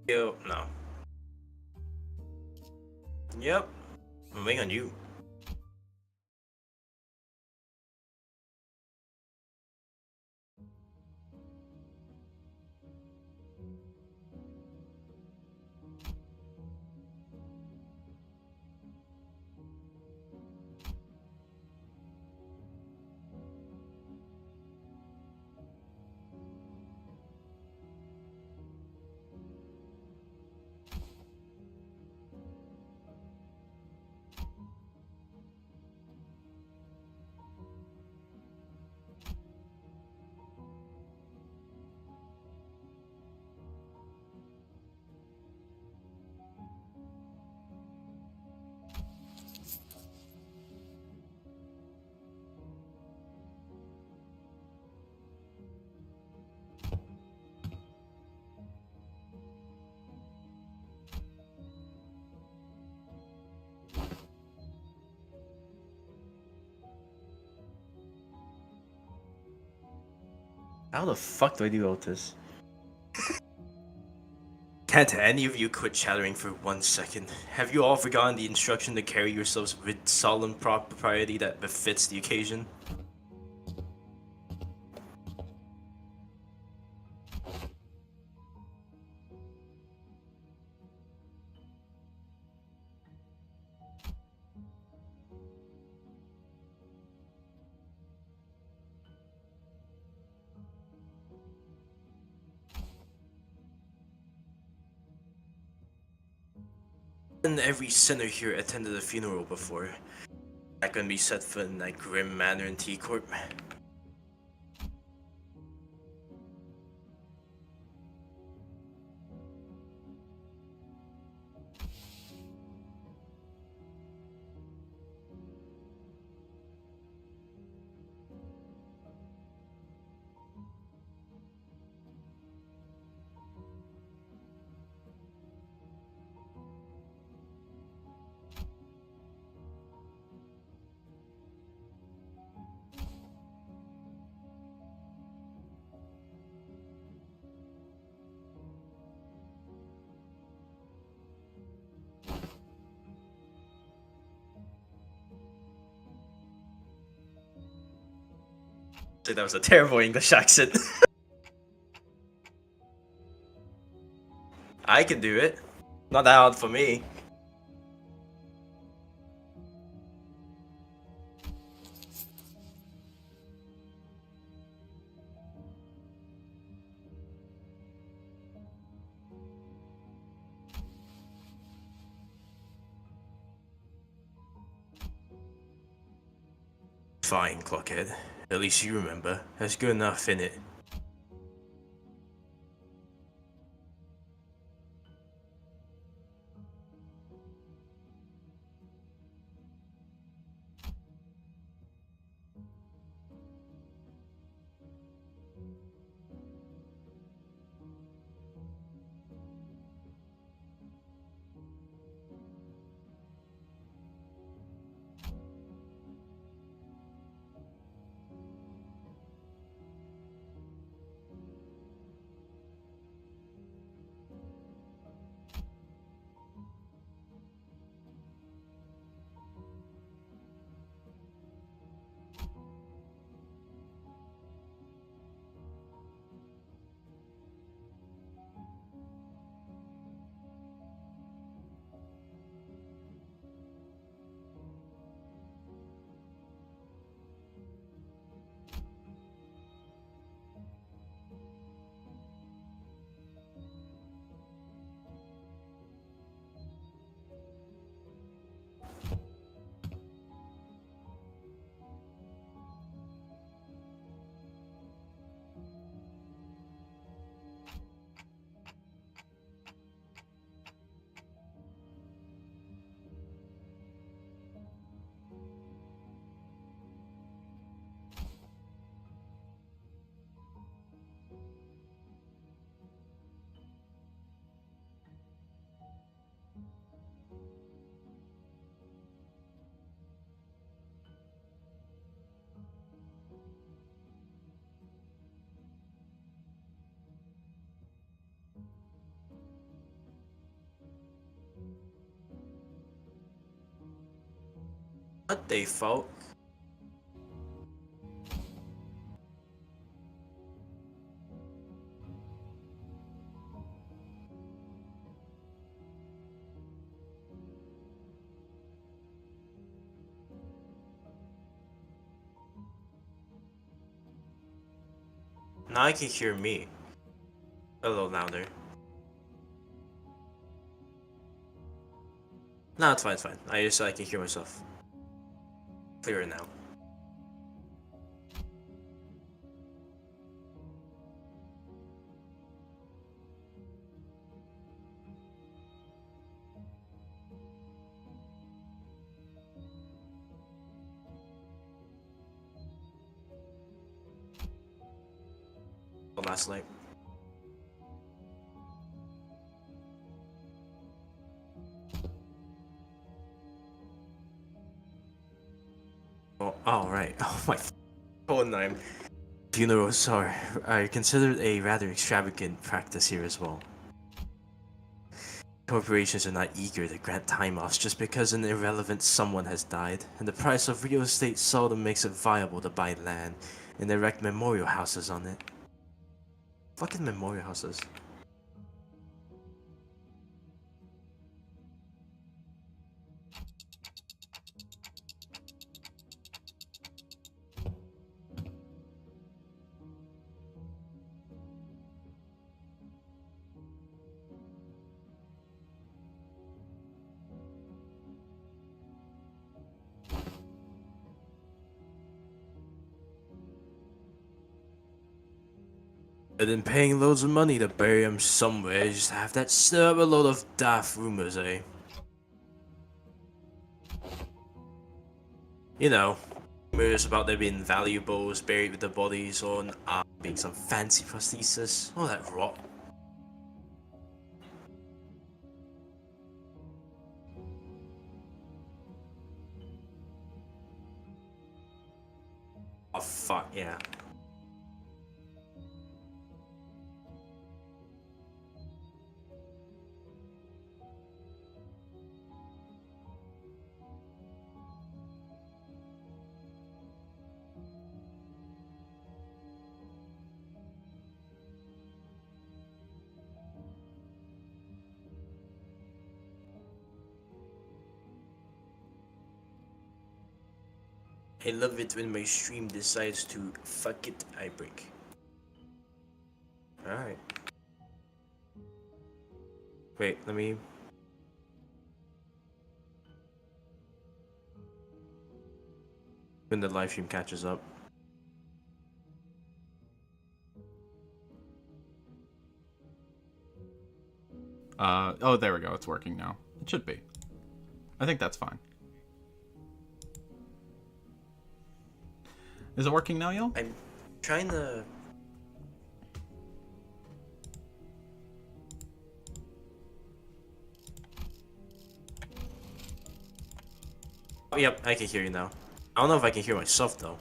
Yo, no. Yep. I'm waiting on you. How the fuck do I do all this? Can't any of you quit chattering for 1 second? Have you all forgotten the instruction to carry yourselves with solemn propriety that befits the occasion? And every sinner here attended a funeral before. That can be set foot in that grim manor in T-Corp. That was a terrible English accent. I can do it. Not that hard for me. Fine, Clockhead. At least you remember. That's good enough, innit? What the fuck? Now I can hear me a little louder. No, it's fine, it's fine. I can hear myself clearer now. The last light. Oh, right. Oh my phone name. Funerals are considered a rather extravagant practice here as well. Corporations are not eager to grant time offs just because an irrelevant someone has died, and the price of real estate seldom makes it viable to buy land and erect memorial houses on it. Fucking memorial houses. And then paying loads of money to bury him somewhere just to have that stir up a load of daft rumors, eh? You know, rumors about there being valuables buried with the bodies or being some fancy prosthesis, all that rot. Oh fuck, yeah. I love it when my stream decides to fuck it, I break. Alright. Wait, let me... When the live stream catches up. Oh, there we go. It's working now. It should be. I think that's fine. Is it working now, y'all? I'm trying to... Oh, yep, I can hear you now. I don't know if I can hear myself, though.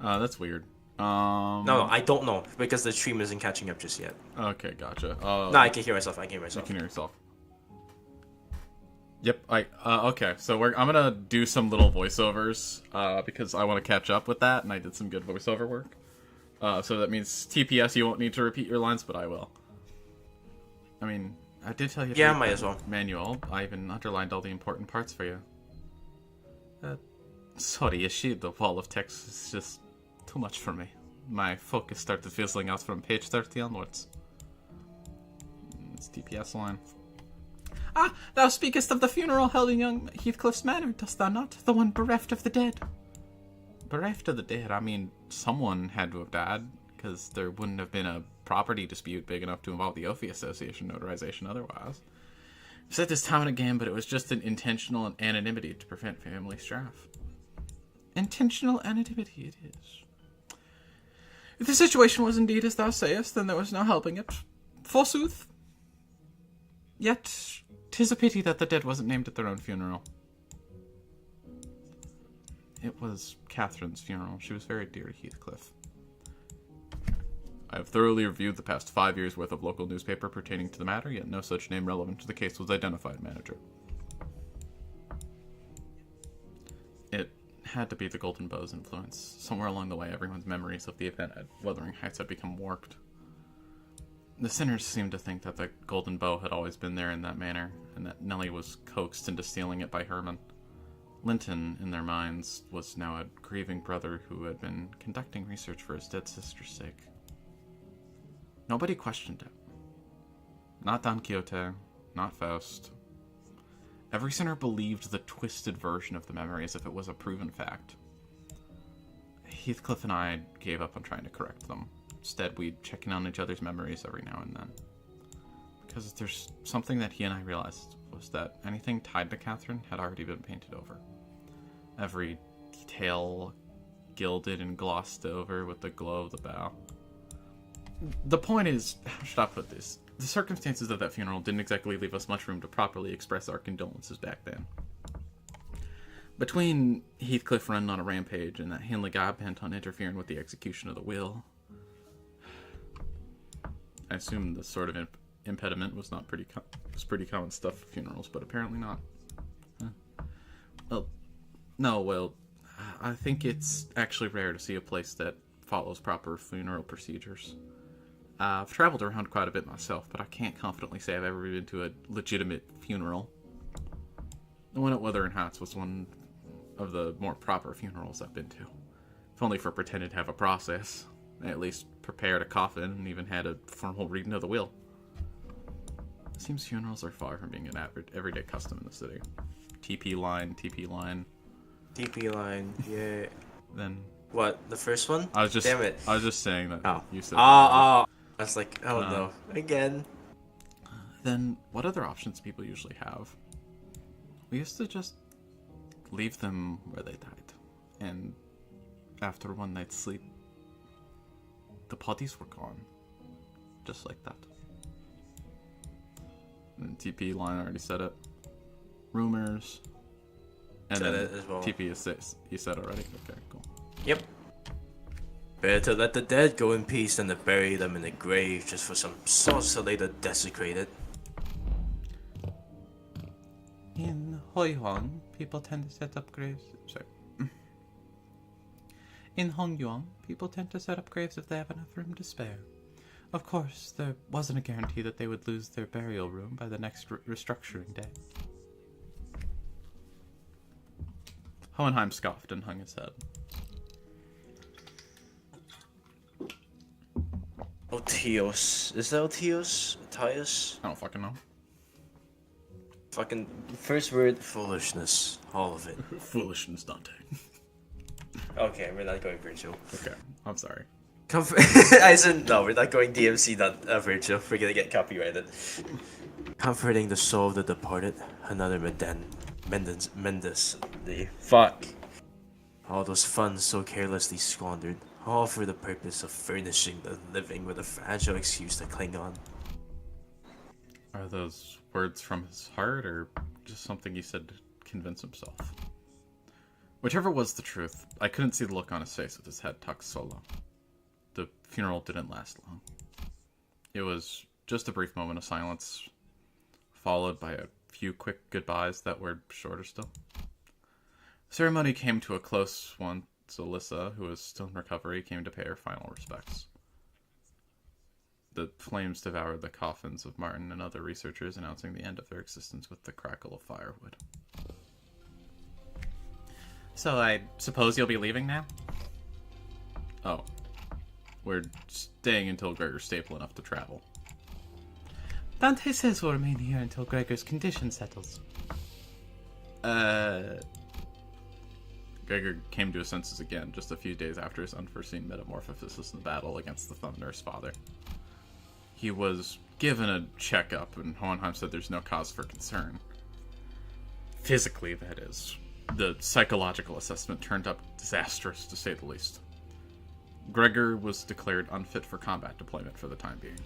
That's weird. No, I don't know, because the stream isn't catching up just yet. Okay, gotcha. No, I can hear myself, I can hear myself. You can hear yourself. Yep, okay, so I'm gonna do some little voiceovers, because I want to catch up with that, and I did some good voiceover work. So that means TPS, you won't need to repeat your lines, but I will. I mean, I did tell you. Yeah, might as well. Manual, I even underlined all the important parts for you. Sorry, you see, the wall of text is just too much for me. My focus started fizzling out from page 30 onwards. It's TPS line. Ah, thou speakest of the funeral held in young Heathcliff's manor, dost thou not? The one bereft of the dead. Bereft of the dead? I mean, someone had to have died, because there wouldn't have been a property dispute big enough to involve the Ophi Association notarization otherwise. I've said this time and again, but it was just an intentional anonymity to prevent family strife. Intentional anonymity it is. If the situation was indeed as thou sayest, then there was no helping it. Forsooth. Yet, 'tis a pity that the dead wasn't named at their own funeral. It was Catherine's funeral. She was very dear to Heathcliff. I have thoroughly reviewed the past 5 years' worth of local newspaper pertaining to the matter, yet no such name relevant to the case was identified, Manager. It had to be the Golden Bow's influence. Somewhere along the way, everyone's memories of the event at Wuthering Heights had become warped. The sinners seemed to think that the Golden Bow had always been there in that manner, and that Nellie was coaxed into stealing it by Herman. Linton, in their minds, was now a grieving brother who had been conducting research for his dead sister's sake. Nobody questioned it. Not Don Quixote, not Faust. Every sinner believed the twisted version of the memory as if it was a proven fact. Heathcliff and I gave up on trying to correct them. Instead, we'd check in on each other's memories every now and then. Because there's something that he and I realized was that anything tied to Catherine had already been painted over. Every detail gilded and glossed over with the glow of the bow. The point is, how should I put this? The circumstances of that funeral didn't exactly leave us much room to properly express our condolences back then. Between Heathcliff running on a rampage and that Henley guy bent on interfering with the execution of the will, I assume the sort of impediment was pretty common stuff for funerals, but apparently not. Well, I think it's actually rare to see a place that follows proper funeral procedures. I've traveled around quite a bit myself, but I can't confidently say I've ever been to a legitimate funeral. The one at Wuthering Heights was one of the more proper funerals I've been to. If only for pretending to have a process. They at least prepared a coffin and even had a formal reading of the will. It seems funerals are far from being an everyday custom in the city. TP line. TP line, yeah. Then... What, the first one? Damn it. I was just saying that you said... I was like, no. Again. Then, what other options people usually have? We used to just leave them where they died. And after one night's sleep, the bodies were gone. Just like that. And TP line already said it. Rumors. And said then it as well. TP you said already? Okay, cool. Yep. Better to let the dead go in peace than to bury them in a grave just for some sauce to later desecrate it. In Hoi Huang, people tend to set up graves. Sorry. In Hongyuan, people tend to set up graves if they have enough room to spare. Of course, there wasn't a guarantee that they would lose their burial room by the next restructuring day. Hohenheim scoffed and hung his head. Otios. Is that Otios? Otios? I don't fucking know. Fucking first word, foolishness. All of it. Foolishness, Dante. Okay, we're not going virtual. Okay, I'm sorry. I said no, we're not going DMC, not virtual. We're gonna get copyrighted. Comforting the soul of the departed, another Mendes. Fuck. All those funds so carelessly squandered, all for the purpose of furnishing the living with a fragile excuse to cling on. Are those words from his heart, or just something he said to convince himself? Whichever was the truth, I couldn't see the look on his face with his head tucked so low. The funeral didn't last long. It was just a brief moment of silence, followed by a few quick goodbyes that were shorter still. The ceremony came to a close once Alyssa, who was still in recovery, came to pay her final respects. The flames devoured the coffins of Martin and other researchers, announcing the end of their existence with the crackle of firewood. So I suppose you'll be leaving now? Oh. We're staying until Gregor's stable enough to travel. Dante says we'll remain here until Gregor's condition settles. Gregor came to his senses again just a few days after his unforeseen metamorphosis in the battle against the Thunder's father. He was given a checkup, and Hohenheim said there's no cause for concern. Physically, that is. The psychological assessment turned up disastrous, to say the least. Gregor was declared unfit for combat deployment for the time being.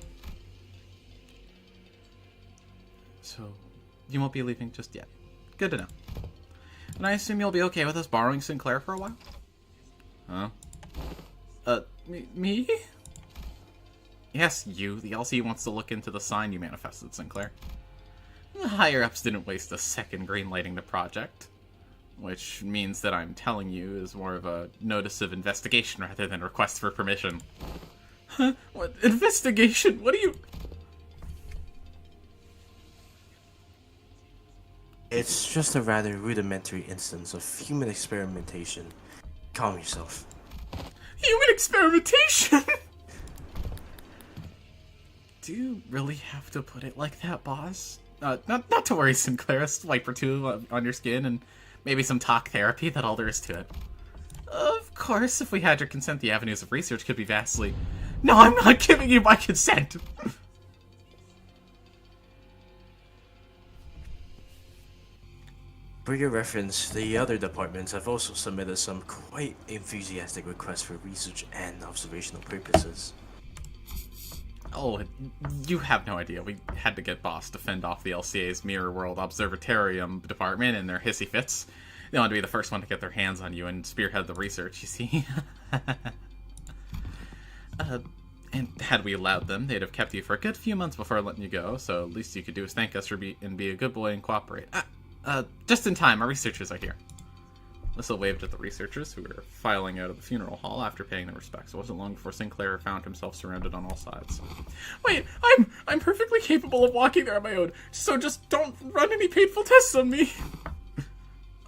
So, you won't be leaving just yet. Good to know. And I assume you'll be okay with us borrowing Sinclair for a while? Huh? Me? Yes, you. The LC wants to look into the sign you manifested, Sinclair. The higher-ups didn't waste a second greenlighting the project. which means that I'm telling you is more of a notice of investigation rather than a request for permission. Huh? What? Investigation? What do you... It's just a rather rudimentary instance of human experimentation. Calm yourself. Human experimentation? Do you really have to put it like that, boss? Not to worry, Sinclair. A swipe or two on your skin and maybe some talk therapy, that's all there is to it. Of course, if we had your consent, the avenues of research could be vastly... No, I'm not giving you my consent! For your reference, the other departments have also submitted some quite enthusiastic requests for research and observational purposes. Oh, you have no idea. We had to get Boss to fend off the LCA's Mirror World Observatorium department and their hissy fits. They wanted to be the first one to get their hands on you and spearhead the research, you see. And had we allowed them, they'd have kept you for a good few months before letting you go, so at least you could do is thank us for be a good boy and cooperate. Just in time, our researchers are here. Alyssa waved at the researchers, who were filing out of the funeral hall after paying their respects. It wasn't long before Sinclair found himself surrounded on all sides. Wait, I'm perfectly capable of walking there on my own, so just don't run any painful tests on me!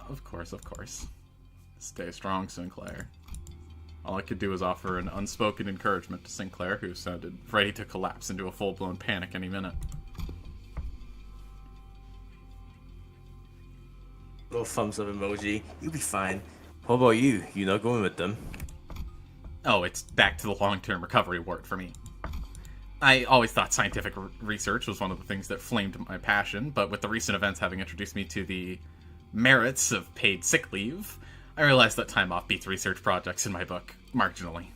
Of course. Stay strong, Sinclair. All I could do was offer an unspoken encouragement to Sinclair, who sounded ready to collapse into a full-blown panic any minute. Little thumbs up emoji. You'll be fine. How about you? You not going with them? Oh, it's back to the long-term recovery ward for me. I always thought scientific research was one of the things that flamed my passion, but with the recent events having introduced me to the merits of paid sick leave, I realized that time off beats research projects in my book, marginally.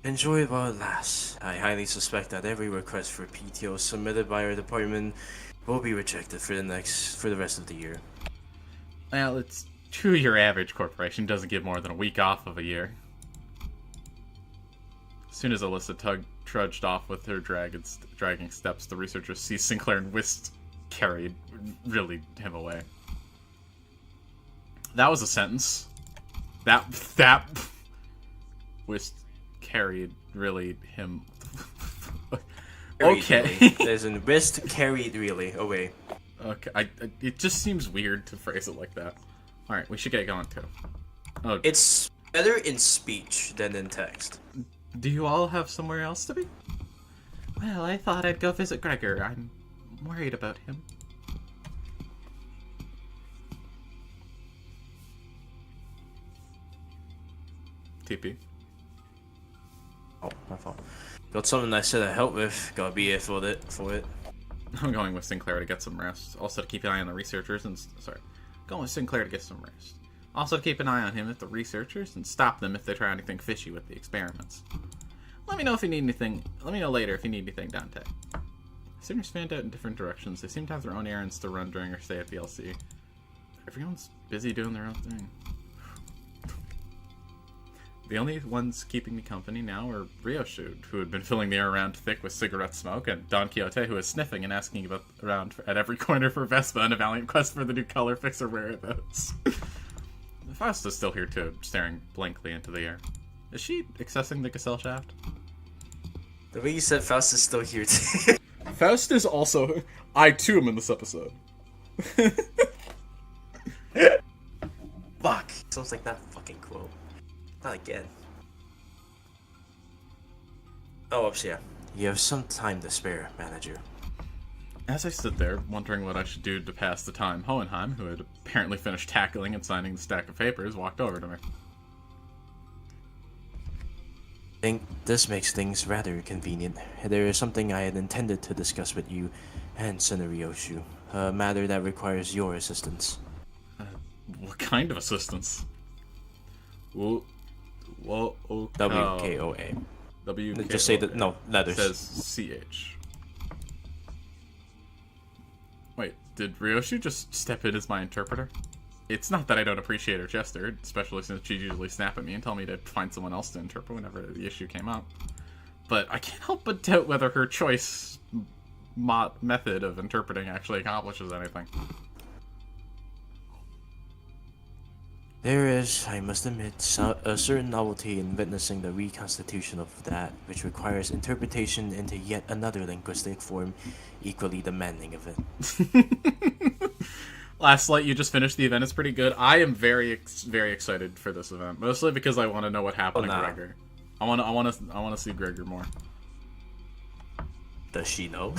Enjoy it while it lasts. I highly suspect that every request for PTO submitted by our department will be rejected for the rest of the year. Well, it's true your average corporation doesn't get more than a week off of a year. As soon as Alyssa trudged off with her dragging steps, the researchers seized Sinclair and carried him away. That was a sentence. That carried really him. Okay. Really. There's a wrist carried really away. Okay, it just seems weird to phrase it like that. All right, we should get going too. Oh, It's better in speech than in text. do you all have somewhere else to be? Well, I thought I'd go visit Gregor. I'm worried about him. TP. Oh, my fault. Got something I said I'd help with. Gotta be here for it. I'm going with Sinclair to get some rest. Also to keep an eye on the researchers and... Going with Sinclair to get some rest. Also to keep an eye on him at the researchers and stop them if they try anything fishy with the experiments. Let me know if you need anything... Let me know later if you need anything, Dante. Sinners fanned out in different directions. They seem to have their own errands to run during our stay at the LC. Everyone's busy doing their own thing. The only ones keeping me company now are Ryoshu, who had been filling the air around thick with cigarette smoke, and Don Quixote, who is sniffing and asking around at every corner for Vespa in a valiant quest for the new color fixer rare those. Faust is still here too, staring blankly into the air. Is she accessing the Cassell shaft? The way you said Faust is still here too. Faust is also... I too am in this episode. Fuck. Sounds like that fucking quote. Not again. Oh, ups, yeah. You have some time to spare, manager. As I stood there, wondering what I should do to pass the time, Hohenheim, who had apparently finished tackling and signing the stack of papers, walked over to me. I think this makes things rather convenient. There is something I had intended to discuss with you and Senator Ryoshu. A matter that requires your assistance. What kind of assistance? Whoa, okay. WKOA. WKOA. Just say that. No, letters. It says CH. Wait, did Ryoshu just step in as my interpreter? It's not that I don't appreciate her gesture, especially since she'd usually snap at me and tell me to find someone else to interpret whenever the issue came up. but I can't help but doubt whether her choice method of interpreting actually accomplishes anything. There is, I must admit, a certain novelty in witnessing the reconstitution of that which requires interpretation into yet another linguistic form equally demanding of it. Last Light, you just finished the event. It's pretty good. I am very excited for this event, mostly because I want to know what happened to Gregor. I want to see Gregor more. Does she know?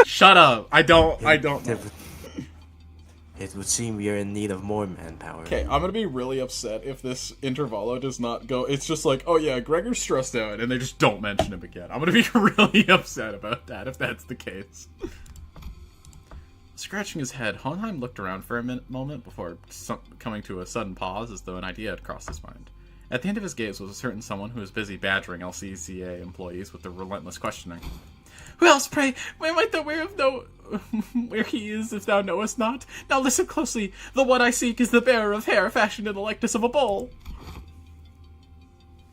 Shut up! I don't know. It would seem we are in need of more manpower. Okay, I'm gonna be really upset if this intervalo does not go. It's just like, oh yeah, Gregor's stressed out, and they just don't mention him again. I'm gonna be really upset about that if that's the case. Scratching his head, Hohenheim looked around for a moment before coming to a sudden pause as though an idea had crossed his mind. At the end of his gaze was a certain someone who was busy badgering LCCA employees with their relentless questioning. Who else, pray? Why might thou know where he is, if thou knowest not? Now listen closely. The one I seek is the bearer of hair fashioned in the likeness of a bull.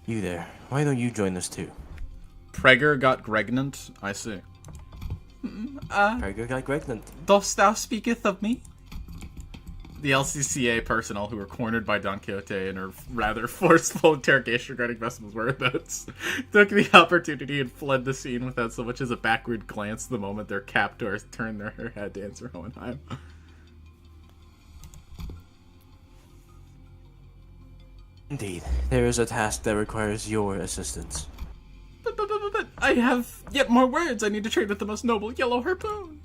You there. Why don't you join us too? Gregor got pregnant? I see. Gregor got pregnant. Dost thou speaketh of me? The LCCA personnel who were cornered by Don Quixote in her rather forceful interrogation regarding Vestimal's whereabouts took the opportunity and fled the scene without so much as a backward glance the moment their captors turned their head to answer Hohenheim. Indeed, there is a task that requires your assistance. But I have yet more words. I need to trade with the most noble yellow harpoon.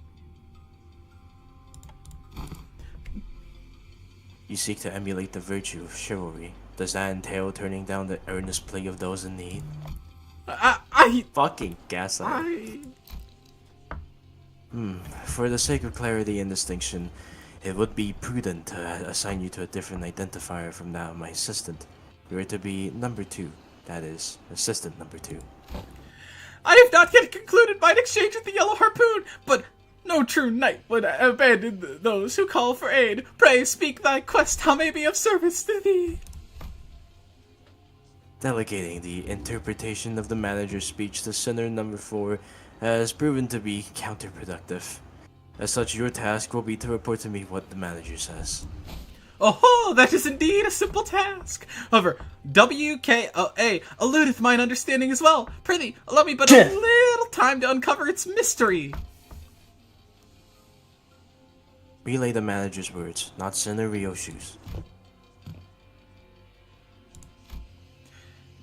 You seek to emulate the virtue of chivalry. Does that entail turning down the earnest plea of those in need? I Fucking gaslight. For the sake of clarity and distinction, it would be prudent to assign you to a different identifier from that of my assistant. You are to be number 2. That is, assistant number 2. I have not yet concluded mine exchange with the yellow harpoon, but no true knight would abandon those who call for aid. Pray speak thy quest, how may be of service to thee. Delegating the interpretation of the manager's speech to Sinner number 4 has proven to be counterproductive. As such, your task will be to report to me what the manager says. Oh, that is indeed a simple task. However, WKOA eludeth mine understanding as well. Prithee, allow me but a little time to uncover its mystery. Relay the manager's words, not Sinner Ryoshu's.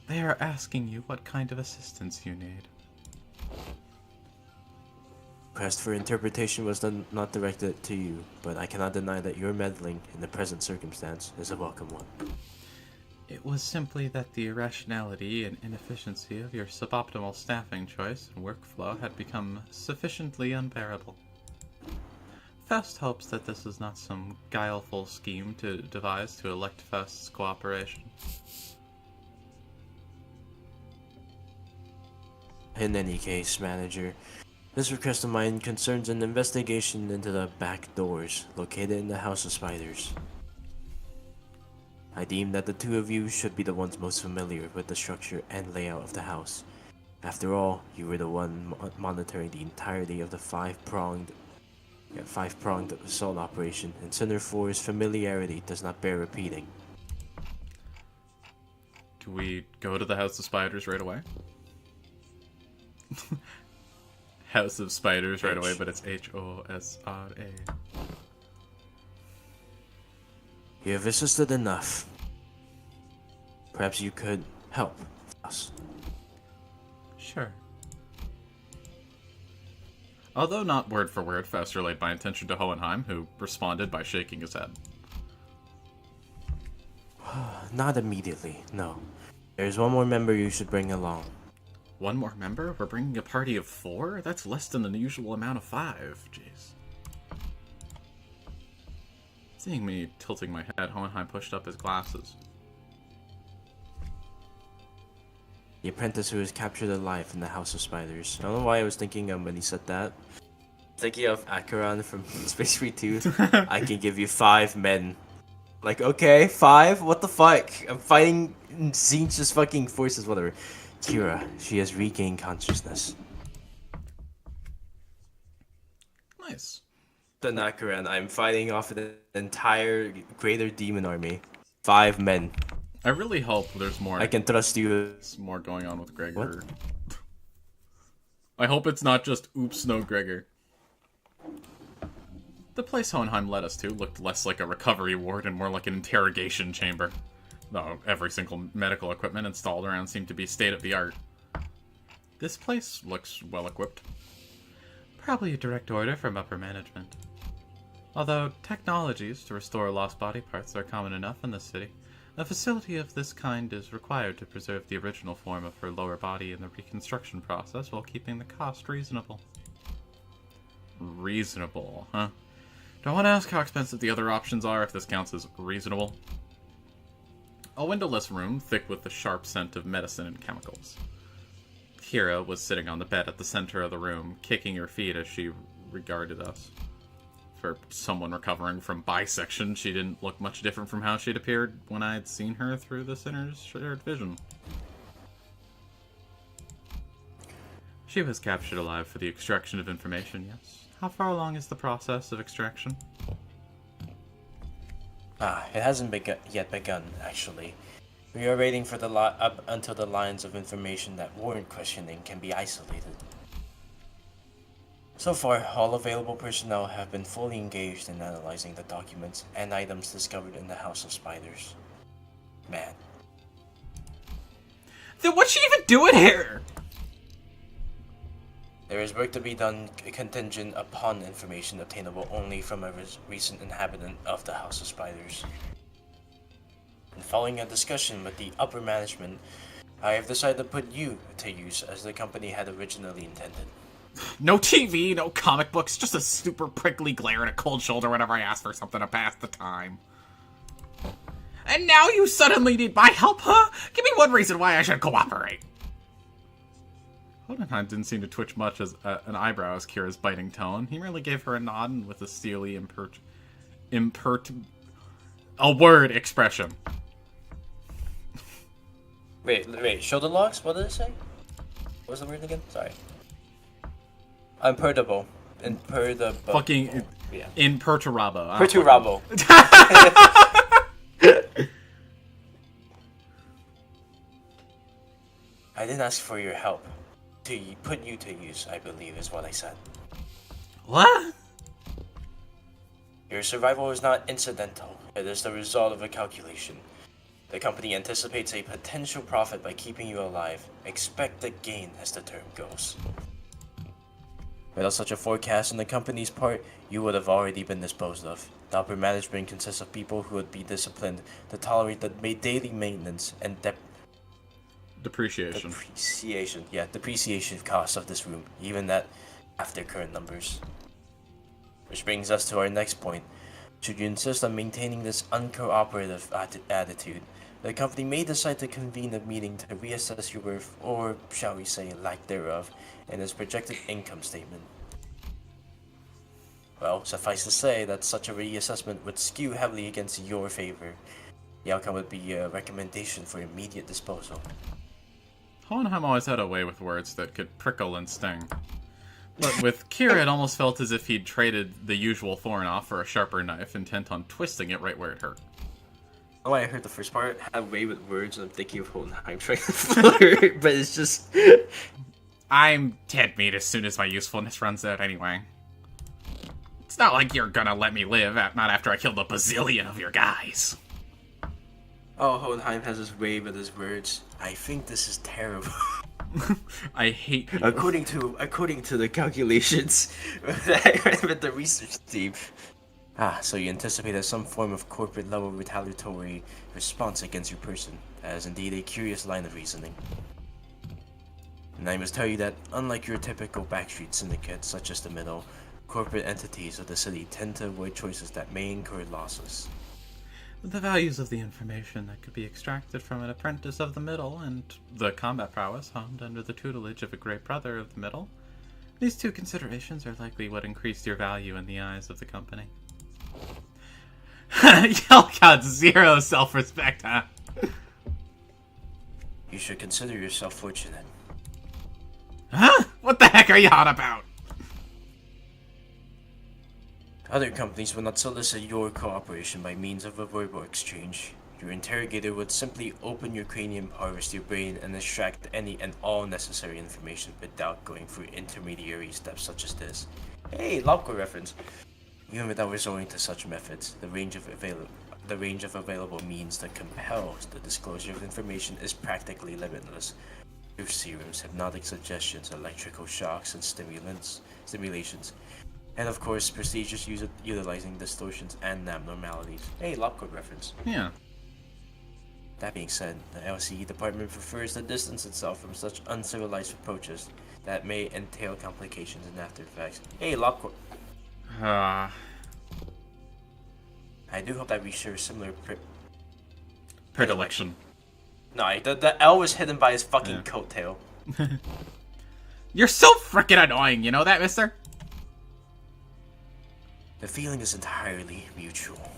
They are asking you what kind of assistance you need. Request for interpretation was not directed to you, but I cannot deny that your meddling in the present circumstance is a welcome one. It was simply that the irrationality and inefficiency of your suboptimal staffing choice and workflow had become sufficiently unbearable. Faust hopes that this is not some guileful scheme to devise to elect Faust's cooperation. In any case, manager, this request of mine concerns an investigation into the back doors located in the House of Spiders. I deem that the two of you should be the ones most familiar with the structure and layout of the house. After all, you were the one monitoring the entirety of the five-pronged assault operation, and Sinner 4's familiarity does not bear repeating. Do we go to the House of Spiders right away? House of Spiders right away, but it's HOSRA. You have assisted enough. Perhaps you could help us. Sure. Although not word for word, Faust relayed my intention to Hohenheim, who responded by shaking his head. Not immediately, no. There's one more member you should bring along. One more member? We're bringing a party of 4? That's less than the usual amount of 5. Jeez. Seeing me tilting my head, Hohenheim pushed up his glasses. The apprentice who was captured alive in the House of Spiders. I don't know why I was thinking when he said that. Thinking of Acheron from Space 2. I can give you 5 men. Like, okay, 5? What the fuck? I'm fighting Zinch's fucking forces, whatever. Kira. She has regained consciousness. Nice. Tanaka and I'm fighting off the entire greater demon army. 5 men. I really hope there's more. I can trust you. There's more going on with Gregor. I hope it's not just oops, no Gregor. The place Hohenheim led us to looked less like a recovery ward and more like an interrogation chamber. Though every single medical equipment installed around seemed to be state-of-the-art. This place looks well-equipped. Probably a direct order from upper management. Although technologies to restore lost body parts are common enough in this city, a facility of this kind is required to preserve the original form of her lower body in the reconstruction process while keeping the cost reasonable. Reasonable, huh? Do I want to ask how expensive the other options are if this counts as reasonable? A windowless room, thick with the sharp scent of medicine and chemicals. Kira was sitting on the bed at the center of the room, kicking her feet as she regarded us. For someone recovering from bisection, she didn't look much different from how she'd appeared when I had seen her through the Sinner's shared vision. She was captured alive for the extraction of information, yes. How far along is the process of extraction? It hasn't yet begun, actually. We are waiting for up until the lines of information that warrant questioning can be isolated. So far, all available personnel have been fully engaged in analyzing the documents and items discovered in the House of Spiders. Man. Then what's she even doing here? There is work to be done contingent upon information obtainable only from a recent inhabitant of the House of Spiders. And following a discussion with the upper management, I have decided to put you to use as the company had originally intended. No TV, no comic books, just a super prickly glare and a cold shoulder whenever I ask for something to pass the time. And now you suddenly need my help, huh? Give me one reason why I should cooperate. Hohenheim didn't seem to twitch much as an eyebrow as Kira's biting tone. He merely gave her a nod and with a steely a word expression. Wait, shoulder locks? What did it say? What was the word again? Sorry. Imperturbable. Fucking yeah. Imperturbable. Perturbable. I didn't ask for your help. To put you to use, I believe, is what I said. What? Your survival is not incidental. It is the result of a calculation. The company anticipates a potential profit by keeping you alive. Expect the gain, as the term goes. Without such a forecast on the company's part, you would have already been disposed of. The upper management consists of people who would be disciplined to tolerate the daily maintenance and depreciation costs of this room, even at after current numbers. Which brings us to our next point. Should you insist on maintaining this uncooperative attitude, the company may decide to convene a meeting to reassess your worth, or shall we say lack thereof, in its projected income statement. Well, suffice to say that such a reassessment would skew heavily against your favor. The outcome would be a recommendation for immediate disposal. Hohenheim always had a way with words that could prickle and sting. But with Kira, it almost felt as if he'd traded the usual thorn off for a sharper knife, intent on twisting it right where it hurt. Oh, I heard the first part, have way with words, and I'm thinking of Hohenheim trying to flirt, but it's just... I'm dead meat as soon as my usefulness runs out anyway. It's not like you're gonna let me live, not after I killed a bazillion of your guys. Oh, Hohenheim has his way with his words. I think this is terrible. I hate you. According to the calculations that I read with the research team. So you anticipated some form of corporate level retaliatory response against your person. That is indeed a curious line of reasoning. And I must tell you that, unlike your typical backstreet syndicate, such as the Middle, corporate entities of the city tend to avoid choices that may incur losses. The values of the information that could be extracted from an apprentice of the Middle and the combat prowess honed under the tutelage of a great brother of the Middle, these two considerations are likely what increased your value in the eyes of the company. Y'all got zero self-respect, huh? You should consider yourself fortunate. Huh? What the heck are you on about? Other companies will not solicit your cooperation by means of a verbal exchange. Your interrogator would simply open your cranium, harvest your brain, and extract any and all necessary information without going through intermediary steps such as this. Hey, Lobco reference. Even without resorting to such methods, the range of available means that compels the disclosure of information is practically limitless. Truth serums, hypnotic suggestions, electrical shocks, and stimulations. And of course, procedures utilizing distortions and abnormalities. Hey, Lobco reference. Yeah. That being said, the LCE department prefers to distance itself from such uncivilized approaches that may entail complications and after effects. Hey, Lobco. I do hope that we share similar predilection. No, the L was hidden by his fucking coattail. You're so freaking annoying, you know that, mister? The feeling is entirely mutual.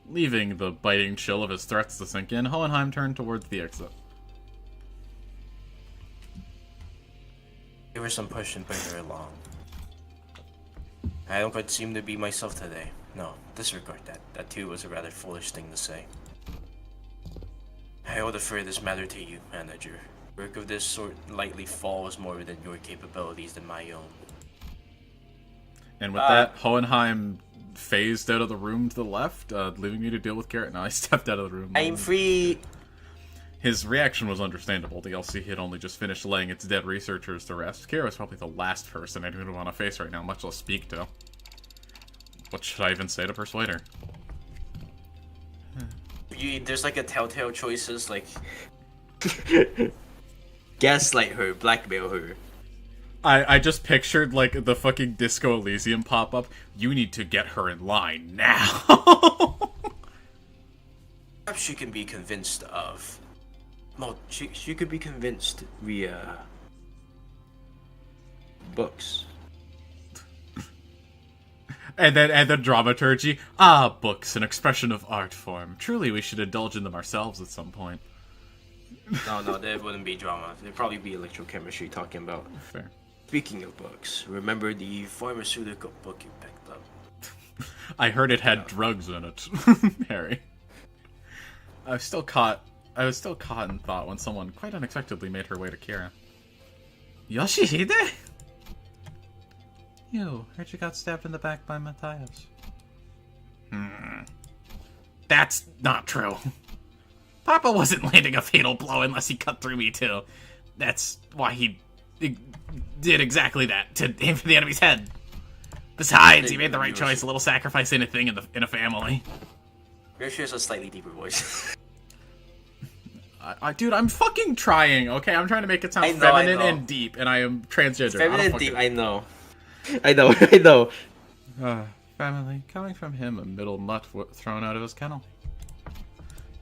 Leaving the biting chill of his threats to sink in, Hohenheim turned towards the exit. Give her some push and bring her along. I don't quite seem to be myself today. No, disregard that. That too was a rather foolish thing to say. I will defer this matter to you, manager. Work of this sort likely falls more within your capabilities than my own. And with that, Hohenheim phased out of the room to the left, leaving me to deal with Garrett. Now I stepped out of the room. I'm free! His reaction was understandable. The LC had only just finished laying its dead researchers to rest. Kira was probably the last person I'd even want to face right now, much less speak to. What should I even say to persuade her? There's like a telltale choices, like... gaslight her, blackmail her. I just pictured, like, the fucking Disco Elysium pop-up. You need to get her in line now. Perhaps she can be convinced of... Well, she could be convinced via... books. And then dramaturgy. Ah, books, an expression of art form. Truly, we should indulge in them ourselves at some point. No, there wouldn't be drama. There'd probably be electrochemistry talking about... Fair. Speaking of books, remember the pharmaceutical book you picked up? I heard it had drugs in it, Harry. I was still caught in thought when someone quite unexpectedly made her way to Kira. Yoshihide? You, heard you got stabbed in the back by Matthias. That's not true. Papa wasn't landing a fatal blow unless he cut through me too. That's why he did exactly that, to aim for the enemy's head. Besides, he made the right choice, a little sacrifice in a thing in a family. Yoshi has a slightly deeper voice. Dude, I'm fucking trying, okay? I'm trying to make it sound feminine and deep, and I am transgender. Feminine and deep, I know. I know. Family, coming from him, a middle mutt thrown out of his kennel.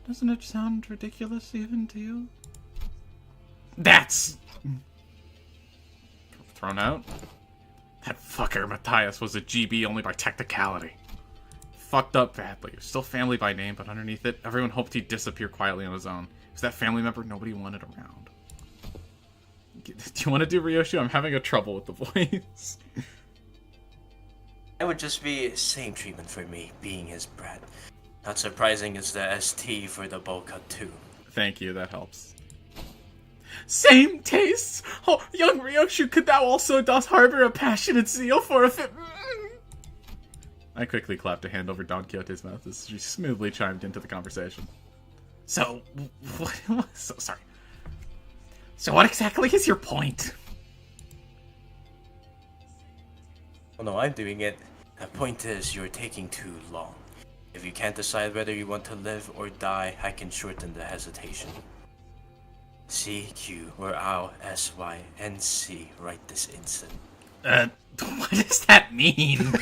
Doesn't it sound ridiculous even to you? That's... thrown out? That fucker Matthias was a GB only by technicality. Fucked up badly. He was still family by name, but underneath it, everyone hoped he'd disappear quietly on his own. He was that family member nobody wanted around. Do you want to do Ryoshi? I'm having a trouble with the voice. It would just be same treatment for me, being his brat. Not surprising it's the ST for the bowl cut too. Thank you, that helps. Same tastes! Oh, young Ryoshi, could thou also dost harbor a passionate zeal for a fit... I quickly clapped a hand over Don Quixote's mouth as she smoothly chimed into the conversation. So, what sorry. So what exactly is your point? Oh no, I'm doing it. The point is, you're taking too long. If you can't decide whether you want to live or die, I can shorten the hesitation. CQ or I'll SYNC right this instant. What does that mean?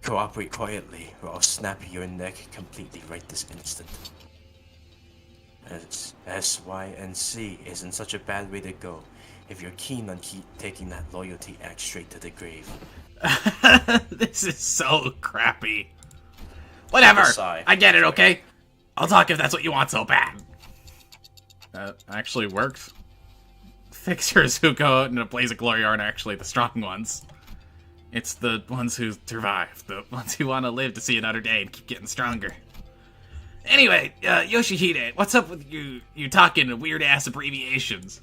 Cooperate quietly, or I'll snap your neck completely right this instant. SYNC isn't such a bad way to go, if you're keen on taking that loyalty act straight to the grave. This is so crappy. Whatever, I get it, okay? I'll talk if that's what you want so bad. That actually works. Fixers who go out in a blaze of glory aren't actually the strong ones. It's the ones who survive, the ones who want to live to see another day and keep getting stronger. Anyway, Yoshihide, what's up with you talking weird-ass abbreviations?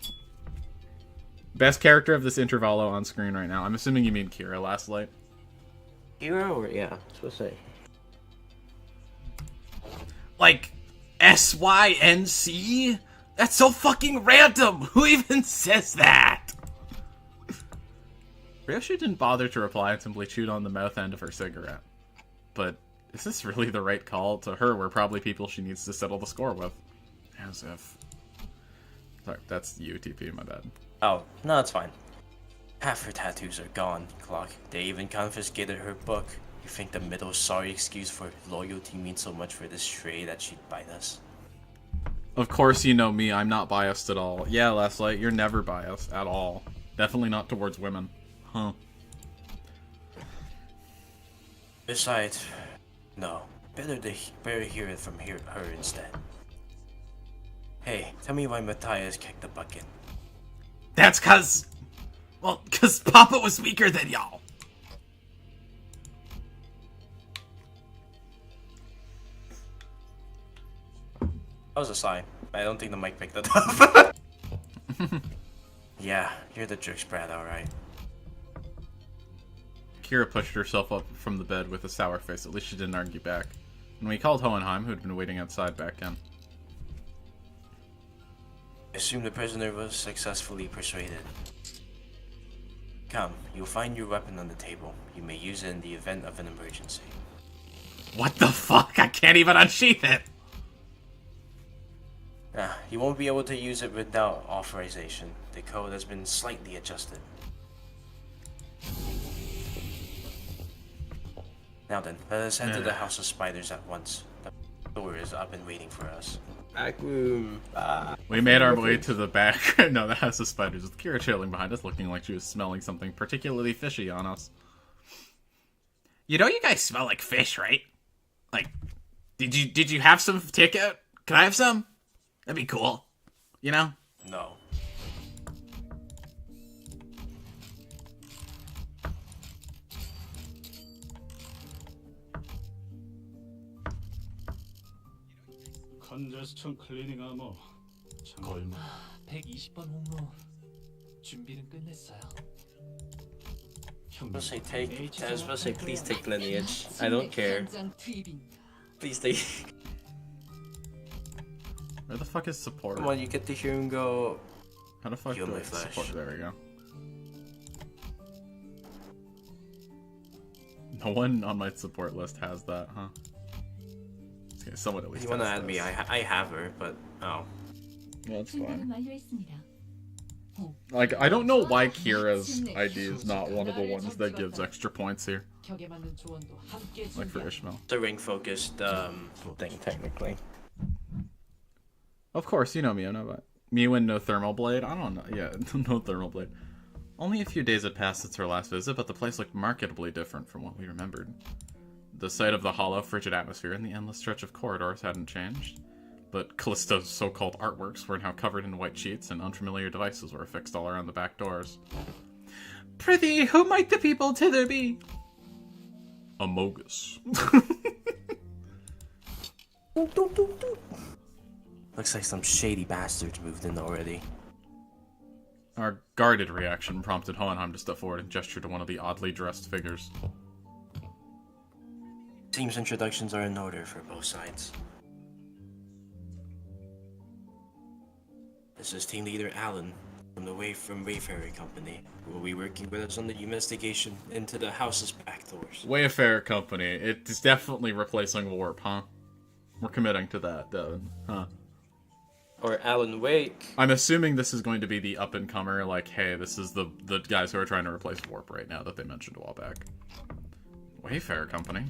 Best character of this intervallo on screen right now. I'm assuming you mean Kira, Last Light. Hero or yeah, supposed to say. Like, SYNC? That's so fucking random! Who even says that? Ryoshi didn't bother to reply and simply chewed on the mouth end of her cigarette. But is this really the right call? To her, we're probably people she needs to settle the score with. As if... Sorry, that's the UTP, my bad. Oh, no, it's fine. Half her tattoos are gone, Clock. They even confiscated her book. You think the middle sorry excuse for loyalty means so much for this stray that she'd bite us? Of course you know me, I'm not biased at all. Yeah, Last Light, you're never biased at all. Definitely not towards women. Huh. Besides, no. Better hear it from her instead. Hey, tell me why Matthias kicked the bucket. That's cause Papa was weaker than y'all. That was a sigh. I don't think the mic picked it up. Yeah, you're the jerk brat, alright. Kira pushed herself up from the bed with a sour face. At least she didn't argue back. And we called Hohenheim, who had been waiting outside, back in. I assume the prisoner was successfully persuaded. Come, you'll find your weapon on the table. You may use it in the event of an emergency. What the fuck? I can't even unsheath it! You won't be able to use it without authorization. The code has been slightly adjusted. Now then, let us head to the House of Spiders at once. The door is up and waiting for us. Back room. We made our way to the back. No, the House of Spiders, with Kira trailing behind us, looking like she was smelling something particularly fishy on us. You know you guys smell like fish, right? Like, did you have some takeout? Can I have some? That'd be cool. You know? No. 컨저스천 클리닝 아머. 120번 홍로 준비는 끝냈어요. I was supposed to say please take lineage. I don't care. Please take. Where the fuck is support? Come on, you get to hear him go. How the fuck Heal do my I flesh. support? There we go. No one on my support list has that, huh? Okay, someone at least. You wanna has add me? this. I have her, but oh. That's fine. 완료했습니다. Like, I don't know why Kira's ID is not one of the ones that gives extra points here. 격에 맞는 조언도 함께 Like for 준비하고. Ishmael. It's a ring focused thing technically. Of course, you know me, I know that. Miwin no thermal blade? I don't know. Yeah, no thermal blade. Only a few days had passed since her last visit, but the place looked markedly different from what we remembered. The sight of the hollow, frigid atmosphere and the endless stretch of corridors hadn't changed. But Callisto's so-called artworks were now covered in white sheets, and unfamiliar devices were affixed all around the back doors. Prithee, who might the people thither be? Amogus. Looks like some shady bastards moved in already. Our guarded reaction prompted Hohenheim to step forward and gesture to one of the oddly dressed figures. Team's introductions are in order for both sides. This is team leader Alan from the Wayfarer Company, who will be working with us on the investigation into the house's back doors. Wayfarer Company. It's definitely replacing Warp, huh? We're committing to that, Devin. Huh? Or Alan Wake. I'm assuming this is going to be the up-and-comer, like, hey, this is the guys who are trying to replace Warp right now that they mentioned a while back. Wayfarer Company?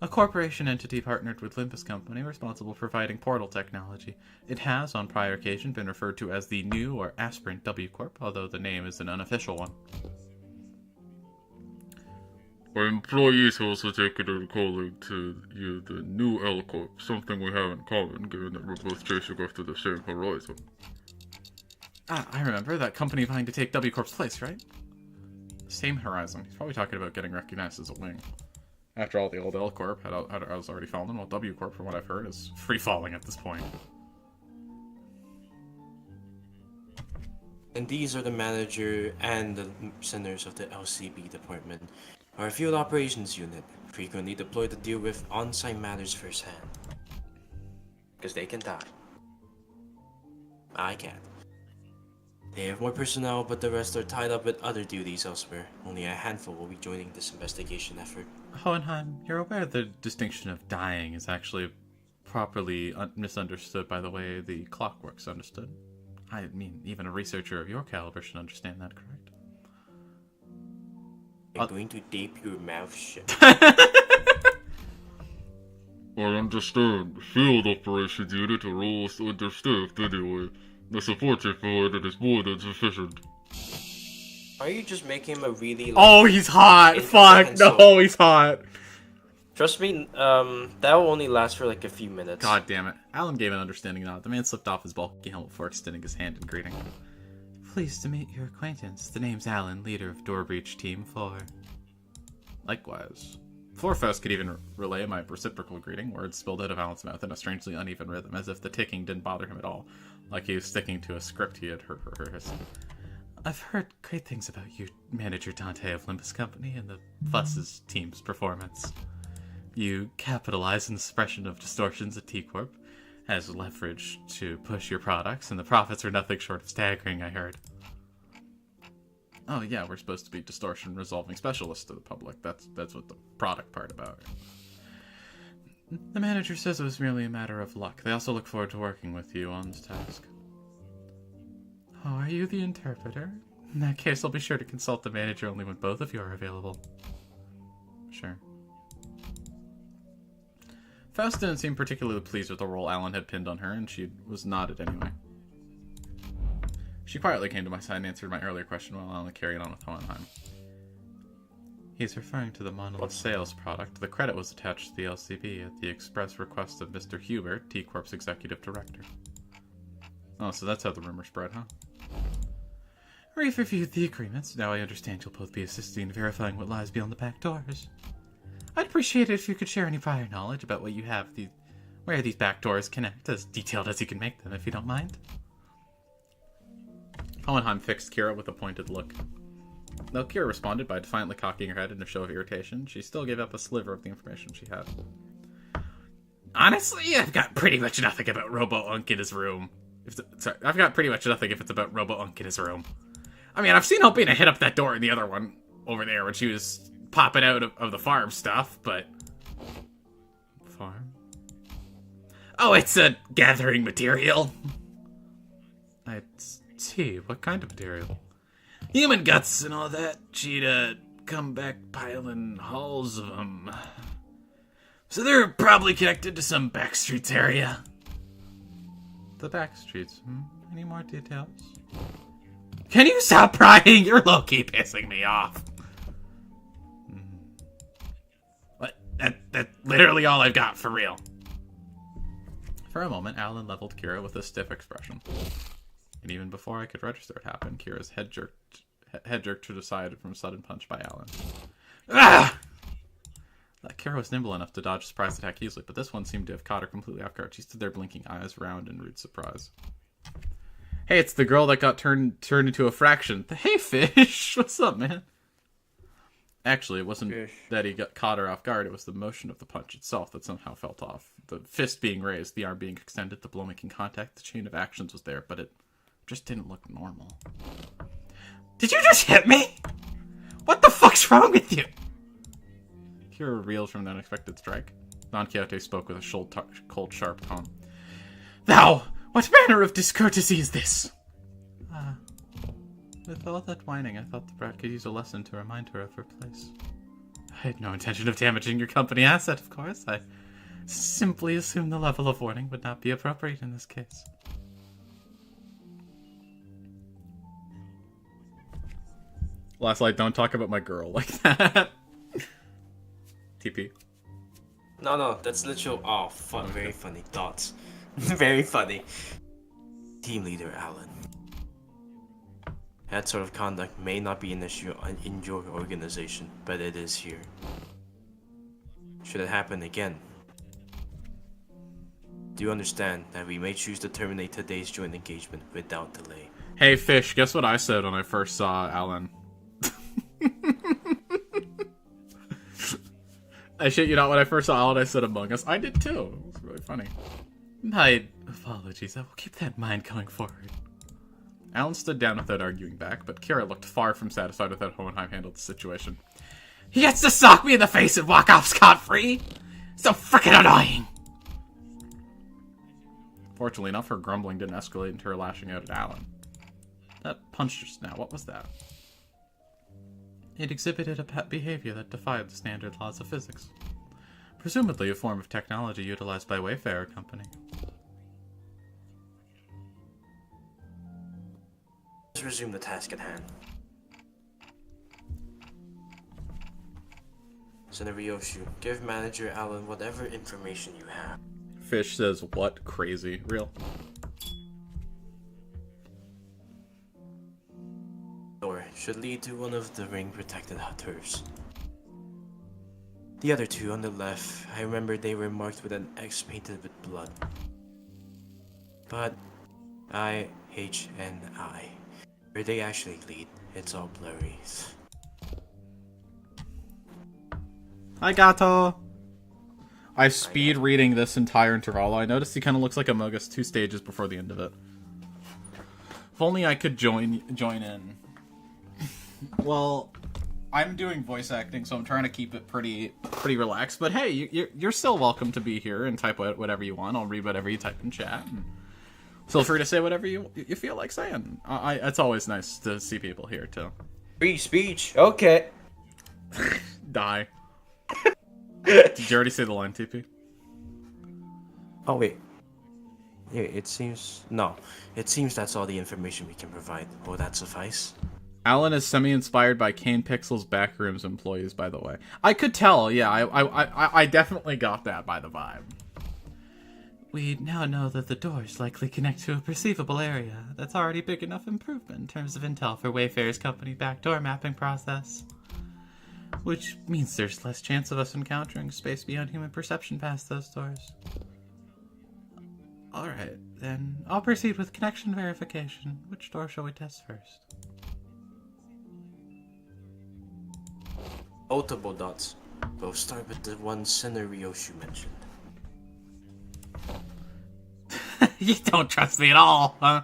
A corporation entity partnered with Limbus Company responsible for providing portal technology. It has, on prior occasion, been referred to as the New or Aspirant W Corp, although the name is an unofficial one. Our employees have also taken a calling to you the new L Corp, something we have in common, given that we're both chasing after the same horizon. Ah, I remember. That company vying to take W Corp's place, right? Same horizon. He's probably talking about getting recognized as a wing. After all, the old L Corp had already fallen, while W Corp, from what I've heard, is free-falling at this point. And these are the manager and the centers of the LCB department. Our field operations unit, frequently deployed to deal with on-site matters firsthand. Because they can die. I can't. They have more personnel, but the rest are tied up with other duties elsewhere. Only a handful will be joining this investigation effort. Hohenheim, you're aware the distinction of dying is actually properly misunderstood by the way the clock works, understood? I mean, even a researcher of your caliber should understand that, correct? I'm going to tape your mouth shut. I understand. Field operations unit are almost understaffed anyway. The support you provided is more than sufficient. Are you just making him a really... Oh, he's hot! Fuck! No, he's hot! Trust me, that will only last for like a few minutes. God damn it. Alan gave an understanding nod. The man slipped off his bulky helmet before extending his hand in greeting. Pleased to meet your acquaintance. The name's Alan, leader of Door Breach Team 4. Likewise. Floorfaust could even relay my reciprocal greeting, words spilled out of Alan's mouth in a strangely uneven rhythm, as if the ticking didn't bother him at all, like he was sticking to a script he had rehearsed. I've heard great things about you, Manager Dante of Limbus Company, and the Fuss's team's performance. You capitalize on the suppression of distortions at T-Corp as leverage to push your products, and the profits are nothing short of staggering, I heard. Oh yeah, we're supposed to be distortion resolving specialists to the public. That's what the product part about it. The manager says it was merely a matter of luck. They also look forward to working with you on this task. Oh, are you the interpreter? In that case, I'll be sure to consult the manager only when both of you are available. Sure. Faust didn't seem particularly pleased with the role Alan had pinned on her, and she was nodded anyway. She quietly came to my side and answered my earlier question while Alan carried on with Hohenheim. He's referring to the Monolith sales product. The credit was attached to the LCB at the express request of Mr. Hubert, T-Corp's executive director. Oh, so that's how the rumor spread, huh? We've reviewed the agreements. Now I understand you'll both be assisting in verifying what lies beyond the back doors. I'd appreciate it if you could share any prior knowledge about what you have, where these back doors connect, as detailed as you can make them, if you don't mind. Hohenheim fixed Kira with a pointed look. Though Kira responded by defiantly cocking her head in a show of irritation, she still gave up a sliver of the information she had. Honestly, I've got pretty much nothing about Robo-Unk in his room. I've got pretty much nothing if it's about Robo-Unk in his room. I mean, I've seen Alpina hit up that door in the other one over there when she was popping out of the farm stuff, but... Farm? Oh, it's a gathering material. I see. What kind of material? Human guts and all that. She'd come back piling hulls of them. So they're probably connected to some backstreets area. The backstreets, Any more details? Can you stop prying? You're low-key pissing me off. What? That's literally all I've got, for real. For a moment, Alan leveled Kira with a stiff expression. And even before I could register it happened, Kira's head jerked to the side from a sudden punch by Alan. Ah! Kira was nimble enough to dodge a surprise attack easily, but this one seemed to have caught her completely off guard. She stood there blinking, eyes round in rude surprise. Hey, it's the girl that got turned into a fraction. Hey, Fish! What's up, man? Actually, it wasn't that he caught her off guard, it was the motion of the punch itself that somehow felt off. The fist being raised, the arm being extended, the blow making contact, the chain of actions was there, but it just didn't look normal. Did you just hit me? What the fuck's wrong with you? Kira reeled from an unexpected strike. Don Quixote spoke with a cold, sharp tone. Thou! What manner of discourtesy is this? With all that whining, I thought the brat could use a lesson to remind her of her place. I had no intention of damaging your company asset, of course. I simply assumed the level of warning would not be appropriate in this case. Last light, don't talk about my girl like that. TP. No, that's literal. Oh, fun. Okay. Very funny thoughts. Very funny. Team leader Alan. That sort of conduct may not be an issue in your organization, but it is here. Should it happen again, do you understand that we may choose to terminate today's joint engagement without delay? Hey, Fish, guess what I said when I first saw Alan? I shit you not, when I first saw Alan, I said Among Us. I did too. It was really funny. My apologies. I will keep that in mind going forward. Alan stood down without arguing back, but Kira looked far from satisfied with how Hohenheim handled the situation. He gets to sock me in the face and walk off scot-free? So frickin' annoying! Fortunately enough, her grumbling didn't escalate into her lashing out at Alan. That punch just now, what was that? It exhibited a behavior that defied the standard laws of physics. Presumably a form of technology utilized by Wayfarer Company. Let's resume the task at hand. Senator Ryoshu, give Manager Alan whatever information you have. Fish says, what? Crazy. Real. Door should lead to one of the ring-protected turfs. The other two on the left, I remember they were marked with an X painted with blood. But I, H, and I, where they actually lead, it's all blurry. Hi, Gato! I speed reading this entire interval. I noticed he kind of looks like Among Us 2 stages before the end of it. If only I could join in. Well, I'm doing voice acting, so I'm trying to keep it pretty relaxed. But hey, you're still welcome to be here and type whatever you want. I'll read whatever you type in chat. And feel free to say whatever you feel like saying. It's always nice to see people here too. Free speech. Okay. Die. Did you already say the line, TP? Oh wait. Yeah, it seems... No. It seems that's all the information we can provide. Will that suffice? Alan is semi-inspired by Kane Pixel's Backrooms employees, by the way. I could tell, yeah, I definitely got that by the vibe. We now know that the doors likely connect to a perceivable area. That's already big enough improvement in terms of intel for Wayfarer's company backdoor mapping process. Which means there's less chance of us encountering space beyond human perception past those doors. Alright, then I'll proceed with connection verification. Which door shall we test first? Multiple dots. Both start with the one Senator Ryoshu mentioned. You don't trust me at all, huh?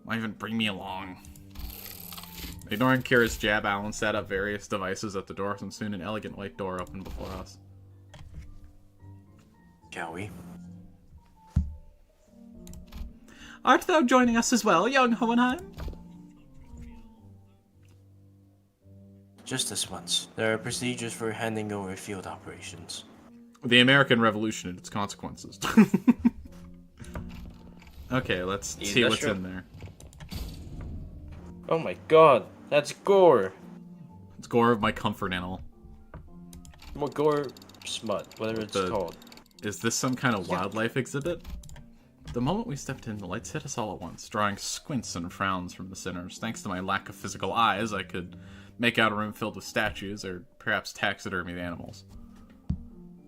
Why even bring me along? Ignoring Kira's jab, Alan set up various devices at the doors, and soon an elegant white door opened before us. Shall we? Art thou joining us as well, young Hohenheim? Just this once. There are procedures for handing over field operations. The American Revolution and its consequences. Okay, let's see what's in there. Oh my god, that's gore. It's gore of my comfort animal. More gore smut, whatever it's called. Is this some kind of wildlife exhibit? The moment we stepped in, the lights hit us all at once, drawing squints and frowns from the sinners. Thanks to my lack of physical eyes, I could make out a room filled with statues, or perhaps taxidermied animals.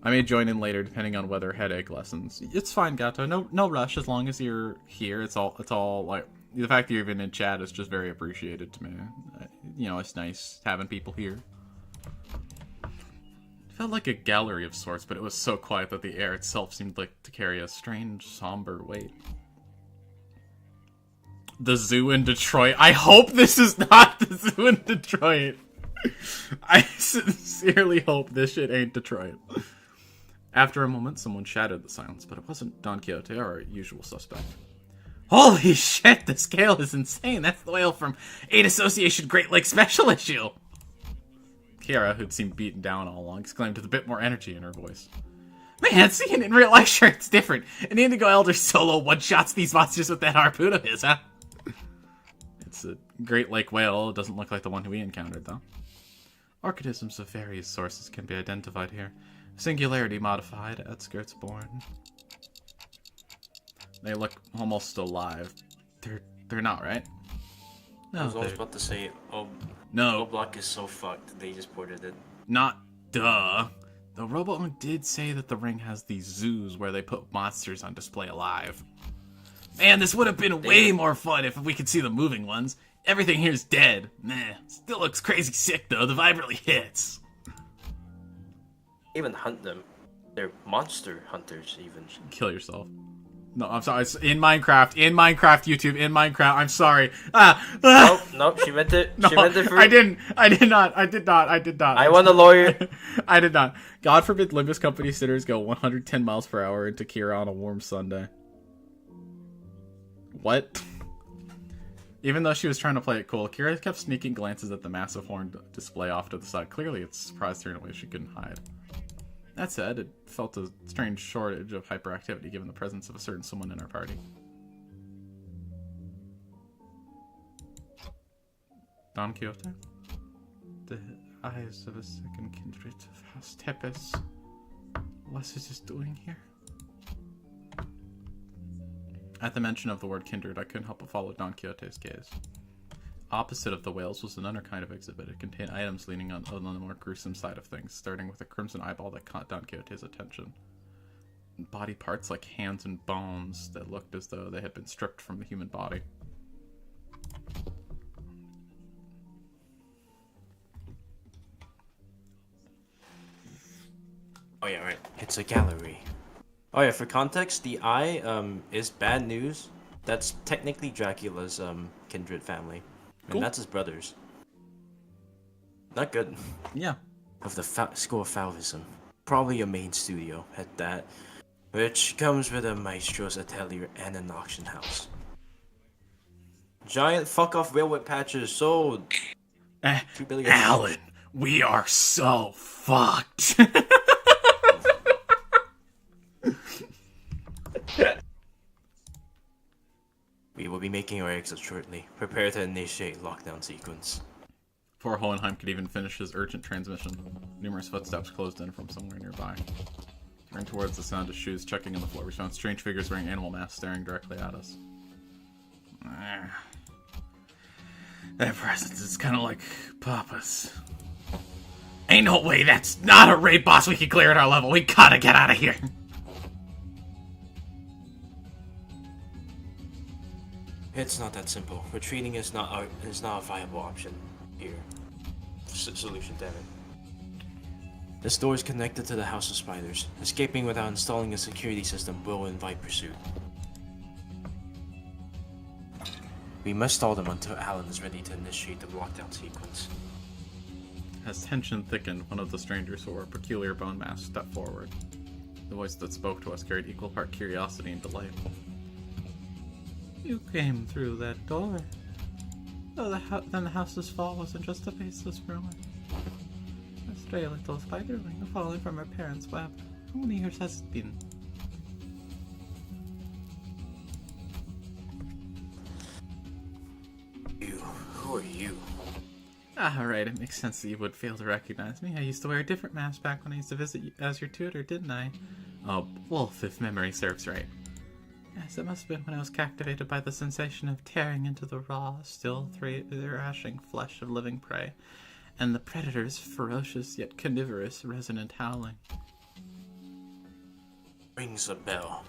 I may join in later, depending on whether headache lessens. It's fine, Gato. No rush. As long as you're here, it's all like the fact that you're even in chat is just very appreciated to me. You know, it's nice having people here. It felt like a gallery of sorts, but it was so quiet that the air itself seemed like to carry a strange, somber weight. The zoo in Detroit. I hope this is not the zoo in Detroit. I sincerely hope this shit ain't Detroit. After a moment, someone shattered the silence, but it wasn't Don Quixote, our usual suspect. Holy shit, the scale is insane. That's the whale from 8 Association Great Lakes Special Issue. Kiara, who'd seemed beaten down all along, exclaimed with a bit more energy in her voice. Man, seeing it in real life, sure, it's different. An Indigo Elder solo one-shots these monsters with that harpoon of his, huh? It's a Great Lake whale. It doesn't look like the one we encountered, though. Organisms of various sources can be identified here. Singularity modified at skirts born. They look almost alive. They're not, right? No, I was always they're about to say, no, Block is so fucked. They just ported it. not duh. The Robot did say that the ring has these zoos where they put monsters on display alive. Man, this would have been way more fun if we could see the moving ones. Everything here's dead. Meh. Still looks crazy sick though. The vibe really hits. Even hunt them. They're monster hunters, even. Kill yourself. No, I'm sorry. It's in Minecraft. In Minecraft, YouTube. In Minecraft. I'm sorry. Ah. Nope, she meant it. No, She meant it for I didn't. I did not. I want a lawyer. I did not. God forbid Limbus company sitters go 110 miles per hour into Kira on a warm Sunday. What? Even though she was trying to play it cool, Kira kept sneaking glances at the massive horn display off to the side. Clearly, it surprised her in a way she couldn't hide. That said, it felt a strange shortage of hyperactivity given the presence of a certain someone in our party. Don Quixote? The eyes of a second kindred of House Tepes. What's it just doing here? At the mention of the word kindred, I couldn't help but follow Don Quixote's gaze. Opposite of the whales was another kind of exhibit. It contained items leaning on the more gruesome side of things, starting with a crimson eyeball that caught Don Quixote's attention. Body parts like hands and bones that looked as though they had been stripped from the human body. Oh yeah, right. It's a gallery. Oh yeah, for context, the eye is bad news. That's technically Dracula's kindred family. Cool. And that's his brothers. Not good. Yeah. Of the School of Fauvism. Probably a main studio at that. Which comes with a maestro's atelier and an auction house. Giant fuck off railway patches sold. 2 billion. Alan, we are so fucked. We will be making our exit shortly. Prepare to initiate lockdown sequence. Before Hohenheim could even finish his urgent transmission, numerous footsteps closed in from somewhere nearby. Turning towards the sound of shoes checking on the floor, we found strange figures wearing animal masks staring directly at us. Their presence is kind of like Papa's. Ain't no way, that's not a raid boss we can clear at our level. We gotta get out of here. It's not that simple. Retreating is not a viable option here. Solution, damn it. This door is connected to the House of Spiders. Escaping without installing a security system will invite pursuit. We must stall them until Alan is ready to initiate the lockdown sequence. As tension thickened, one of the strangers who wore a peculiar bone mask stepped forward. The voice that spoke to us carried equal part curiosity and delight. You came through that door. Oh, then the house's fall wasn't just a baseless rumor. A stray little spiderling fallen from her parents' web. How many years has it been? You, who are you? Ah, right, it makes sense that you would fail to recognize me. I used to wear a different mask back when I used to visit you as your tutor, didn't I? Oh, Wolf, if memory serves right. Yes, it must have been when I was captivated by the sensation of tearing into the raw, still thrashing flesh of living prey, and the predator's ferocious yet carnivorous resonant howling. Rings a bell.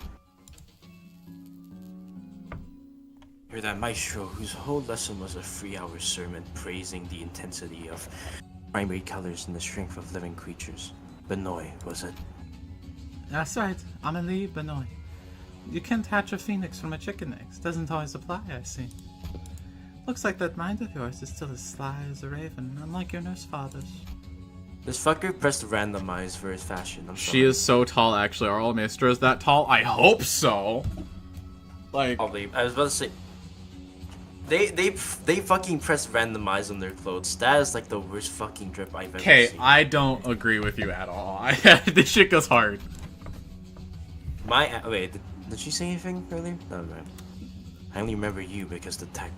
You're that maestro whose whole lesson was a 3-hour sermon praising the intensity of primary colors and the strength of living creatures. Benoit, was it? That's right, Amélie Benoit. You can't hatch a phoenix from a chicken egg. Doesn't always apply, I see. Looks like that mind of yours is still as sly as a raven, unlike your nurse father's. This fucker pressed randomize for his fashion. I'm sorry. She is so tall, actually. Are all maestros that tall? I hope so. Like, Probably. I was about to say. They fucking press randomize on their clothes. That is like the worst fucking drip I've ever okay, seen. I don't agree with you at all. This shit goes hard. Wait, did she say anything earlier? No, man. I only remember you because the tech.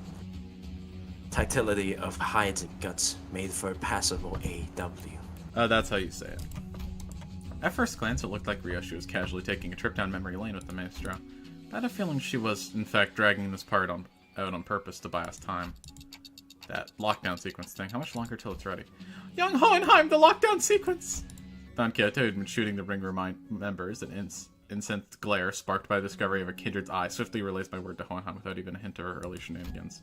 Ductility of hides and guts made for passable AW. That's how you say it. At first glance, it looked like Ryoshi was casually taking a trip down memory lane with the maestro. I had a feeling she was, in fact, dragging this part out on purpose to buy us time. That lockdown sequence thing. How much longer till it's ready? Young Hohenheim, the lockdown sequence! Don Quixote had been shooting the ring members, an incensed glare sparked by the discovery of a kindred's eye swiftly relays my word to Hohenheim without even a hint of her early shenanigans.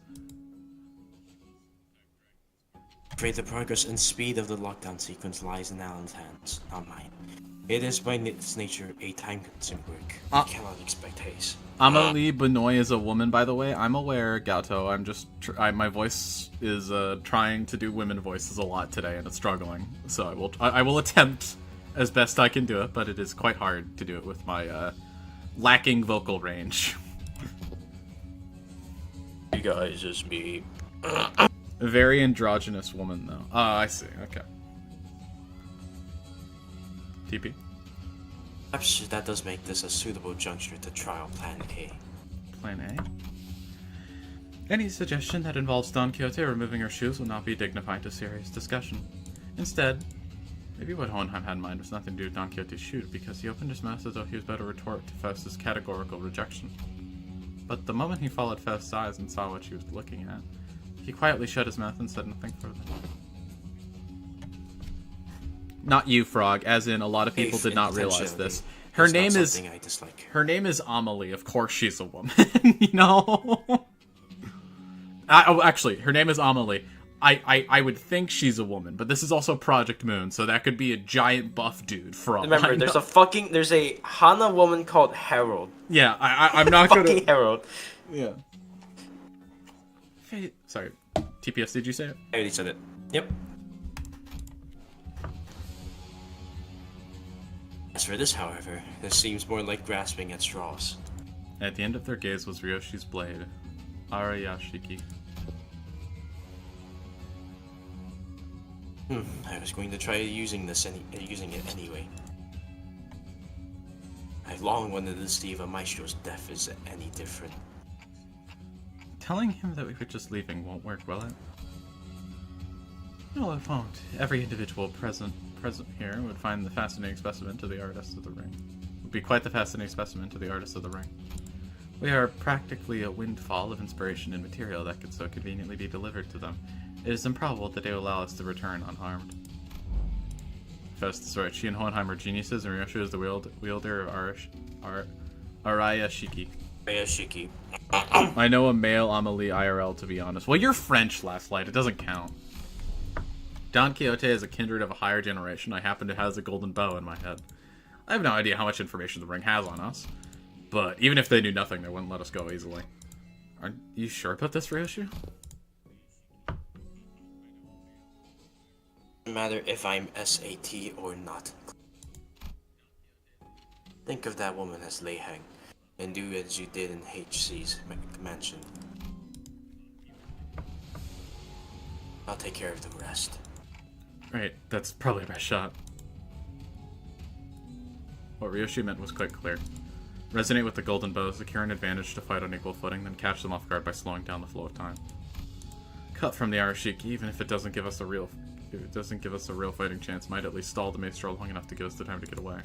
Afraid the progress and speed of the lockdown sequence lies in Alan's hands, not mine. It is by its nature a time-consuming work. I cannot expect haste. Amelie Benoit is a woman, by the way. I'm aware, Gato. I'm just... my voice is trying to do women voices a lot today, and it's struggling. So I will attempt as best I can do it, but it is quite hard to do it with my lacking vocal range. You guys, it's me. A very androgynous woman, though. Ah, I see. Okay. TP? Perhaps that does make this a suitable juncture to trial Plan A. Plan A? Any suggestion that involves Don Quixote removing her shoes will not be dignified to serious discussion. Instead, maybe what Hohenheim had in mind was nothing to do with Don Quixote's shoes, because he opened his mouth as though he was about to retort to Faust's categorical rejection. But the moment he followed Faust's eyes and saw what she was looking at, he quietly shut his mouth and said nothing further. Not you, Frog, as in a lot of people did not realize this. Her name is Amelie. Of course she's a woman, you know? Actually, her name is Amelie. I would think she's a woman, but this is also Project Moon, so that could be a giant buff dude for all Remember, I know. there's a Hana woman called Harold. Yeah, I'm not gonna... Fucking Harold. Yeah. Sorry, TPS, did you say it? I already said it. Yep. As for this, however, this seems more like grasping at straws. At the end of their gaze was Ryoshi's blade, Arayashiki. I was going to try using it anyway. I've long wanted to see if a maestro's death is any different. Telling him that we were just leaving won't work, will it? No, it won't. Every individual present here would find the fascinating specimen to the artist of the ring. Would be quite the fascinating specimen to the artist of the ring. We are practically a windfall of inspiration and material that could so conveniently be delivered to them. It is improbable that they will allow us to return unharmed. Faust is right. She and Hohenheim are geniuses, and Ryoshi is the wielder of Arayashiki. Arayashiki. I know a male Amelie IRL, to be honest. Well, you're French, Last Light. It doesn't count. Don Quixote is a kindred of a higher generation. I happen to have the golden bow in my head. I have no idea how much information the ring has on us. But even if they knew nothing, they wouldn't let us go easily. Aren't you sure about this, Ryoshi? No matter if I'm SAT or not. Think of that woman as Leiheng, and do as you did in HC's mansion. I'll take care of the rest. Right, that's probably our best shot. What Ryoshi meant was quite clear. Resonate with the golden bow, secure an advantage to fight on equal footing, then catch them off guard by slowing down the flow of time. Cut from the Arashiki, even if it doesn't give us a real fighting chance, might at least stall the maestro long enough to give us the time to get away.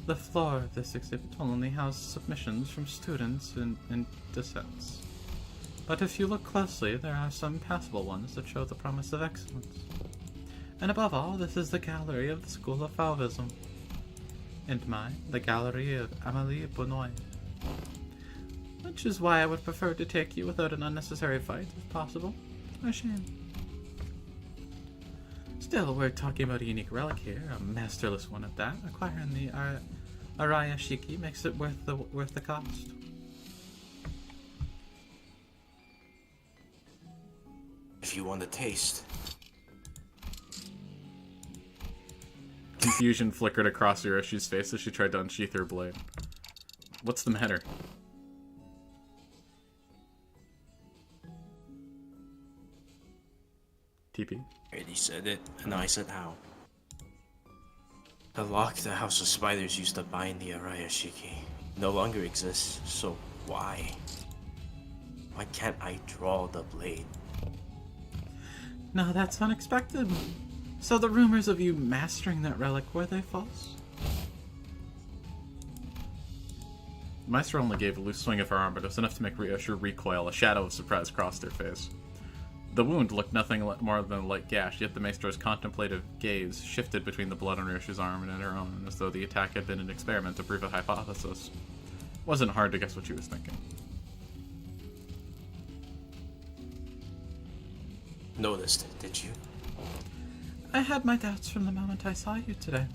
The floor of this exhibit will only house submissions from students and dissents. But if you look closely, there are some passable ones that show the promise of excellence. And above all, this is the gallery of the School of Fauvism. And mine, the gallery of Amélie Benoit. Which is why I would prefer to take you without an unnecessary fight, if possible. A shame. Still, we're talking about a unique relic here, a masterless one at that. Acquiring the Arayashiki makes it worth the cost. If you want a taste. Confusion flickered across Hiroshi's face as she tried to unsheath her blade. What's the matter? TP. I already said it, and I said how. The lock the House of Spiders used to bind the Arayashiki no longer exists, so why? Why can't I draw the blade? Now that's unexpected. So the rumors of you mastering that relic, were they false? The Maestro only gave a loose swing of her arm, but it was enough to make Ryoshu recoil. A shadow of surprise crossed her face. The wound looked nothing more than a light gash, yet the Maestro's contemplative gaze shifted between the blood on Ryoshu's arm and her own, as though the attack had been an experiment to prove a hypothesis. It wasn't hard to guess what she was thinking. Noticed, did you? I had my doubts from the moment I saw you today.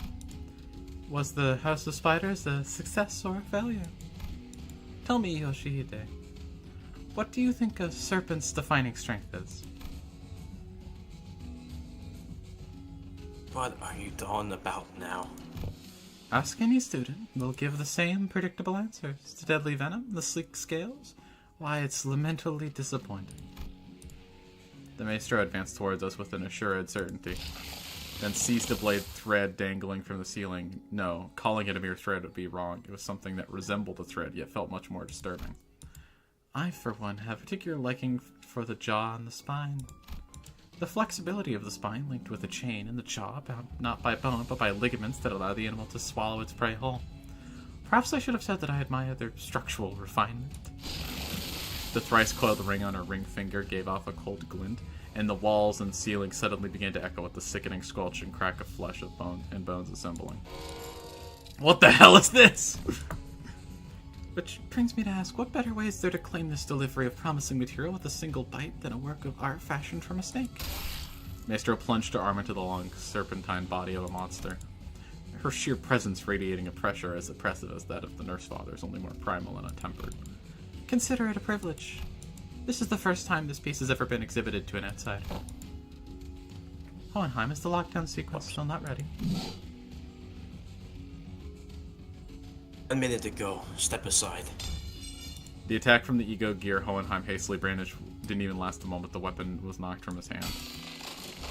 Was the House of Spiders a success or a failure? Tell me, Yoshihide, what do you think a serpent's defining strength is? What are you on about now? Ask any student, they'll give the same predictable answers. The deadly venom, the sleek scales, why, it's lamentably disappointing. The Maestro advanced towards us with an assured certainty, then seized a blade thread dangling from the ceiling. No, calling it a mere thread would be wrong. It was something that resembled a thread, yet felt much more disturbing. I, for one, have a particular liking for the jaw and the spine. The flexibility of the spine linked with a chain in the jaw, bound not by bone, but by ligaments that allow the animal to swallow its prey whole. Perhaps I should have said that I admired their structural refinement. The thrice coiled ring on her ring finger gave off a cold glint, and the walls and ceiling suddenly began to echo with the sickening squelch and crack of flesh of bone and bones assembling. What the hell is this? Which brings me to ask, what better way is there to claim this delivery of promising material with a single bite than a work of art fashioned from a snake? Maestro plunged her arm into the long, serpentine body of a monster. Her sheer presence radiating a pressure as oppressive as that of the Nurse Fathers, only more primal and untempered. Consider it a privilege. This is the first time this piece has ever been exhibited to an outsider. Hohenheim, is the lockdown sequence still not ready? A minute ago. Step aside. The attack from the ego gear Hohenheim hastily brandished didn't even last a moment. The weapon was knocked from his hand.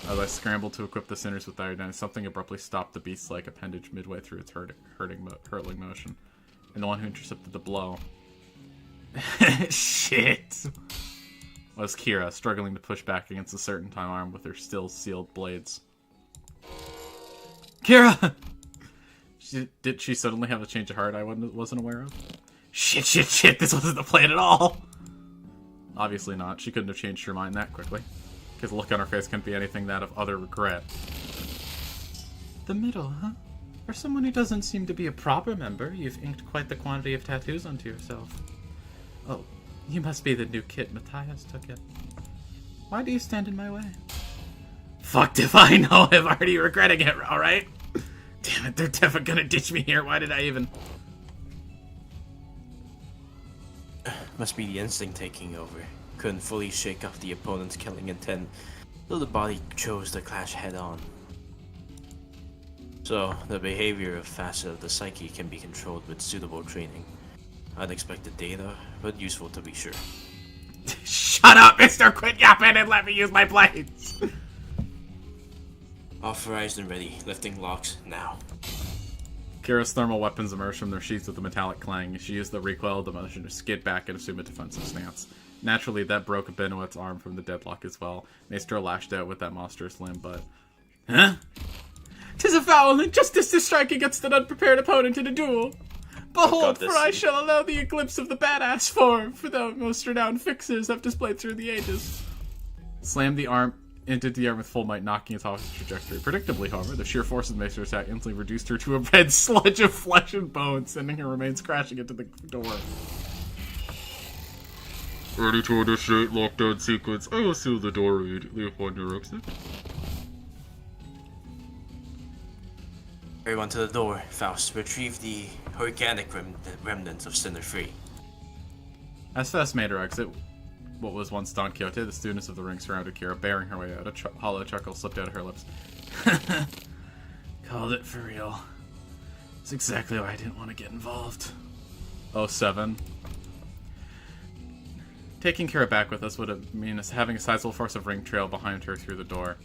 As I scrambled to equip the sinners with iodine, something abruptly stopped the beast-like appendage midway through its hurtling motion, and the one who intercepted the blow... Shit! Was Kira, struggling to push back against the serpentine arm with her still sealed blades. Kira! Did she suddenly have a change of heart I wasn't aware of? Shit, this wasn't the plan at all! Obviously not. She couldn't have changed her mind that quickly. Because the look on her face couldn't be anything that of utter regret. The middle, huh? For someone who doesn't seem to be a proper member, you've inked quite the quantity of tattoos onto yourself. Oh, you must be the new kit Matthias took it. Why do you stand in my way? Fucked if I know, I'm already regretting it, alright? Damn it, they're definitely gonna ditch me here, why did I even... Must be the instinct taking over. Couldn't fully shake off the opponent's killing intent, though the body chose to clash head-on. So, the behavior of facet of the psyche can be controlled with suitable training. Unexpected data, but useful to be sure. Shut up, mister! Quit yapping and let me use my blades! Authorized and ready. Lifting locks now. Kira's thermal weapons emerged from their sheaths with a metallic clang. She used the recoil of the motion to skid back and assume a defensive stance. Naturally, that broke Benoit's arm from the deadlock as well. Maestro lashed out with that monstrous limb, but... Huh? 'Tis a foul injustice to strike against an unprepared opponent in a duel! Behold, for I shall allow thee a glimpse of the badass form, for the most renowned fixers have displayed through the ages. Slammed the arm into the arm with full might, knocking it off its trajectory. Predictably, however, the sheer force of the Maestro attack instantly reduced her to a red sludge of flesh and bone, sending her remains crashing into the door. Ready to initiate lockdown sequence. I will seal the door immediately upon your exit. Everyone to the door. Faust, retrieve the organic remnants of Sinner Free. As Faust made her exit, what was once Don Quixote, the students of the ring surrounded Kira, bearing her way out. A hollow chuckle slipped out of her lips. Called it for real. It's exactly why I didn't want to get involved. 07. Taking Kira back with us would mean us having a sizable force of ring trail behind her through the door.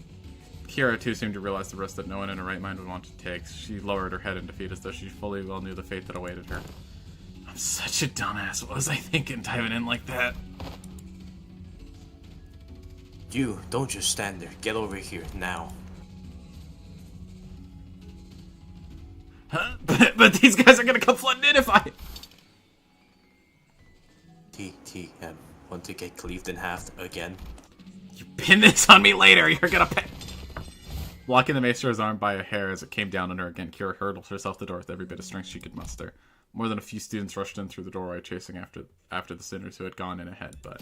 Kira, too, seemed to realize the risk that no one in her right mind would want to take. She lowered her head in defeat as though she fully well knew the fate that awaited her. I'm such a dumbass. What was I thinking diving in like that? You, don't just stand there. Get over here, now. Huh? But these guys are gonna come flooding in if I... TTM. Want to get cleaved in half again? You pin this on me later, you're gonna pay. Blocking the Maestro's arm by a hair as it came down on her again, Kira hurtled herself to the door with every bit of strength she could muster. More than a few students rushed in through the doorway, chasing after the sinners who had gone in ahead, but...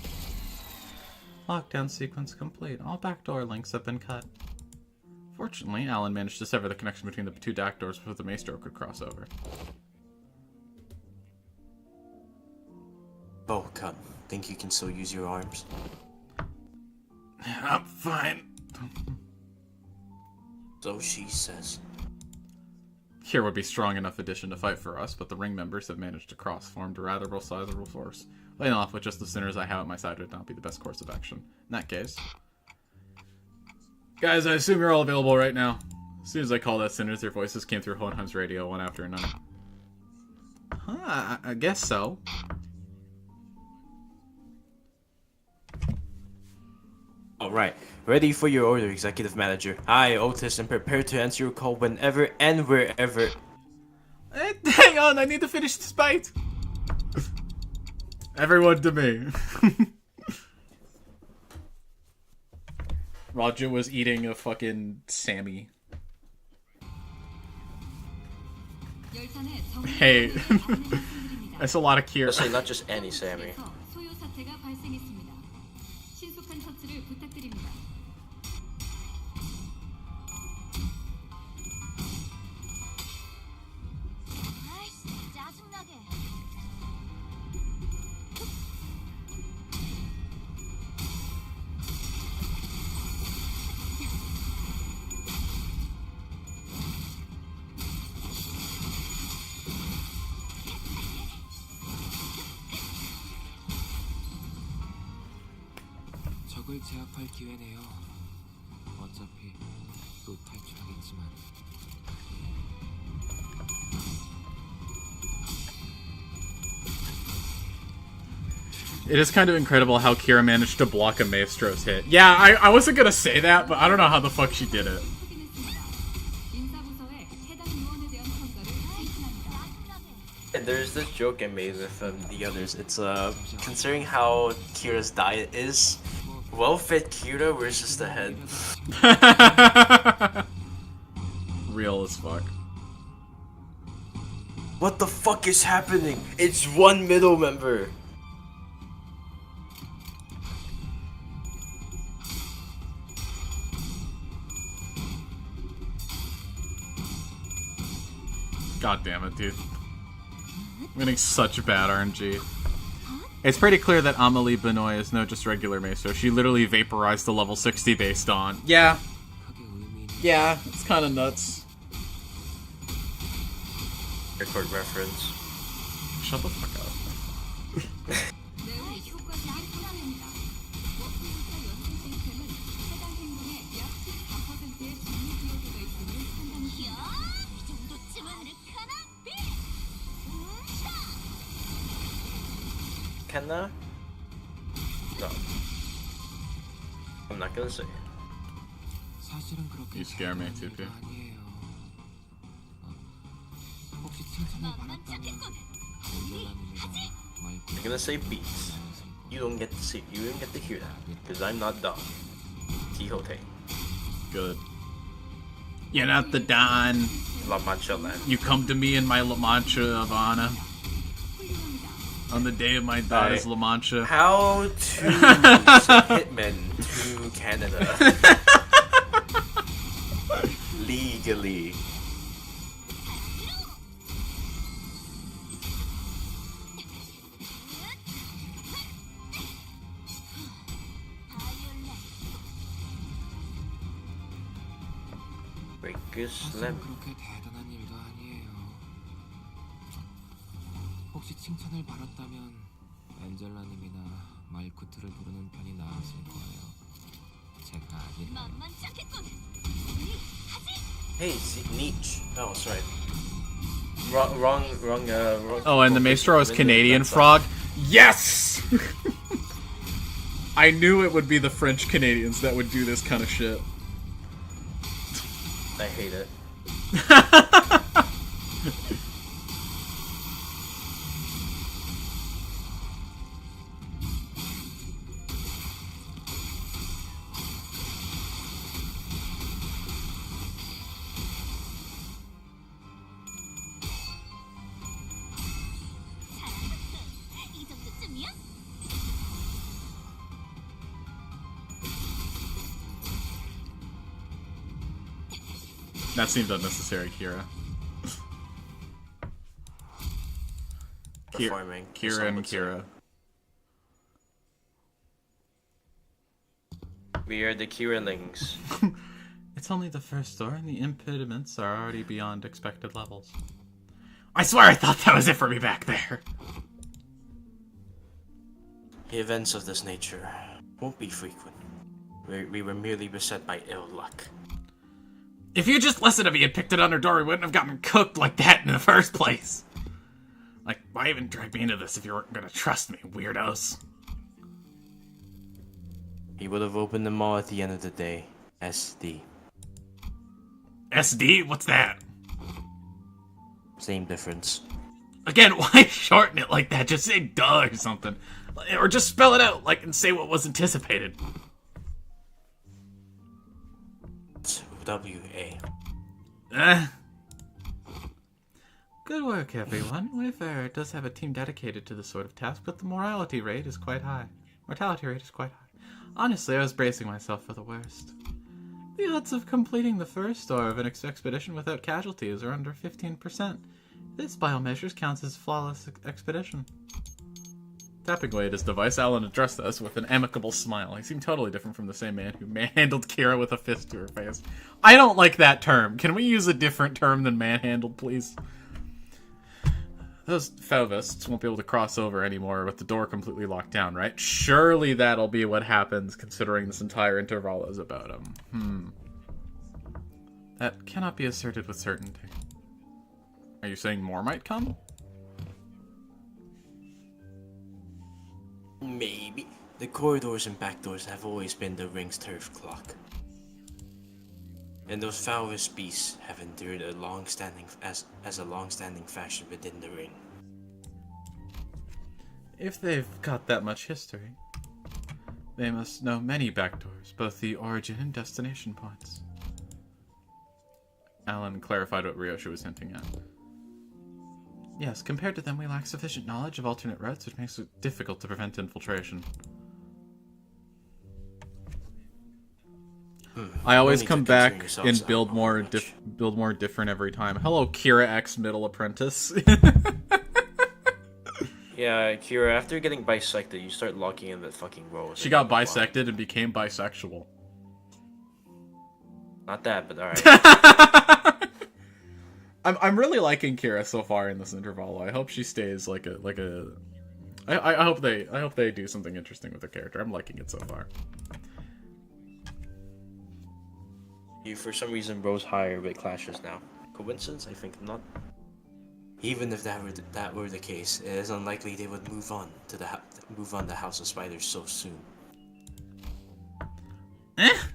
Lockdown sequence complete. All backdoor links have been cut. Fortunately, Alan managed to sever the connection between the two back doors before the Maestro could cross over. Oh, cut. Think you can still use your arms? I'm fine. So she says. Here would be strong enough addition to fight for us, but the ring members have managed to cross, formed a rather sizable force. Laying off with just the sinners I have at my side would not be the best course of action. In that case... Guys, I assume you're all available right now. As soon as I called out sinners, their voices came through Hohenheim's radio, one after another. Huh, I guess so. Alright, ready for your order, Executive Manager. I, Otis, am prepared to answer your call whenever and wherever. Hang on, I need to finish this bite. Everyone to me. Roger was eating a fucking Sammy. Hey, that's a lot of Kira. Let's say not just any Sammy. 적을 제압할 기회네요. 어차피 또 탈출하겠지만. It is kind of incredible how Kira managed to block a Maestro's hit. Yeah, I wasn't gonna say that, but I don't know how the fuck she did it. And there's this joke I made with the others. It's considering how Kira's diet is, well-fed Kira versus the head. Real as fuck. What the fuck is happening? It's one middle member. God damn it, dude. I'm getting such bad RNG. It's pretty clear that Amelie Benoit is no just regular Maestro. She literally vaporized the level 60 based on. Yeah. Yeah, it's kind of nuts. Record reference. Shut the fuck up. Kenna? No. I'm not gonna say it. 사실은 그렇게 You scare me, 잘하는 TP. 일도 아니에요. 혹시 칭찬을 받았다면 언제라는가 말 I'm gonna say beats. You don't get to see. You don't get to hear that because I'm not dumb. Quixote. Good. You're not the Don. La Mancha Land. You come to me in my La Mancha of honor. On the day of my daughter's La Mancha. How to send hitmen to Canada legally. Breaker Slam. 그렇게 대단한 일도 아니에요. 혹시 칭찬을 받았다면 엔젤라님이나 말쿠트를 부르는 편이 나았을 거예요. 제가 아닌 Hey, Nietzsche. Oh, sorry. Wrong. Oh, and the Maestro is Canadian Frog? Yes! I knew it would be the French Canadians that would do this kind of shit. I hate it. 이 정도쯤이야? That seemed unnecessary, Kira. Performing. Kira and Kira. We are the Kirillings. It's only the first door, and the impediments are already beyond expected levels. I swear I thought that was it for me back there. The events of this nature won't be frequent. We were merely beset by ill luck. If you just listened to me and picked it under door, we wouldn't have gotten cooked like that in the first place. Like, why even drag me into this if you weren't gonna trust me, weirdos? He would have opened them all at the end of the day. SD. SD? What's that? Same difference. Again, why shorten it like that? Just say duh or something. Or just spell it out, like, and say what was anticipated. It's W-A. Good work, everyone. Wayfarer does have a team dedicated to this sort of task, but the mortality rate is quite high. Honestly, I was bracing myself for the worst. The odds of completing the first door of an expedition without casualties are under 15%. This, by all measures, counts as flawless expedition. Tapping away at his device, Alan addressed us with an amicable smile. He seemed totally different from the same man who manhandled Kira with a fist to her face. I don't like that term. Can we use a different term than manhandled, please? Those Fauvists won't be able to cross over anymore with the door completely locked down, right? Surely that'll be what happens, considering this entire interval is about him. That cannot be asserted with certainty. Are you saying more might come? Maybe. The corridors and back doors have always been the ring's turf clock. And those foulest beasts have endured a long-standing fashion within the ring. If they've got that much history, they must know many back doors, both the origin and destination points. Alan clarified what Ryoshi was hinting at. Yes, compared to them, we lack sufficient knowledge of alternate routes, which makes it difficult to prevent infiltration. I always come back and build more different every time. Hello, Kira X Middle Apprentice. Yeah, Kira, after getting bisected, you start locking in that fucking rose. She got bisected and became bisexual. Not that, but alright. I'm really liking Kira so far in this interval. I hope she stays I hope they do something interesting with her character. I'm liking it so far. You, for some reason, rose higher with clashes now. Coincidence? I think not. Even if that were the case, it is unlikely they would move on the House of Spiders so soon.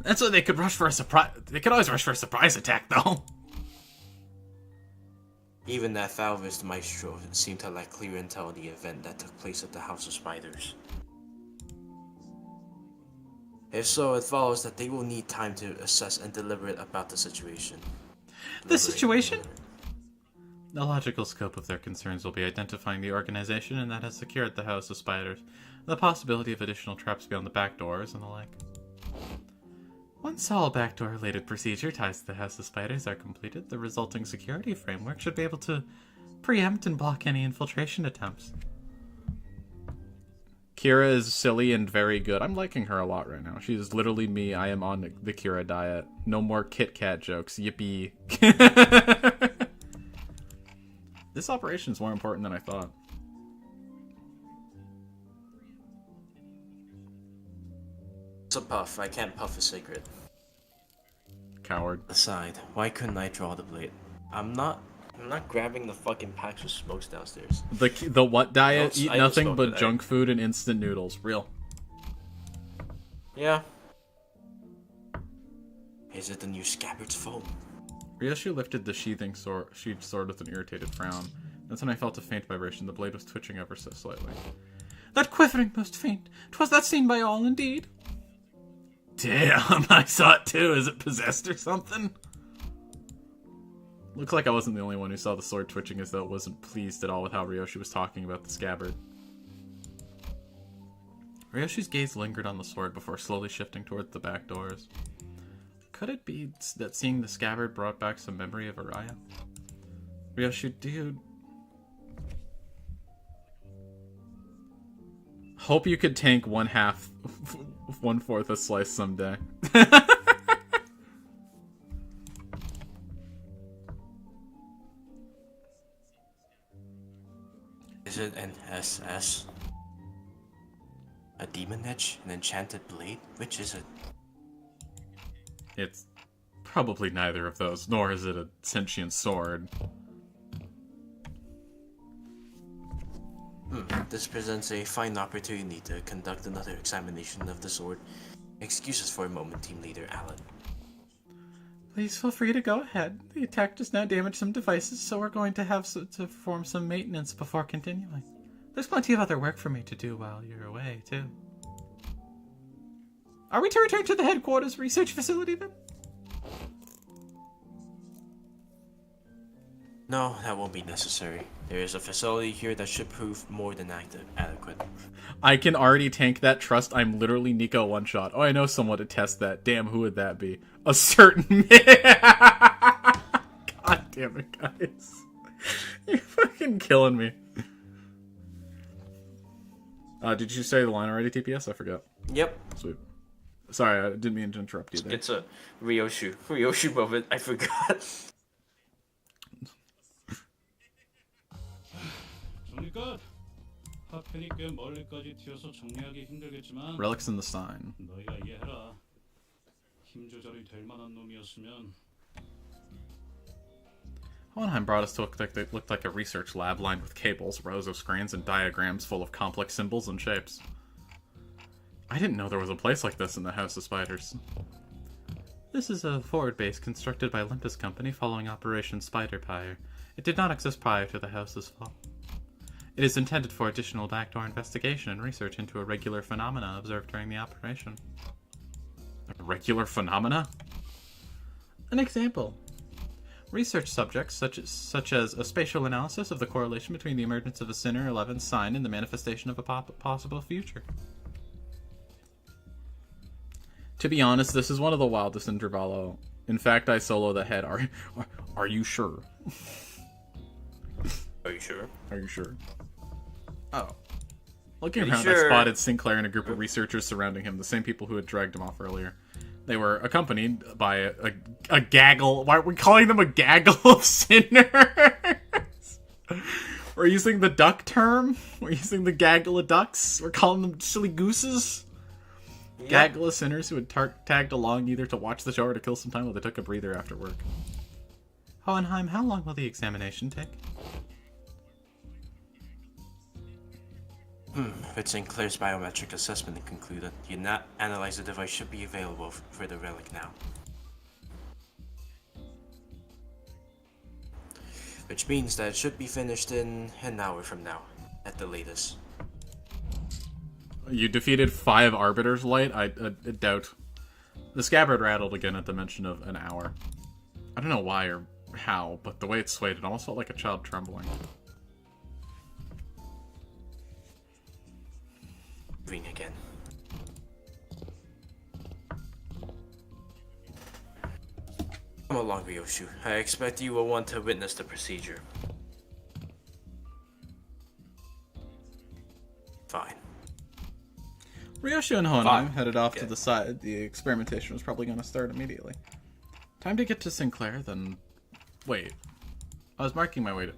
That's why they could rush for a surprise. They could always rush for a surprise attack, though. Even that Falvist Maestro seemed to lack clear intel of the event that took place at the House of Spiders. If so, it follows that they will need time to assess and deliberate about the situation. The situation? The logical scope of their concerns will be identifying the organization and that has secured the House of Spiders, the possibility of additional traps beyond the back doors, and the like. Once all backdoor-related procedure ties to the House of Spiders are completed, the resulting security framework should be able to preempt and block any infiltration attempts. Kira is silly and very good. I'm liking her a lot right now. She is literally me. I am on the Kira diet. No more Kit Kat jokes. Yippee. This operation is more important than I thought. It's a puff. I can't puff a cigarette. Coward. Aside, why couldn't I draw the blade? I'm not grabbing the fucking packs of smokes downstairs. The what diet? Eat I don't nothing smoke but today. junk food and instant noodles. Real. Yeah. Is it the new scabbard's fault? Ryoshi lifted the sheathed sword with an irritated frown. That's when I felt a faint vibration. The blade was twitching ever so slightly. That quivering most faint. 'Twas that seen by all, indeed. Damn, I saw it too. Is it possessed or something? Looks like I wasn't the only one who saw the sword twitching, as though it wasn't pleased at all with how Ryoshi was talking about the scabbard. Ryoshi's gaze lingered on the sword before slowly shifting towards the back doors. Could it be that seeing the scabbard brought back some memory of Araya? Ryoshi, dude. Hope you could tank 1/4 a slice someday. Is it an SS? A demon edge? An enchanted blade? Which is it? It's probably neither of those, nor is it a sentient sword. This presents a fine opportunity to conduct another examination of the sword. Excuses for a moment, Team Leader Alan. Please feel free to go ahead. The attack just now damaged some devices, so we're going to have to perform some maintenance before continuing. There's plenty of other work for me to do while you're away, too. Are we to return to the headquarters research facility, then? No, that won't be necessary. There is a facility here that should prove more than adequate. I can already tank that trust. I'm literally Nico one-shot. Oh, I know someone to test that. Damn, who would that be? A certain... God damn it, guys. You're fucking killing me. Did you say the line already, TPS? I forgot. Yep. Sweet. Sorry, I didn't mean to interrupt you there. It's a Ryoshu moment. I forgot. 그러니까 파편이 꽤 멀리까지 튀어서 정리하기 힘들겠지만 Relics in the sign. 너희가 이해해라. 힘 조절이 될 만한 놈이었으면. Hohenheim brought us to looked like a research lab lined with cables, rows of screens, and diagrams full of complex symbols and shapes. I didn't know there was a place like this in the House of Spiders. This is a forward base constructed by Limbus Company following Operation Spider Pyre. It did not exist prior to the House's fall. It is intended for additional backdoor investigation and research into irregular phenomena observed during the operation. Irregular phenomena? An example. Research subjects, such as a spatial analysis of the correlation between the emergence of a Sinner 11 sign and the manifestation of a possible future. To be honest, this is one of the wildest intervallo. In fact, I solo the head. Are you sure? Are you sure? Are you sure? Oh. Looking Are you around, sure? I spotted Sinclair and a group of researchers surrounding him, the same people who had dragged him off earlier. They were accompanied by a gaggle. Why are we calling them a gaggle of sinners? We're using the duck term. We're using the gaggle of ducks. We're calling them silly gooses. Yep. Gaggle of sinners who had tagged along either to watch the show or to kill some time while they took a breather after work. Hohenheim, how long will the examination take? With Sinclair's biometric assessment concluded, your analyzer device should be available for the relic now. Which means that it should be finished in an hour from now, at the latest. You defeated 5 Arbiters Light? I doubt. The scabbard rattled again at the mention of an hour. I don't know why or how, but the way it swayed, it almost felt like a child trembling. Ring again. Come along, Ryoshu. I expect you will want to witness the procedure. Fine. Ryoshi and Hohenheim Fine. headed off to Okay. the side. The experimentation was probably going to start immediately. Time to get to Sinclair, then... Wait. I was making my way to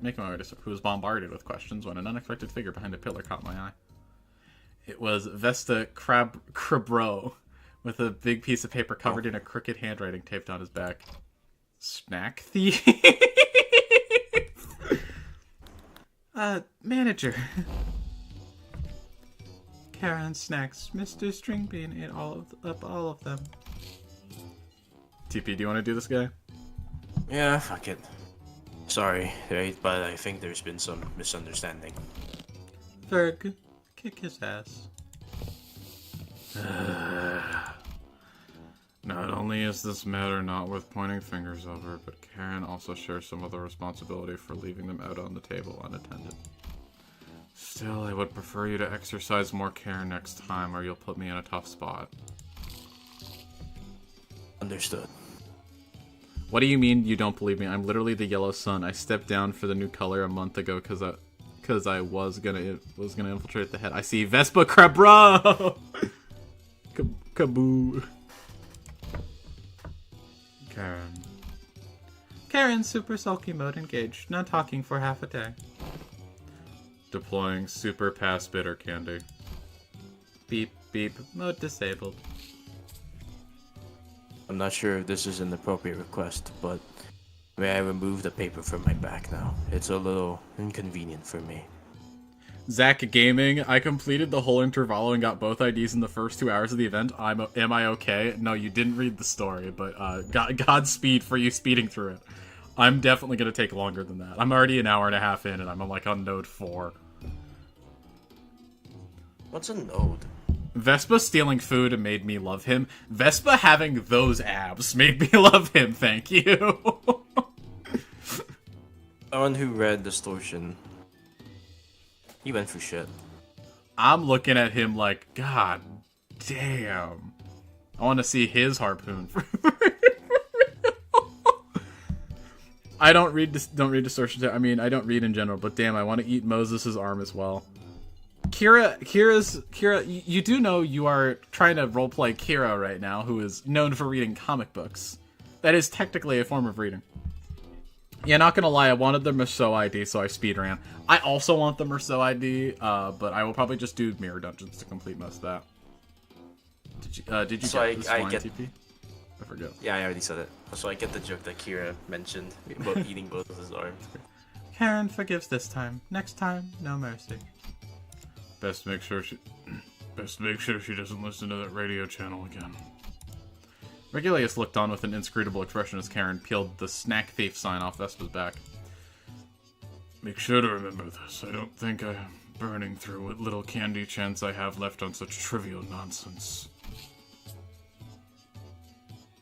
who was bombarded with questions when an unexpected figure behind a pillar caught my eye. It was Vesta Crabro, with a big piece of paper covered in a crooked handwriting taped on his back. Snack thief? Manager. Karen snacks. Mr. Stringbean ate up all of them. TP, do you want to do this guy? Yeah, fuck it. Sorry, right? But I think there's been some misunderstanding. Ferg, kick his ass. Not only is this matter not worth pointing fingers over, but Karen also shares some of the responsibility for leaving them out on the table unattended. Still, I would prefer you to exercise more care next time, or you'll put me in a tough spot. Understood. What do you mean you don't believe me? I'm literally the yellow sun. I stepped down for the new color a month ago because I was gonna infiltrate the head. I see Vespa Crabro. Kaboo. Karen, super sulky mode engaged. Not talking for half a day. Deploying super pass bitter candy. Beep beep. Mode disabled. I'm not sure if this is an appropriate request, but may I remove the paper from my back now? It's a little inconvenient for me. Zach Gaming, I completed the whole intervalo and got both IDs in the first 2 hours of the event. Am I okay? No, you didn't read the story, but Godspeed for you speeding through it. I'm definitely going to take longer than that. I'm already an hour and a half in, and I'm like on node 4. What's a node? Vespa stealing food made me love him. Vespa having those abs made me love him, thank you. Someone who read Distortion. He went for shit. I'm looking at him like, God damn. I want to see his harpoon. I don't read Distortion. I mean, I don't read in general, but damn, I want to eat Moses' arm as well. Kira, you do know you are trying to roleplay Kira right now, who is known for reading comic books. That is technically a form of reading. Yeah, not gonna lie, I wanted the Merceau ID, so I speedran. I also want the Merceau ID, but I will probably just do mirror dungeons to complete most of that. Did you So get this flying TP? I forget. Yeah, I already said it. So I get the joke that Kira mentioned about eating both of his arms. Karen forgives this time. Next time, no mercy. Best make sure she doesn't listen to that radio channel again. Regulus looked on with an inscrutable expression as Karen peeled the snack thief sign off Vespa's back. Make sure to remember this. I don't think I am burning through what little candy chance I have left on such trivial nonsense.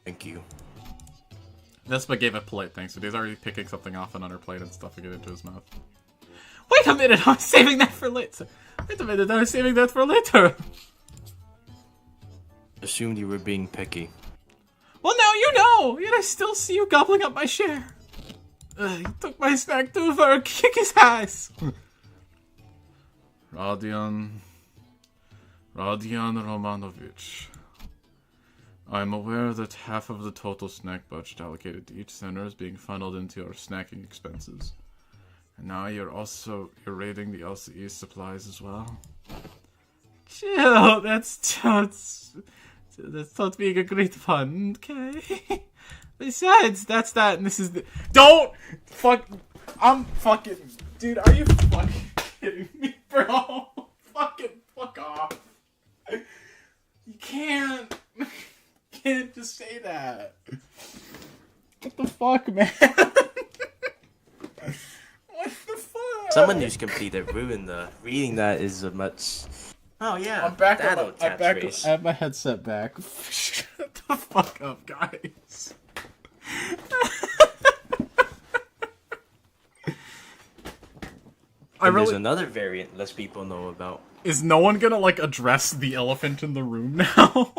Thank you. Vespa gave a polite thanks, but he's already picking something off on her plate and stuffing it into his mouth. Wait a minute, I was saving that for later. Assumed you were being picky. Well, now you know, yet I still see you gobbling up my share. He took my snack too for a kick his ass. Radion Romanovich. I'm aware that half of the total snack budget allocated to each center is being funneled into your snacking expenses. And now you're raiding the LCE supplies as well. Chill, that's not being a great fun, okay? Besides, that's that, and this is the— Don't! I'm fucking— Dude, are you fucking kidding me, bro? Fucking fuck off. You can't just say that. What the fuck, man? What the fuck? Someone who's completed ruined the reading that is a much. Oh yeah, I'm back. that I old catchphrase. have my headset back. Shut the fuck up, guys. There's another variant less people know about. Is no one gonna address the elephant in the room now?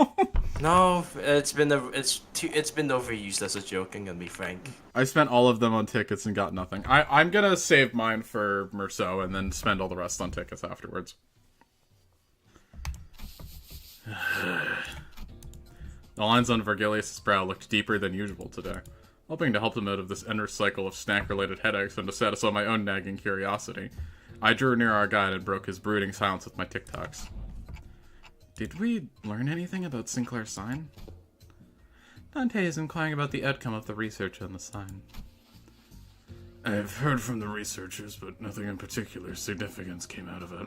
No, it's been overused as a joke. I'm gonna be frank. I spent all of them on tickets and got nothing. I'm gonna save mine for Merceau and then spend all the rest on tickets afterwards. The lines on Virgilius' brow looked deeper than usual today. Hoping to help him out of this endless cycle of snack-related headaches and to satisfy my own nagging curiosity, I drew near our guide and broke his brooding silence with my tic-tacs. Did we learn anything about Sinclair's sign? Dante is inquiring about the outcome of the research on the sign. I have heard from the researchers, but nothing in particular significance came out of it.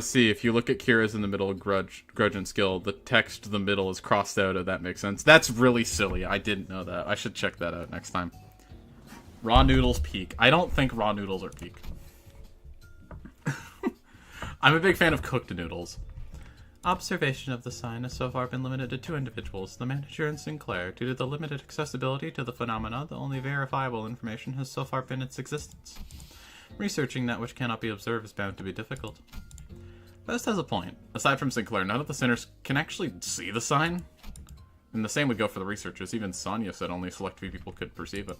See, if you look at Kira's in the middle of grudge and skill, the text to the middle is crossed out, if that makes sense. That's really silly. I didn't know that. I should check that out next time. Raw noodles peak. I don't think raw noodles are peak. I'm a big fan of cooked noodles. Observation of the sign has so far been limited to 2 individuals, the manager and Sinclair. Due to the limited accessibility to the phenomena, the only verifiable information has so far been its existence. Researching that which cannot be observed is bound to be difficult. Best has a point. Aside from Sinclair, none of the sinners can actually see the sign. And the same would go for the researchers. Even Sonya said only a select few people could perceive it.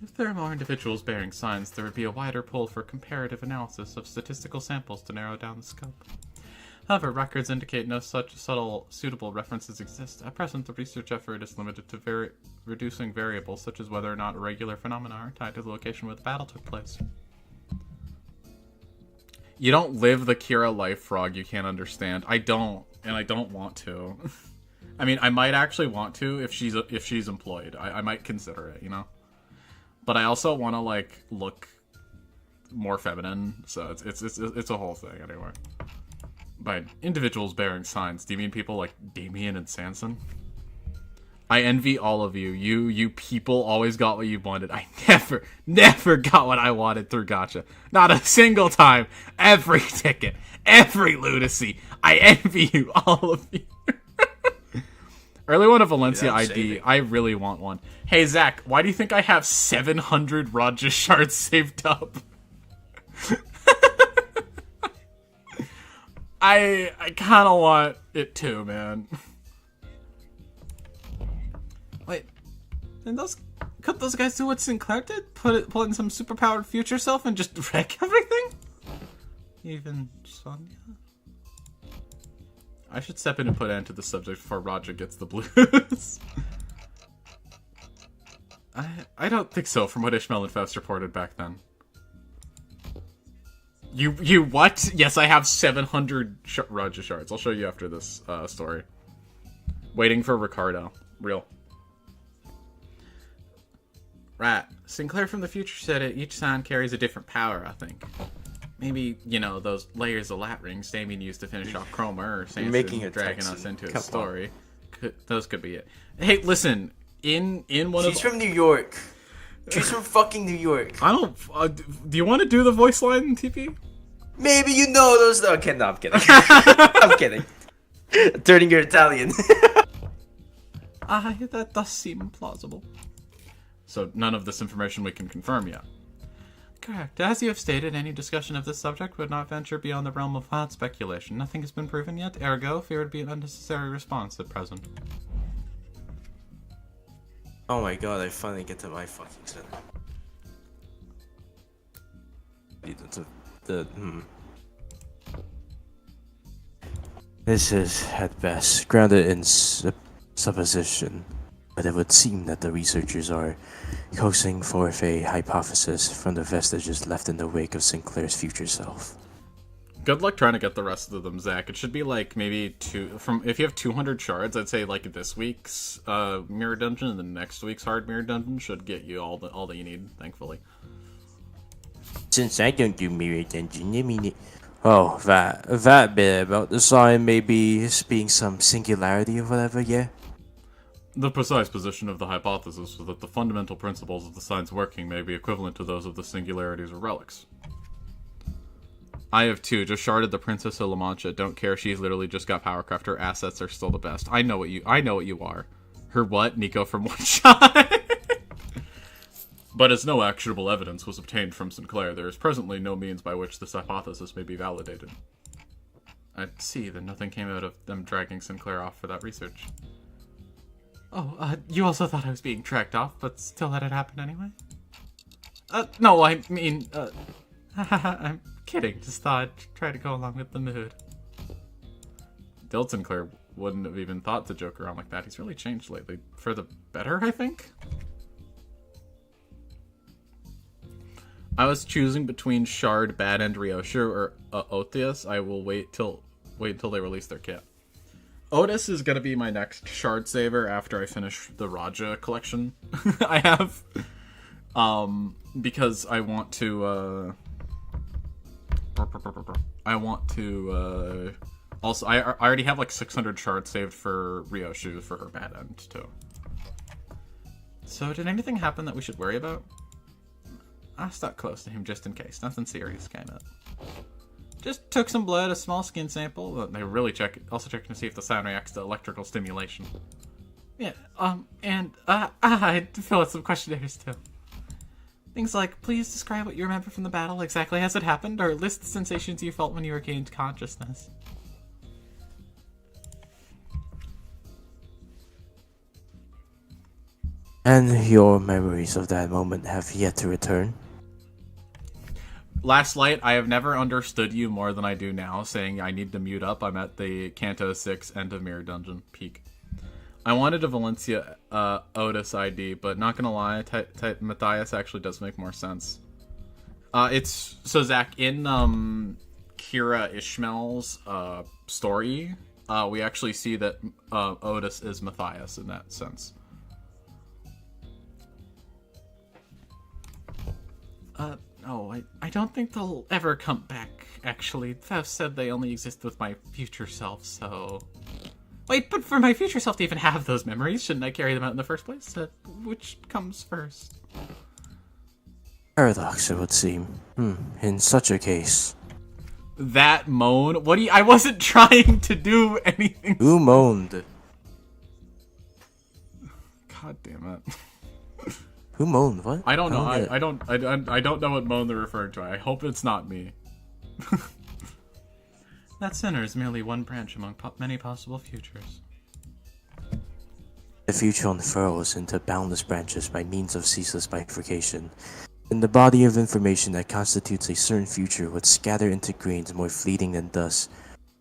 If there are more individuals bearing signs, there would be a wider pool for comparative analysis of statistical samples to narrow down the scope. However, records indicate no such subtle, suitable references exist. At present, the research effort is limited to reducing variables such as whether or not irregular phenomena are tied to the location where the battle took place. You don't live the Kira life, Frog, you can't understand. I don't, and I don't want to. I mean, I might actually want to if she's employed. I might consider it, you know? But I also want to, like, look more feminine, so it's a whole thing, anyway. By individuals bearing signs, do you mean people like Damien and Sanson? I envy all of you. You people always got what you wanted. I never got what I wanted through Gacha. Not a single time. Every ticket. Every lunacy. I envy you, all of you. Early one of Valencia Yeah, ID. saving. I really want one. Hey, Zach, why do you think I have 700 Raja shards saved up? I kind of want it too, man. Wait, and could those guys do what Sinclair did? Pull in some superpowered future self and just wreck everything? Even Sonya? I should step in and put an end to the subject before Roger gets the blues. I don't think so, from what Ishmael and Faust reported back then. You what? Yes, I have 700 Raja shards. I'll show you after this story. Waiting for Ricardo. Real. Right. Sinclair from the future said it. Each sign carries a different power, I think. Maybe, you know, those layers of lat rings Damien used to finish off Cromer or Sanson Making it dragging Texan. us into Come his story. Those could be it. Hey, listen. In one She's of... from New York. She's from fucking New York. I don't... do you want to do the voice line, TP? Maybe you know those. Okay, no, I'm kidding. I'm kidding. Turning your Italian. That does seem plausible. So none of this information we can confirm yet. Correct. As you have stated, any discussion of this subject would not venture beyond the realm of wild speculation. Nothing has been proven yet, ergo, fear would be an unnecessary response at present. Oh my god, I finally get to my fucking center. This is, at best, grounded in supposition, but it would seem that the researchers are coaxing forth a hypothesis from the vestiges left in the wake of Sinclair's future self. Good luck trying to get the rest of them, Zach. It should be like maybe if you have 200 shards, I'd say like this week's mirror dungeon and the next week's hard mirror dungeon should get you all that you need, thankfully. Since I don't do mirror dungeon, I mean it. Oh, that bit about the sign maybe being some singularity or whatever, yeah? The precise position of the hypothesis was that the fundamental principles of the sign's working may be equivalent to those of the singularities or relics. I have two, just sharded the Princess of La Mancha. Don't care, she's literally just got Powercraft. Her assets are still the best. I know what you are. Her what? Nico from One Shot? But as no actionable evidence was obtained from Sinclair, there is presently no means by which this hypothesis may be validated. I see, then nothing came out of them dragging Sinclair off for that research. Oh, you also thought I was being tracked off, but still let it happen anyway? No, I mean, I'm kidding. Just thought I'd try to go along with the mood. Dilt Sinclair wouldn't have even thought to joke around like that. He's really changed lately. For the better, I think? I was choosing between Shard, Bad End Ryosha, or Otius. I will wait until they release their kit. Otis is gonna be my next Shard saver after I finish the Raja collection I have. Because I want to I want to, also, I already have like 600 shards saved for Ryoshu for her bad end, too. So, did anything happen that we should worry about? I stuck close to him just in case. Nothing serious came up. Just took some blood, a small skin sample. They really also checking to see if the sound reacts to electrical stimulation. Yeah, and, I fill out some questionnaires, too. Things like, please describe what you remember from the battle exactly as it happened, or list the sensations you felt when you regained consciousness. And your memories of that moment have yet to return? Last Light, I have never understood you more than I do now, saying I need to mute up. I'm at the Kanto 6 End of Mirror Dungeon peak. I wanted a Valencia Otis ID, but not gonna lie, Matthias actually does make more sense. It's so Zach, in Kira Ishmael's story, we actually see that Otis is Matthias in that sense. No, I don't think they'll ever come back, actually. Faust said they only exist with my future self, so... Wait, but for my future self to even have those memories, shouldn't I carry them out in the first place? Which comes first? Paradox, it would seem. In such a case. That moan? What do you... I wasn't trying to do anything. Who moaned? God damn it. Who moaned? What? I don't know. I don't know what moan they're referring to. I hope it's not me. That center is merely one branch among many possible futures. The future unfurls into boundless branches by means of ceaseless bifurcation. And the body of information that constitutes a certain future would scatter into grains more fleeting than dust,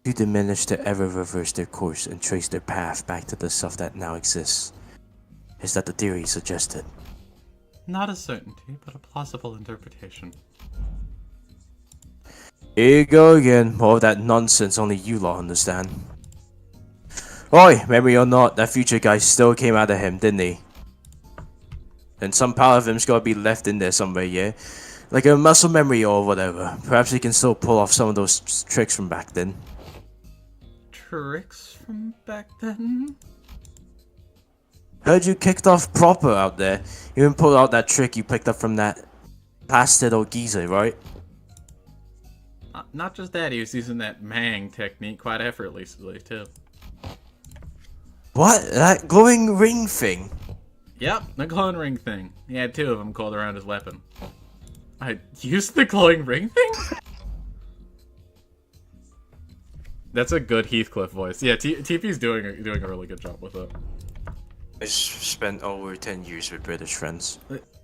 too diminished to ever reverse their course and trace their path back to the self that now exists. Is that the theory suggested? Not a certainty, but a plausible interpretation. Here you go again, more of that nonsense only you lot understand. Oi, memory or not, that future guy still came out of him, didn't he? And some part of him's gotta be left in there somewhere, yeah? Like a muscle memory or whatever. Perhaps he can still pull off some of those tricks from back then. Tricks from back then? Heard you kicked off proper out there. You even pulled out that trick you picked up from that bastard old geezer, right? Not just that, he was using that Mang technique quite effortlessly, too. What? That glowing ring thing? Yep, the glowing ring thing. He had two of them coiled around his weapon. I used the glowing ring thing? That's a good Heathcliff voice. Yeah, TP's doing a really good job with it. I spent over 10 years with British friends.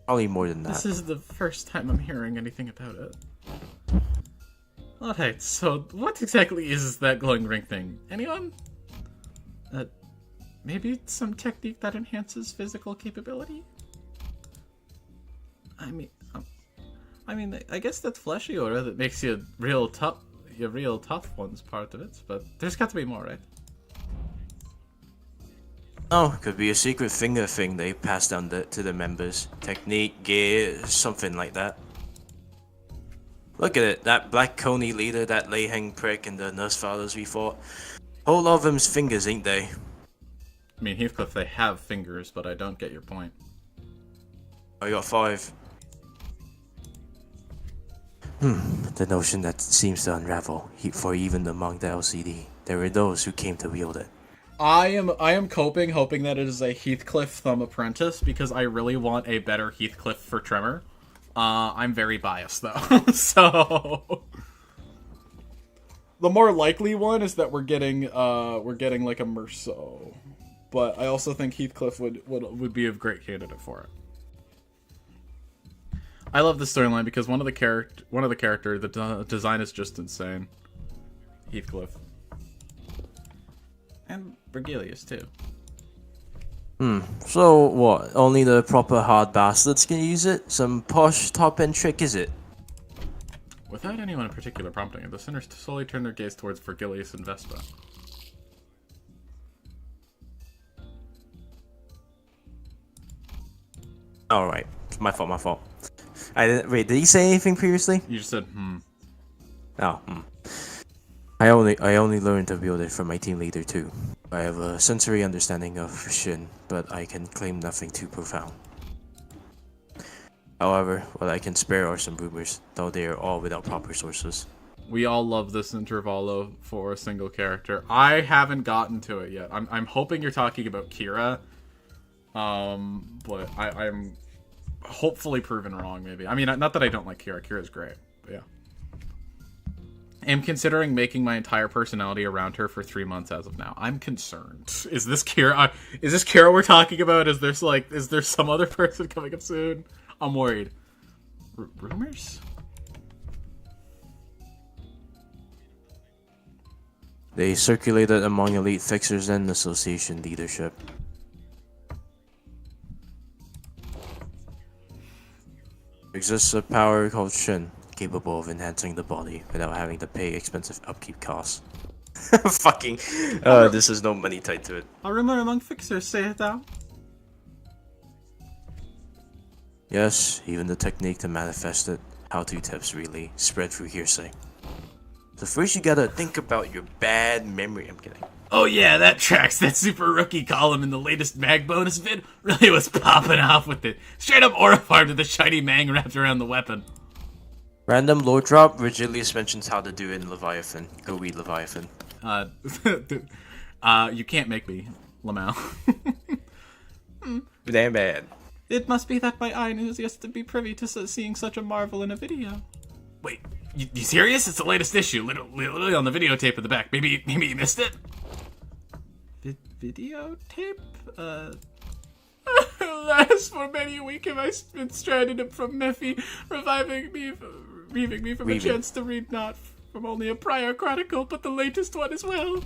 Probably more than that. This is the first time I'm hearing anything about it. Alright, so what exactly is that glowing ring thing? Anyone? Maybe some technique that enhances physical capability? I mean, I guess that fleshy aura that makes you real tough one's part of it, but there's got to be more, right? Oh, could be a secret finger thing they pass down to the members. Technique, gear, something like that. Look at it, that Black Coney leader, that Lei-Heng prick, and the nurse fathers we fought. Whole lot of them's fingers, ain't they? I mean, Heathcliff, they have fingers, but I don't get your point. I got 5. The notion that seems to unravel, for even among the LCD. There were those who came to wield it. I am hoping that it is a Heathcliff Thumb Apprentice, because I really want a better Heathcliff for Tremor. I'm very biased, though, so... The more likely one is that we're getting like a Merceau. But I also think Heathcliff would be a great candidate for it. I love the storyline because one of the character, the design is just insane. Heathcliff. And Vergilius, too. So what? Only the proper hard bastards can use it? Some posh top-end trick, is it? Without anyone in particular prompting it, the sinners slowly turn their gaze towards Vergilius and Vespa. Alright, my fault. I didn't. Wait, did he say anything previously? You just said, Oh, I only learned to wield it from my team leader too. I have a sensory understanding of Shin, but I can claim nothing too profound. However, what I can spare are some rumors, though they are all without proper sources. We all love this intervalo for a single character. I haven't gotten to it yet. I'm hoping you're talking about Kira. But I'm hopefully proven wrong, maybe. I mean, not that I don't like Kira. Kira's great, but yeah. I'm considering making my entire personality around her for 3 months as of now. I'm concerned. Is this Kira? Is this Kira we're talking about? Is there some other person coming up soon? I'm worried. Rumors? They circulated among elite fixers and association leadership. Exists a power called Shin, capable of enhancing the body without having to pay expensive upkeep costs. Fucking, this is no money tied to it. A rumor among fixers, sayeth thou? Yes, even the technique to manifest it, how-to tips really, spread through hearsay. So first you gotta think about your bad memory. I'm kidding. Oh yeah, that tracks. That super rookie column in the latest mag bonus vid really was popping off with it. Straight up aura farm to the shiny mang wrapped around the weapon. Random lore drop, Virgilius mentions how to do it in Leviathan. Go read Leviathan. You can't make me, Lamau. Damn bad. It must be that my eye enthusiast to be privy to seeing such a marvel in a video. Wait, you serious? It's the latest issue, literally on the videotape at the back. Maybe you missed it? Videotape? Alas, for many a week have I been stranded from Mephi, revieving me from a chance to read not from only a prior chronicle, but the latest one as well.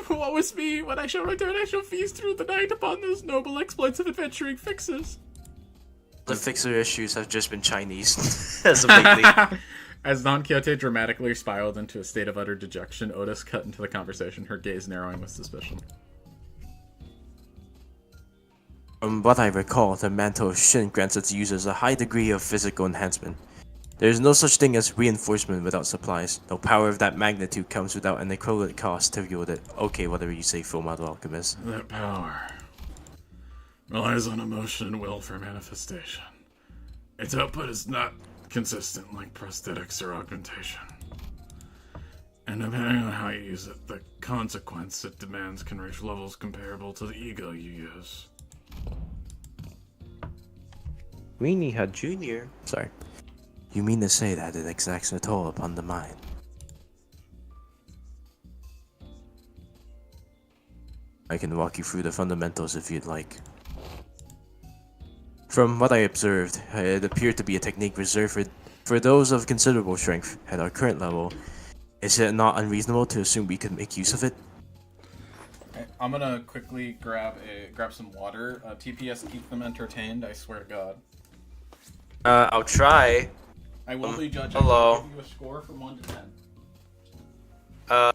What was me? When I shall return, I shall feast through the night upon those noble exploits of adventuring fixers. The fixer issues have just been Chinese as of lately. As Don Quixote dramatically spiraled into a state of utter dejection, Otis cut into the conversation, her gaze narrowing with suspicion. From what I recall, the mantle of Shin grants its users a high degree of physical enhancement. There is no such thing as reinforcement without supplies. No power of that magnitude comes without an equivalent cost to wield it. Okay, whatever you say, Full Metal Alchemist. That power relies on emotion and will for manifestation. Its output is not consistent like prosthetics or augmentation. And depending on how you use it, the consequence it demands can reach levels comparable to the ego you use. Weenie had Junior. Sorry. You mean to say that it exacts a toll upon the mind? I can walk you through the fundamentals if you'd like. From what I observed, it appeared to be a technique reserved for those of considerable strength. At our current level, is it not unreasonable to assume we could make use of it? I'm gonna quickly grab some water. TPS, keep them entertained, I swear to God. I'll try. I will be judging. Hello. I'll give you a score from 1 to 10.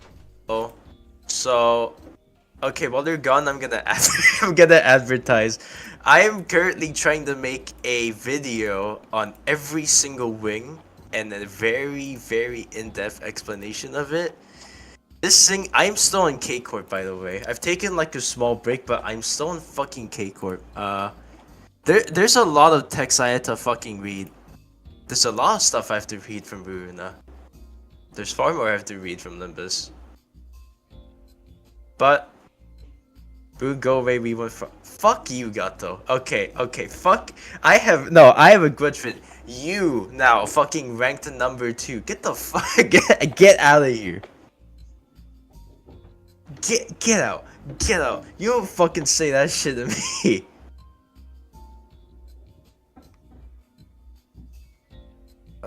So, okay, while they're gone, I'm gonna I'm gonna advertise. I am currently trying to make a video on every single wing and a very, very in-depth explanation of it. This thing, I'm still in K Corp, by the way. I've taken like a small break, but I'm still in fucking K Corp. There's a lot of text I had to fucking read. There's a lot of stuff I have to read from Runa. There's far more I have to read from Limbus. But Boo, go away, we went from. Fuck you, Gato. Okay, fuck. I have a grudge with you now, fucking ranked to number 2. Get the fuck, get out of here. Get out. You don't fucking say that shit to me.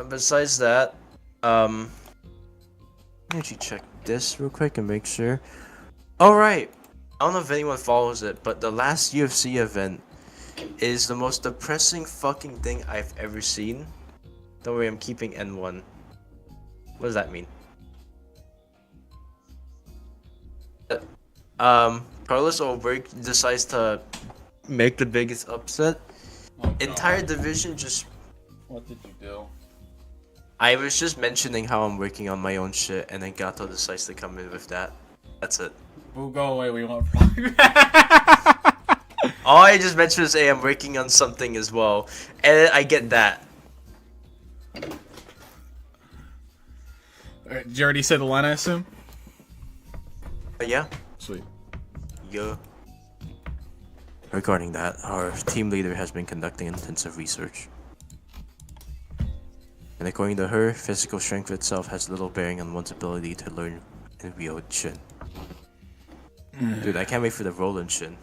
Besides that, let me actually check this real quick and make sure. Alright, I don't know if anyone follows it, but the last UFC event is the most depressing fucking thing I've ever seen. Don't worry, I'm keeping N1. What does that mean? Carlos Oberg decides to make the biggest upset. Oh, Entire division just. What did you do? I was just mentioning how I'm working on my own shit, and then Gato decides to come in with that. That's it. We'll go away. We want progress. All I just mentioned is, hey, I'm working on something as well, and I get that. Alright, did you already say the line, I assume? Yeah. Sweet. Yeah. Regarding that, our team leader has been conducting intensive research. And according to her, physical strength itself has little bearing on one's ability to learn and wield Shin. Dude, I can't wait for the Roland Shin.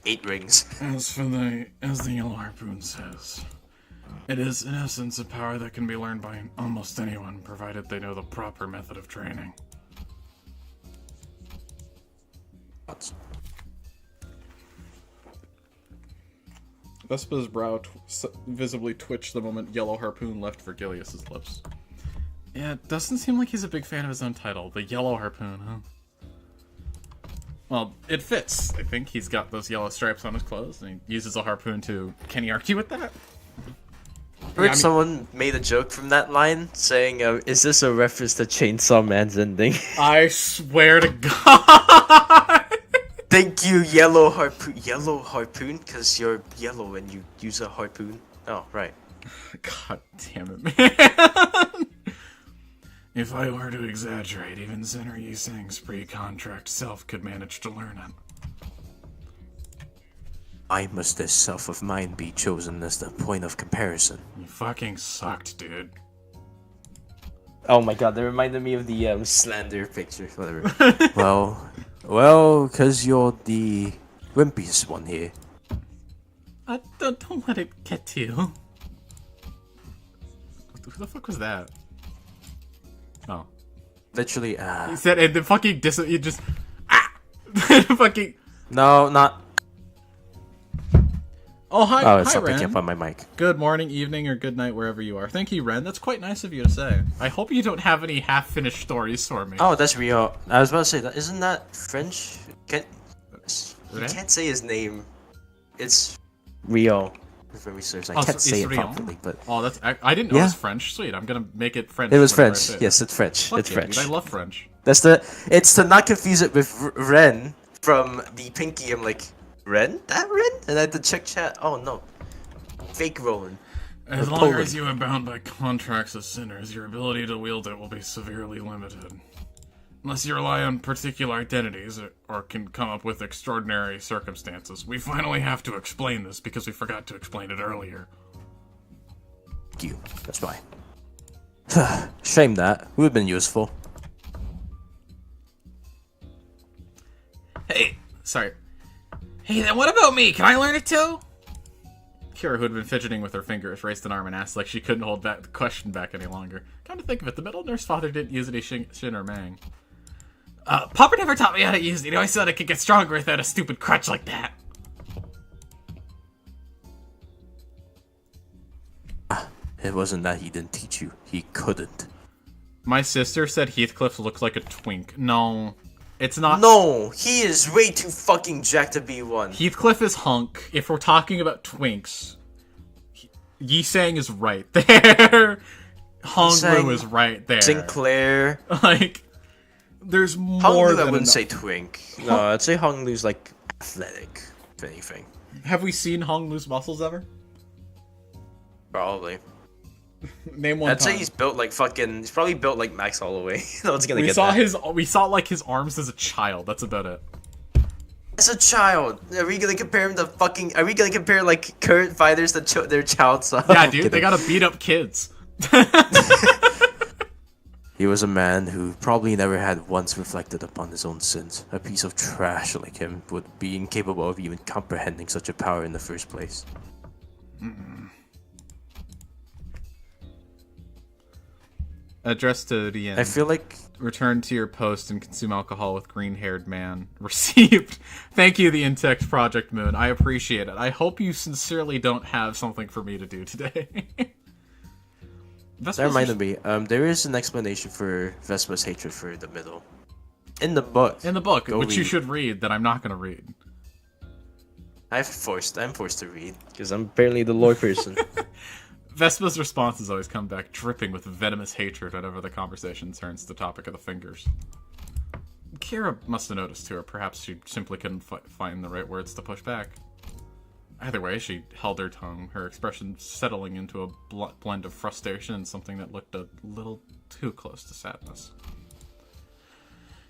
8 rings. As the Yellow Harpoon says, it is in essence a power that can be learned by almost anyone, provided they know the proper method of training. Vespa's brow visibly twitched the moment Yellow Harpoon left Virgilius's lips. Yeah, it doesn't seem like he's a big fan of his own title. The Yellow Harpoon, huh? Well, it fits. I think he's got those yellow stripes on his clothes, and he uses a harpoon to... Can he argue with that? Heard someone made a joke from that line, saying, is this a reference to Chainsaw Man's ending? I swear to God! Thank you, Yellow Harpoon. Yellow Harpoon? Because you're yellow when you use a harpoon? Oh, right. God damn it, man. If I were to exaggerate, even Zenner Yiseng's pre-contract self could manage to learn it. Why must this self of mine be chosen as the point of comparison? You fucking sucked, dude. Oh my god, that reminded me of the slander picture, whatever. well, cause you're the wimpiest one here. Don't let it get to you. Who the fuck was that? Oh. Literally, He said, and the fucking you just... fucking... No, not... Oh, hi, Oh, it's hi, not picking Ren. up on my mic. Good morning, evening, or good night, wherever you are. Thank you, Ren. That's quite nice of you to say. I hope you don't have any half-finished stories for me. Oh, that's Rio. I was about to say, that isn't that French? You Ren? can't say his name. It's Rio. Very serious. I can't say it properly, but... Oh, that's... I didn't know it was French. Sweet, I'm gonna make it French. It was whenever I French. say it. Yes, it's French. Fuck it's yeah, French. Dude, I love French. It's to not confuse it with Ren from the Pinky. I'm like, Ren? That Ren? And I had to check chat. Oh no. Fake Roland. As long Poland. as you are bound by contracts as sinners, your ability to wield it will be severely limited. Unless you rely on particular identities or can come up with extraordinary circumstances. We finally have to explain this because we forgot to explain it earlier. Thank you. That's why. Shame that. Would have been useful. Hey, sorry. Hey, then what about me? Can I learn it too? Kira, who had been fidgeting with her fingers, raised an arm and asked like she couldn't hold back the question back any longer. Come to think of it, the middle nurse father didn't use any Shin or Mang. Papa never taught me how to use it. He always said I could get stronger without a stupid crutch like that. It wasn't that he didn't teach you. He couldn't. My sister said Heathcliff looks like a twink. No, it's not. No! He is way too fucking jacked to be one. Heathcliff is hunk. If we're talking about twinks, Yisang is right there. Honglu is right there. Sinclair. Like, there's more Honglu, than I wouldn't say enough. twink. No, I'd say Honglu's like athletic, if anything. Have we seen Honglu's muscles ever? Probably. Name one I'd time. say he's built like fucking. He's probably built like Max Holloway. No one's gonna we get saw that. we saw like his arms as a child. That's about it. As a child, are we gonna compare him to fucking? Are we gonna compare like current fighters to their child size? Yeah, dude, they gotta beat up kids. He was a man who probably never had once reflected upon his own sins. A piece of trash like him would be incapable of even comprehending such a power in the first place. Addressed to the end. I feel like Return to your post and consume alcohol with green-haired man. Received. Thank you, the Intex Project Moon. I appreciate it. I hope you sincerely don't have something for me to do today. that reminded me. There is an explanation for Vespa's hatred for the middle in the book. In the book, Go which you read. should read, that I'm not going to read. I'm forced to read because I'm apparently the lore person. Vespa's responses always come back dripping with venomous hatred whenever the conversation turns to the topic of the fingers. Kira must have noticed too, or perhaps she simply couldn't find the right words to push back. Either way, she held her tongue, her expression settling into a blend of frustration and something that looked a little too close to sadness.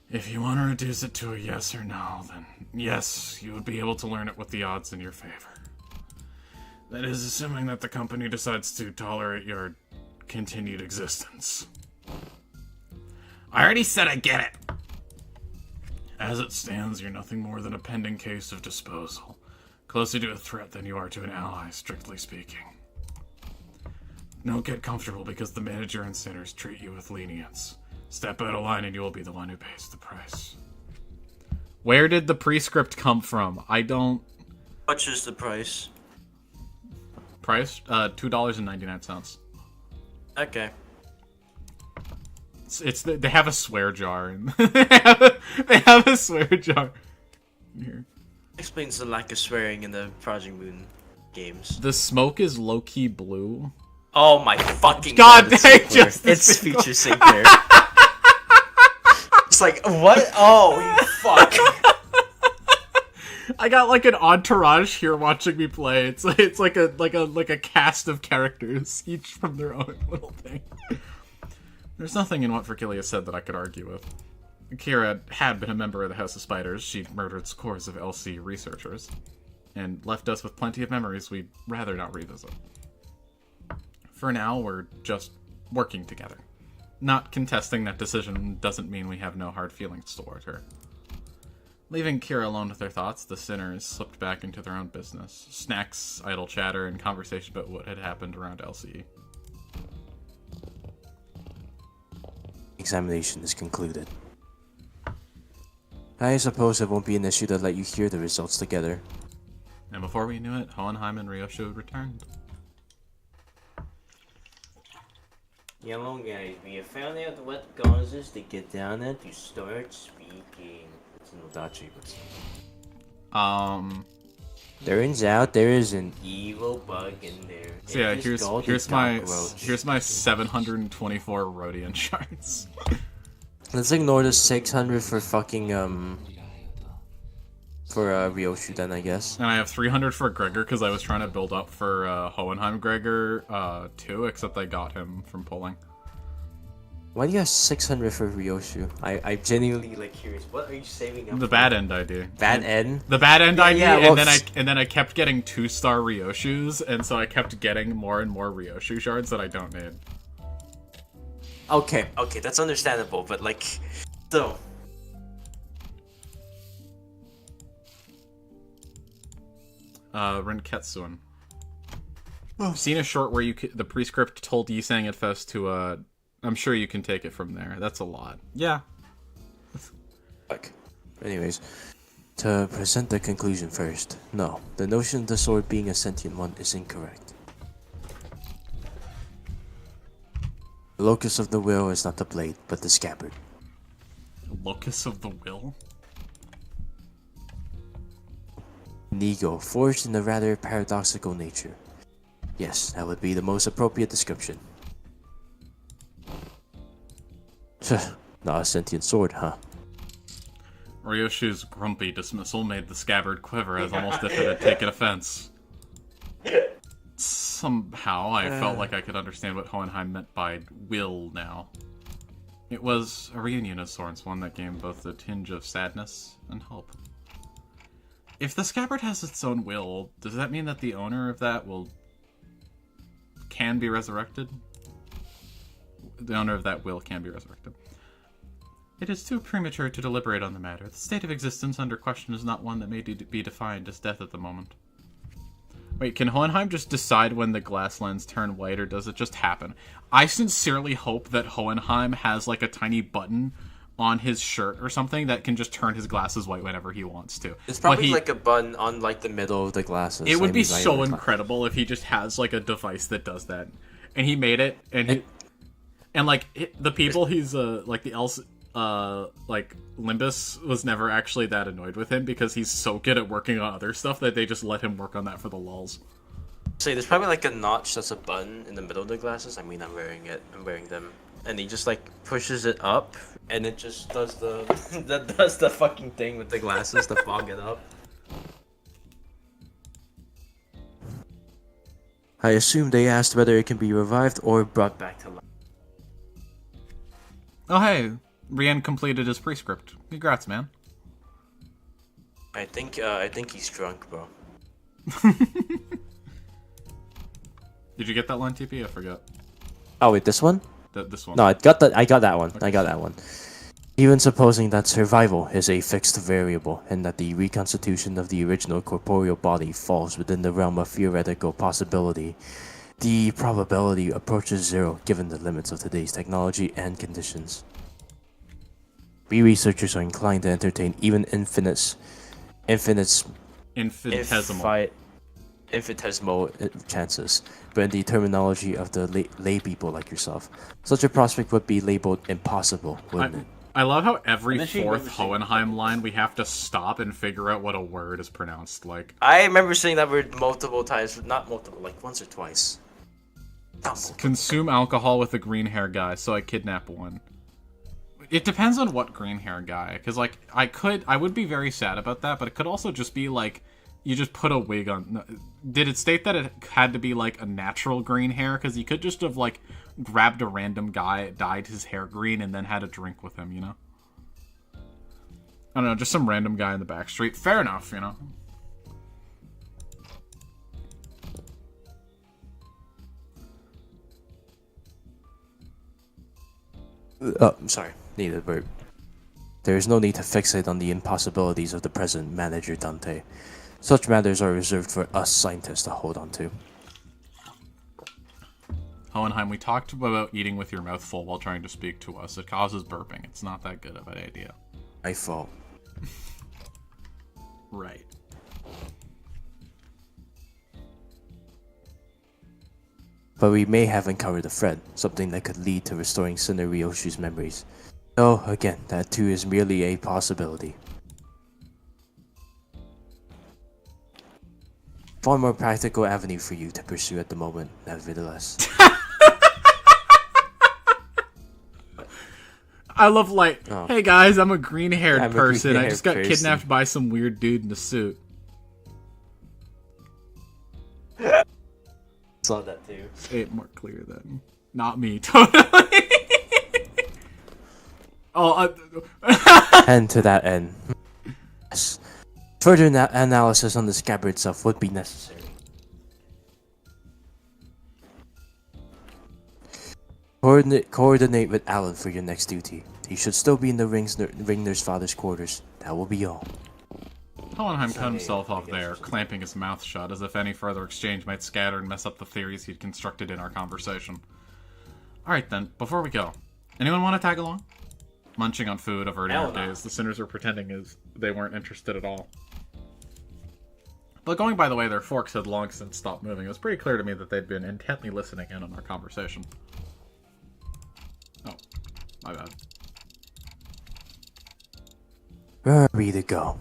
If you want to reduce it to a yes or no, then yes, you would be able to learn it with the odds in your favor. That is assuming that the company decides to tolerate your continued existence. I already said I get it! As it stands, you're nothing more than a pending case of disposal. Closer to a threat than you are to an ally, strictly speaking. Don't get comfortable because the manager and sinners treat you with lenience. Step out of line and you will be the one who pays the price. Where did the prescript come from? I don't... How much is the price? Price? $2.99. Okay. They have a swear jar. They have a swear jar. Here. Explains the lack of swearing in the Project Moon games. The smoke is low-key blue. Oh my fucking God, it's they Sinclair. just- It's feature Sinclair. It's like, what? Oh, you fuck. I got like an entourage here watching me play. It's like a cast of characters, each from their own little thing. There's nothing in what Vergilius said that I could argue with. Kira had been a member of the House of Spiders. She'd murdered scores of LC researchers, and left us with plenty of memories we'd rather not revisit. For now, we're just working together. Not contesting that decision doesn't mean we have no hard feelings toward her. Leaving Kira alone with her thoughts, the sinners slipped back into their own business. Snacks, idle chatter, and conversation about what had happened around LCE. Examination is concluded. I suppose it won't be an issue to let you hear the results together. And before we knew it, Hohenheim and Ryosho had returned. Yellow guys, we have found out what causes to get down and to start speaking. It's an Odachi, but turns out there is an evil bug in there. So yeah, It is called here's a my cockroach. 724 Rhodian shards. Let's ignore the 600 for fucking for Ryoshu then, I guess. And I have 300 for Gregor because I was trying to build up for Hohenheim Gregor too, except I got him from pulling. Why do you have 600 for Ryoshu? I'm genuinely like curious. What are you saving up The for? bad end ID. Bad end? The bad end ID, yeah, well, and then I kept getting 2-star Ryoshus, and so I kept getting more and more Ryoshu shards that I don't need. Okay, that's understandable, but like, so. Renketsuan. I've seen a short where the prescript told Yisang at Fest to, I'm sure you can take it from there. That's a lot. Yeah. Fuck. Anyways, to present the conclusion first. No, the notion of the sword being a sentient one is incorrect. The locus of the will is not the blade, but the scabbard. Locus of the will? An ego forged in a rather paradoxical nature. Yes, that would be the most appropriate description. Not a sentient sword, huh? Ryoshu's grumpy dismissal made the scabbard quiver as almost if it had taken offense. Somehow, I felt like I could understand what Hohenheim meant by will now. It was a reunion of sorts, one that gave both a tinge of sadness and hope. If the scabbard has its own will, does that mean that the owner of that can be resurrected? The owner of that will can be resurrected. It is too premature to deliberate on the matter. The state of existence under question is not one that may be defined as death at the moment. Wait, can Hohenheim just decide when the glass lens turn white, or does it just happen? I sincerely hope that Hohenheim has like a tiny button on his shirt or something that can just turn his glasses white whenever he wants to. It's probably like a button on like the middle of the glasses. It would be so incredible if he just has like a device that does that, and he made it, and like the people he's like the else like Limbus was never actually that annoyed with him because he's so good at working on other stuff that they just let him work on that for the lulz. Say, there's probably like a notch that's a button in the middle of the glasses. I mean, I'm wearing it. I'm wearing them. And he just like pushes it up, and it just does the that does the fucking thing with the glasses to fog it up. I assume they asked whether it can be revived or brought back to life. Oh hey, Rien completed his prescript. Congrats, man. I think he's drunk, bro. Did you get that line, TP? I forgot. Oh wait, this one? This one. No, I got that. I got that one. Okay. I got that one. Even supposing that survival is a fixed variable, and that the reconstitution of the original corporeal body falls within the realm of theoretical possibility, the probability approaches zero given the limits of today's technology and conditions. We researchers are inclined to entertain even infinitesimal chances, but in the terminology of the lay people like yourself, such a prospect would be labeled impossible, wouldn't it? I love how every then she fourth remembers Hohenheim line we have to stop and figure out what a word is pronounced like. I remember saying that word multiple times, but not multiple, like once or twice. Not multiple. Consume alcohol with a green hair guy, so I kidnap one. It depends on what green hair guy, because like I would be very sad about that, but it could also just be like you just put a wig on. Did it state that it had to be like a natural green hair? Because you could just have like grabbed a random guy, dyed his hair green, and then had a drink with him, you know? I don't know, just some random guy in the back street. Fair enough, you know? I'm sorry, needed a burp. There is no need to fixate on the impossibilities of the present, Manager Dante. Such matters are reserved for us scientists to hold on to. Hohenheim, we talked about eating with your mouth full while trying to speak to us. It causes burping. It's not that good of an idea. My fault. Right. But we may have uncovered a thread, something that could lead to restoring Ryoshu's memories. Though, again, that too is merely a possibility. Far more practical avenue for you to pursue at the moment, nevertheless. I love like, Oh. hey guys, I'm a green-haired I'm a person. I green-haired just got person." kidnapped by some weird dude in a suit. Saw that too. Say it more clear then. Not me, totally. And to that end, yes, further analysis on the scabbard itself would be necessary. Coordinate with Alan for your next duty. He should still be in the Ringner's father's quarters. That will be all. Hohenheim cut himself off there, clamping his mouth shut, as if any further exchange might scatter and mess up the theories he'd constructed in our conversation. Alright then, before we go, anyone want to tag along? Munching on food, averting our gaze, the sinners were pretending as they weren't interested at all. But going by the way their forks had long since stopped moving, it was pretty clear to me that they'd been intently listening in on our conversation. Oh, my bad. Where are we to go?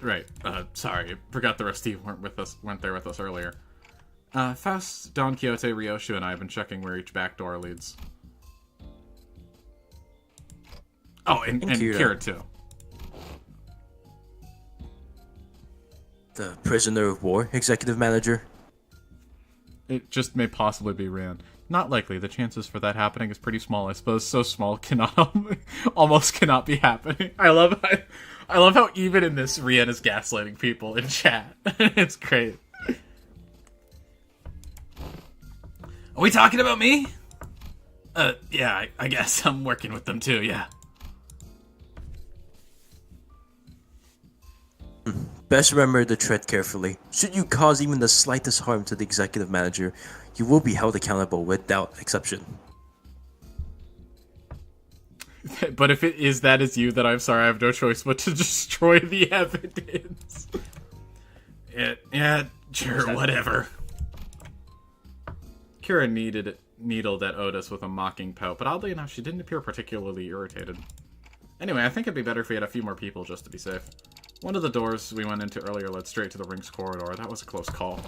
Right. Sorry. Forgot the rest of you weren't there with us earlier. Faust, Don Quixote, Ryoshu, and I have been checking where each back door leads. Oh, and Kira too. The prisoner of war, executive manager? It just may possibly be Rand. Not likely. The chances for that happening is pretty small. I suppose so small cannot almost cannot be happening. I love how even in this Rian is gaslighting people in chat. It's great. Are we talking about me? Yeah, I guess I'm working with them too, yeah. Best remember to tread carefully. Should you cause even the slightest harm to the executive manager, you will be held accountable without exception. But if it is that is you, then I'm sorry, I have no choice but to destroy the evidence. Yeah, sure, whatever. Kira needled at Otis with a mocking pout, but oddly enough, she didn't appear particularly irritated. Anyway, I think it'd be better if we had a few more people just to be safe. One of the doors we went into earlier led straight to the ring's corridor. That was a close call.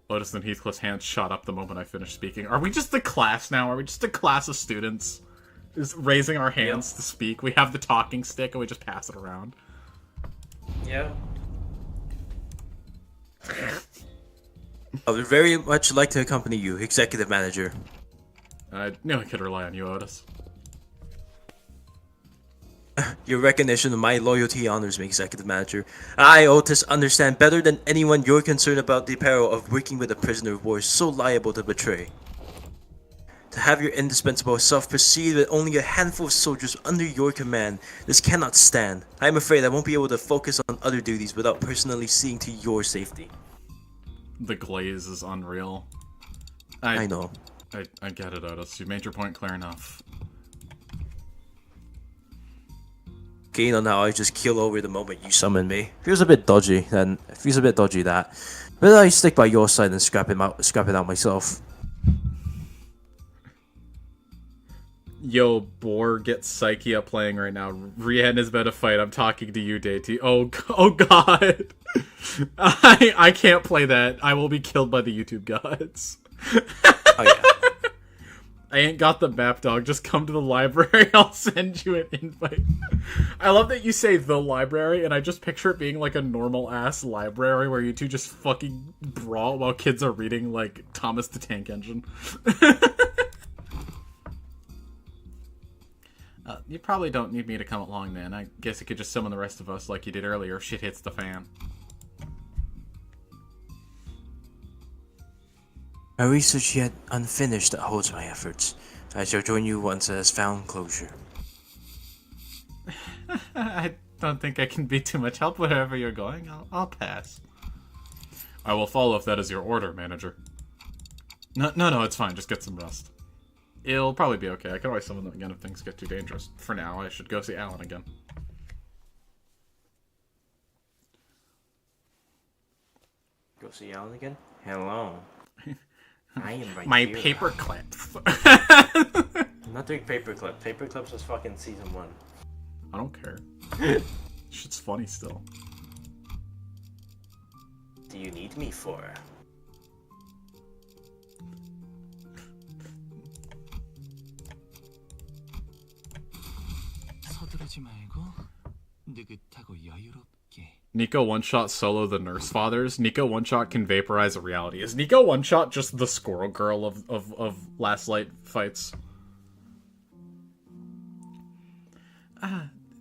Otis and Heathcliff's hands shot up the moment I finished speaking. Are we just a class now? Are we just a class of students? Just raising our hands to speak. We have the talking stick and we just pass it around. Yeah. I would very much like to accompany you, Executive Manager. I knew I could rely on you, Otis. Your recognition of my loyalty honors me, Executive Manager. I, Otis, understand better than anyone your concern about the peril of working with a prisoner of war so liable to betray. To have your indispensable self proceed with only a handful of soldiers under your command, this cannot stand. I am afraid I won't be able to focus on other duties without personally seeing to your safety. The glaze is unreal. I know. I get it, Otis. You made your point clear enough. Keen on how I just keel over the moment you summon me. Feels a bit dodgy, then. It feels a bit dodgy that. But I stick by your side and scrap it out myself. Yo, Boar gets Psyche up playing right now. Rian is about to fight. I'm talking to you, Deity. Oh god. I can't play that. I will be killed by the YouTube gods. Oh yeah. I ain't got the map, dog. Just come to the library. I'll send you an invite. I love that you say the library, and I just picture it being like a normal-ass library where you two just fucking brawl while kids are reading, like, Thomas the Tank Engine. You probably don't need me to come along, then. I guess you could just summon the rest of us like you did earlier if shit hits the fan. A research yet unfinished that holds my efforts. I shall join you once it has found closure. I don't think I can be too much help wherever you're going. I'll pass. I will follow if that is your order, manager. No, it's fine. Just get some rest. It'll probably be okay. I can always summon them again if things get too dangerous. For now, I should go see Alan again. Go see Alan again? Hello. I am right My here. paperclip. I'm not doing paperclip. Paperclips was fucking season 1. I don't care. Shit's funny still. Do you need me for? 서두르지 말고 느긋하고 여유롭게. Nico one-shot solo the Nurse Fathers. Nico one-shot can vaporize a reality. Is Nico one-shot just the squirrel girl of Last Light fights?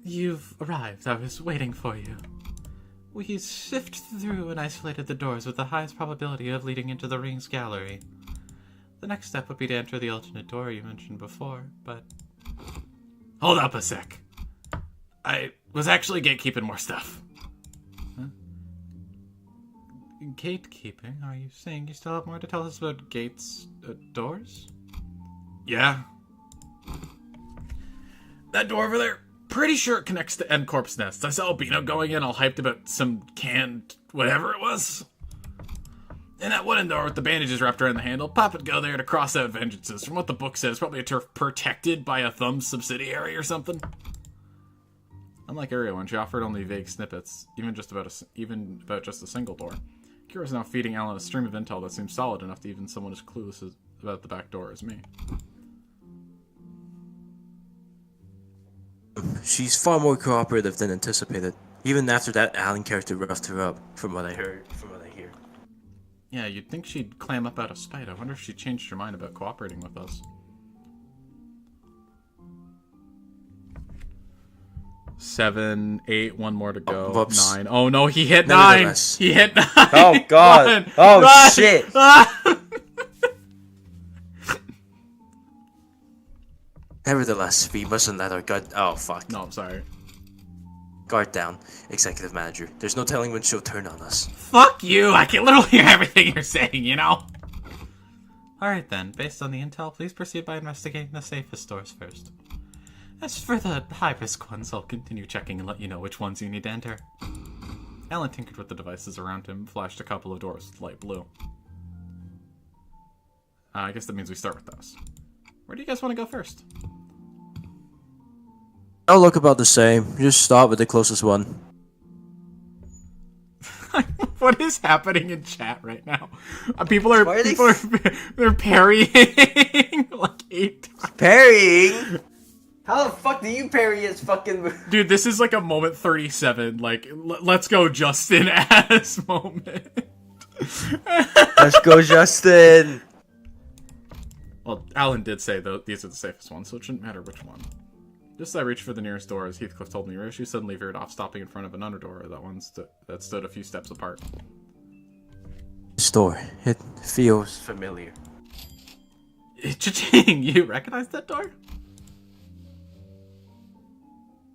You've arrived. I was waiting for you. We sifted through and isolated the doors with the highest probability of leading into the Rings Gallery. The next step would be to enter the alternate door you mentioned before, but... Hold up a sec. I was actually gatekeeping more stuff. Huh? Gatekeeping? Are you saying you still have more to tell us about gates, doors? Yeah. That door over there, pretty sure it connects to N-Corp's nest. I saw Albino going in all hyped about some canned whatever it was. And that wooden door with the bandages wrapped around the handle, Pop would go there to cross out vengeances. From what the book says, probably a turf protected by a thumb subsidiary or something. Unlike Ariel, when she offered only vague snippets, even about just a single door, Kira's now feeding Alan a stream of intel that seems solid enough to even someone as clueless about the back door as me. She's far more cooperative than anticipated. Even after that Alan character roughed her up, from what I hear. Yeah, you'd think she'd clam up out of spite. I wonder if she changed her mind about cooperating with us. 7, 8, one more to go. Whoops. 9. Oh no, he hit 9! Nevertheless. He hit 9! Oh god! Run! Run! Shit! Nevertheless, we mustn't let our guard. Oh fuck. No, I'm sorry. Guard down, Executive Manager. There's no telling when she'll turn on us. Fuck you! I can literally hear everything you're saying, you know? Alright then, based on the intel, please proceed by investigating the safest doors first. As for the high-risk ones, I'll continue checking and let you know which ones you need to enter. Alan tinkered with the devices around him, flashed a couple of doors with light blue. I guess that means we start with those. Where do you guys want to go first? I'll look about the same. Just start with the closest one. What is happening in chat right now? People are Why are they they're parrying like 8 times. Parrying? How the fuck do you parry his fucking... Dude, this is like a moment 37. Like, let's go, Justin, ass moment. Let's go, Justin! Well, Alan did say, though, these are the safest ones, so it shouldn't matter which one. Just as I reached for the nearest door, as Heathcliff told me, Ryoshi suddenly veered off, stopping in front of another door that stood a few steps apart. This door, it feels familiar. Cha-ching! You recognize that door?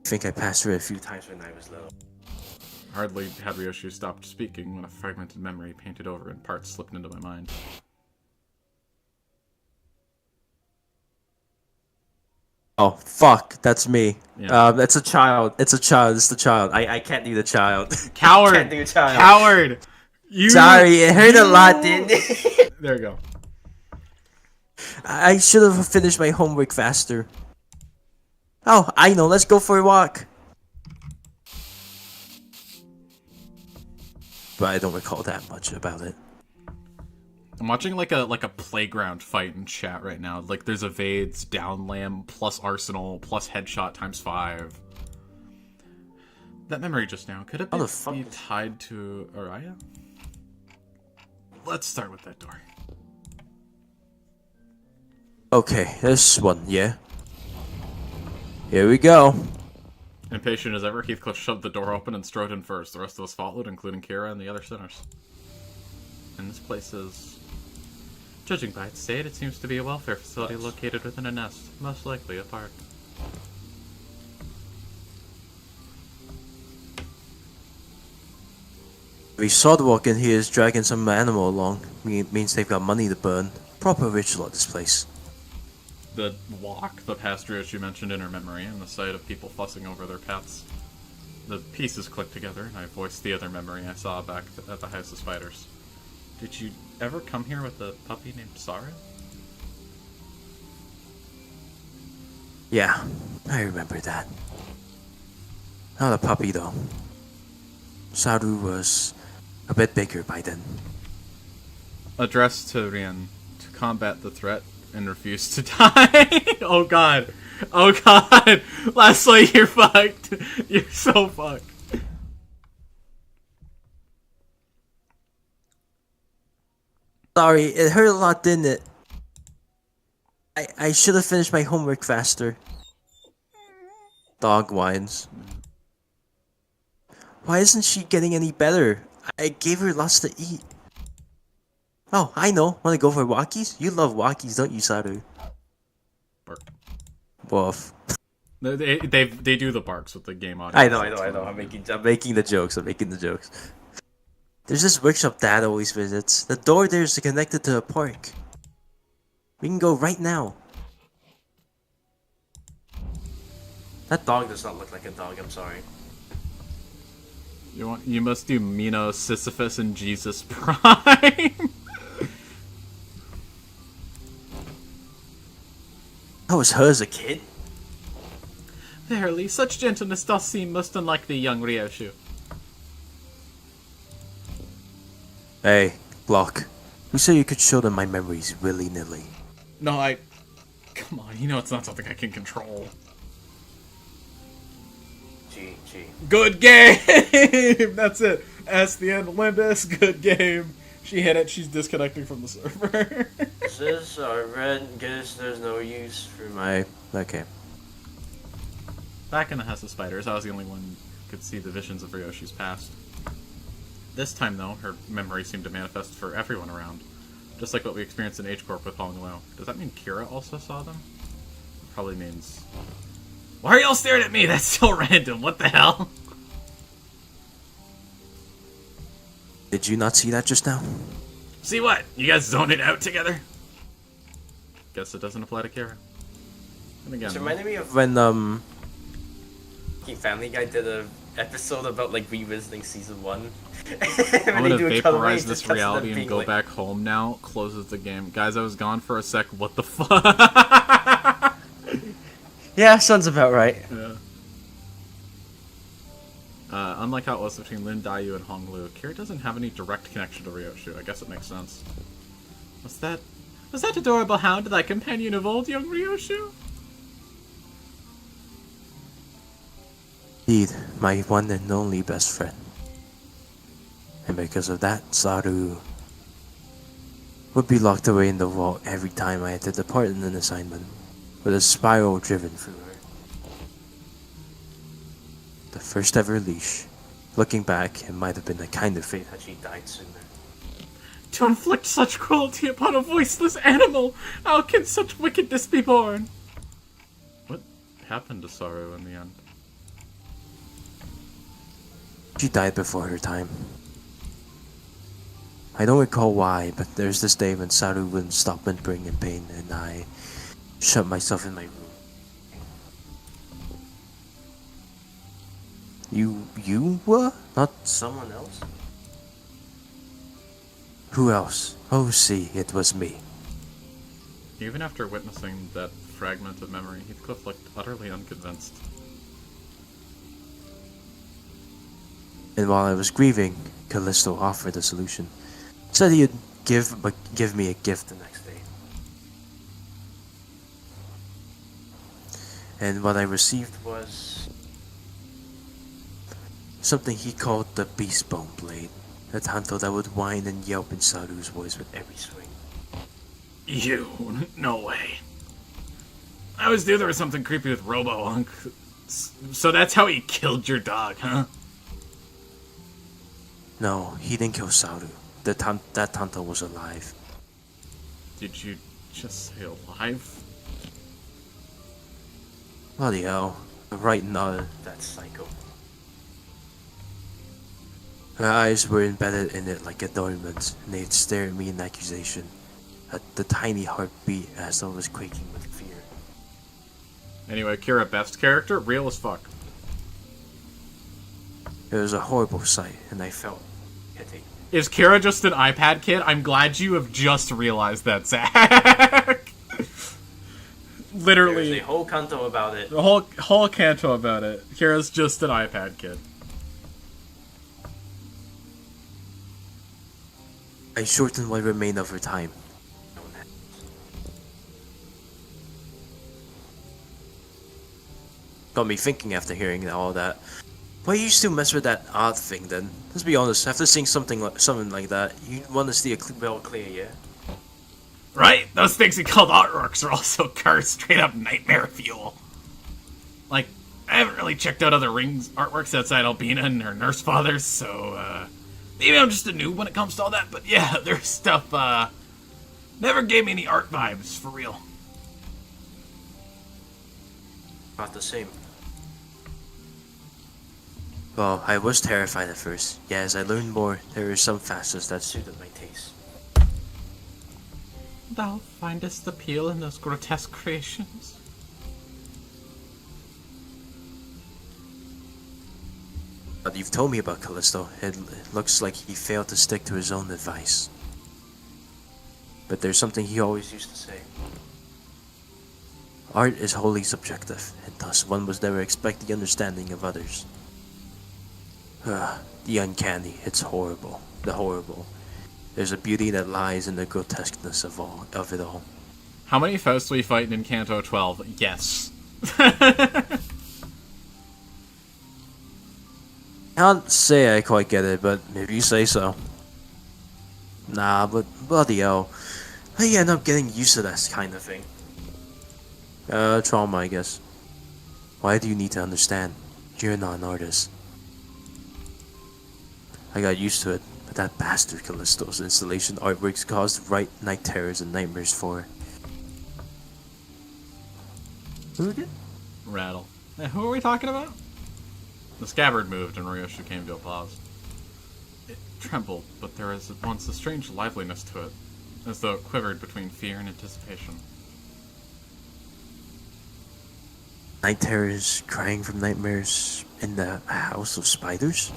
I think I passed through it a few times when I was little. Hardly had Ryoshi stopped speaking when a fragmented memory painted over and parts slipped into my mind. Oh, fuck, that's me. Yeah. It's a child. It's the child. I can't do the child. Coward! Can't do a child. Coward! You... Sorry, it hurt a lot, didn't it? There you go. I should have finished my homework faster. Oh, I know, let's go for a walk. But I don't recall that much about it. I'm watching like a playground fight in chat right now. Like there's evades, downlam, plus arsenal, plus headshot times 5. That memory just now, could it How be the fuck is- tied to Araya? Let's start with that door. Okay, this one, yeah. Here we go. Impatient as ever, Heathcliff shoved the door open and strode in first. The rest of us followed, including Kira and the other sinners. And this place is... Judging by its state, it seems to be a welfare facility located within a nest, most likely a park. We saw the walk in here is dragging some animal along. Means they've got money to burn. Proper ritual at this place. The walk, the pasturage you mentioned in her memory, and the sight of people fussing over their pets. The pieces clicked together, and I voiced the other memory I saw back at the House of Spiders. Did you ever come here with a puppy named Sarah? Yeah, I remember that. Not a puppy though. Saru was a bit bigger by then. Addressed to Rian, to combat the threat and refuse to die. Oh god. Oh god. Leslie, you're fucked. You're so fucked. Sorry, it hurt a lot, didn't it? I should have finished my homework faster. Dog whines. Why isn't she getting any better? I gave her lots to eat. Oh, I know. Wanna go for walkies? You love walkies, don't you, Saru? Bark. Woof. They do the barks with the game audio. I know. I'm making the jokes. There's this workshop Dad always visits. The door there is connected to a park. We can go right now. That dog does not look like a dog, I'm sorry. You must do Mino, Sisyphus, and Jesus Prime. That was her as a kid? Verily, such gentleness doth seem most unlike the young Ryoshu. Hey, Block. Who said you could show them my memories willy-nilly? No, come on, you know it's not something I can control. Gee. Good game! That's it. That's the end of Limbus. Good game. She hit it. She's disconnecting from the server. This I read. Guess there's no use for my... Okay. Back in the House of Spiders, I was the only one who could see the visions of Ryoshi's past. This time, though, her memory seemed to manifest for everyone around. Just like what we experienced in H-Corp with Hong Lo. Does that mean Kira also saw them? It probably means... Why are y'all staring at me? That's so random. What the hell? Did you not see that just now? See what? You guys zoned it out together? Guess it doesn't apply to Kira. And again, It reminded me of when, Family Guy did a episode about, like, revisiting Season 1. I'm gonna vaporize this reality and go back home now. Closes the game. Guys, I was gone for a sec. What the fuck? Yeah, sounds about right. Yeah. unlike how it was between Lin Daiyu and Honglu, Kira doesn't have any direct connection to Ryoshu. I guess it makes sense. Was that adorable hound thy companion of old, young Ryoshu? Indeed, my one and only best friend. And because of that, Saru would be locked away in the vault every time I had to depart in an assignment, with a spiral driven through her. The first ever leash. Looking back, it might have been a kind of fate had she died sooner. To inflict such cruelty upon a voiceless animal! How can such wickedness be born? What happened to Saru in the end? She died before her time. I don't recall why, but there's this day when Saru wouldn't stop whimpering in pain, and I shut myself in my room. You were? Not someone else? Who else? Oh, see, it was me. Even after witnessing that fragment of memory, Heathcliff looked utterly unconvinced. And while I was grieving, Callisto offered a solution. Said he'd give me a gift the next day. And what I received was something he called the Beast Bone Blade. A tanto that would whine and yelp in Saru's voice with every swing. You? No way. I always knew there was something creepy with Robo-Unk. So that's how he killed your dog, huh? No, he didn't kill Saru. That tanto was alive. Did you just say alive? Bloody hell. Right now, that psycho. Her eyes were embedded in it like adornments, and they'd stare at me in accusation. At the tiny heartbeat as though it was quaking with fear. Anyway, Kira, best character, real as fuck. It was a horrible sight, and I felt pity. Is Kira just an iPad kid? I'm glad you have just realized that, Zach. Literally. There's a whole canto about it. The whole canto about it. Kira's just an iPad kid. I shortened what remained of her time. Got me thinking after hearing all that. Why you still mess with that odd thing then? Let's be honest, after seeing something like that, you want to see a well clear, yeah? Right? Those things he called artworks are also cursed, straight up nightmare fuel. Like, I haven't really checked out other Rings artworks outside Albina and her Nurse Fathers, so, maybe I'm just a noob when it comes to all that, but yeah, their stuff, never gave me any art vibes, for real. Not the same. Well, I was terrified at first. Yeah, as I learned more, there were some facets that suited my taste. Thou findest appeal in those grotesque creations. But you've told me about Callisto. It looks like he failed to stick to his own advice. But there's something he always used to say. Art is wholly subjective, and thus one must never expect the understanding of others. The uncanny, it's horrible. The horrible. There's a beauty that lies in the grotesqueness of it all. How many Faust we fight in Canto 12? Yes. Can't say I quite get it, but if you say so. Nah, but bloody hell. I end up getting used to that kind of thing. Trauma, I guess. Why do you need to understand? You're not an artist. I got used to it, but that bastard Callisto's installation artworks caused right night terrors and nightmares for her. Who did? Rattle. Who are we talking about? The scabbard moved and Ryoshu came to a pause. It trembled, but there was at once a strange liveliness to it, as though it quivered between fear and anticipation. Night terrors, crying from nightmares in the house of spiders?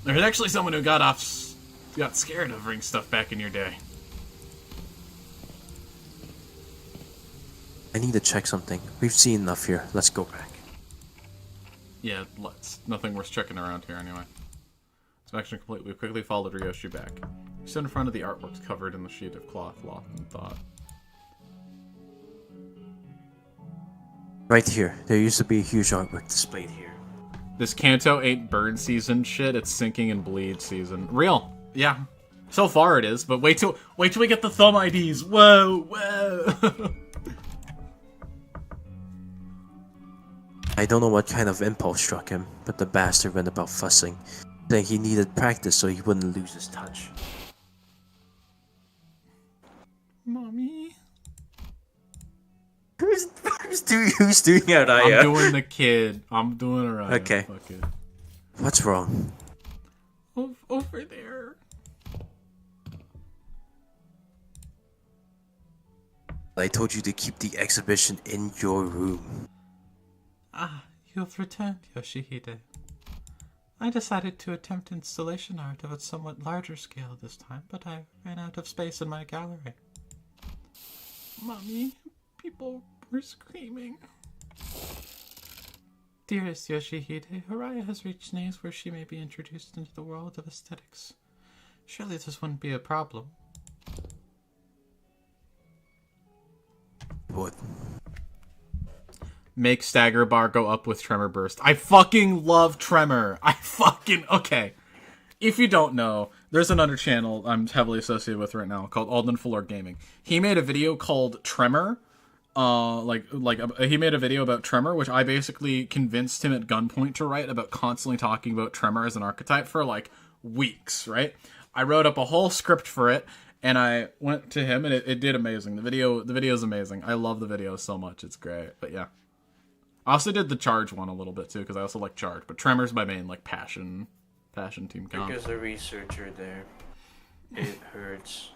There's actually someone who got scared of Ring stuff back in your day. I need to check something. We've seen enough here. Let's go back. Yeah, let's. Nothing worth checking around here anyway. Inspection complete. We quickly followed Ryoshi back. He stood in front of the artworks covered in the sheet of cloth, lost in thought. Right here. There used to be a huge artwork displayed here. This Kanto ain't burn season shit, it's sinking and bleed season. Real. Yeah. So far it is, but wait till we get the thumb IDs. Whoa, whoa. I don't know what kind of impulse struck him, but the bastard went about fussing, saying he needed practice so he wouldn't lose his touch. Mommy. Who's doing Araya? I'm doing the kid. I'm doing Araya. Okay. Fuck it. What's wrong? Over there. I told you to keep the exhibition in your room. Ah, you've returned, Yoshihide. I decided to attempt installation art of a somewhat larger scale this time, but I ran out of space in my gallery. Mommy, people were screaming. Dearest Yoshihide, Araya has reached an age where she may be introduced into the world of aesthetics. Surely this wouldn't be a problem. What? Make stagger bar go up with tremor burst. I fucking love tremor. Okay. If you don't know, there's another channel I'm heavily associated with right now called Alden Fuller Gaming. He made a video called Tremor. He made a video about Tremor, which I basically convinced him at gunpoint to write about constantly talking about Tremor as an archetype for like weeks, right? I wrote up a whole script for it, and I went to him, and it did amazing. The video is amazing. I love the video so much. It's great. But yeah. I also did the Charge one a little bit too, because I also like Charge. But Tremor's my main like passion team comp. Because the researcher there, it hurts.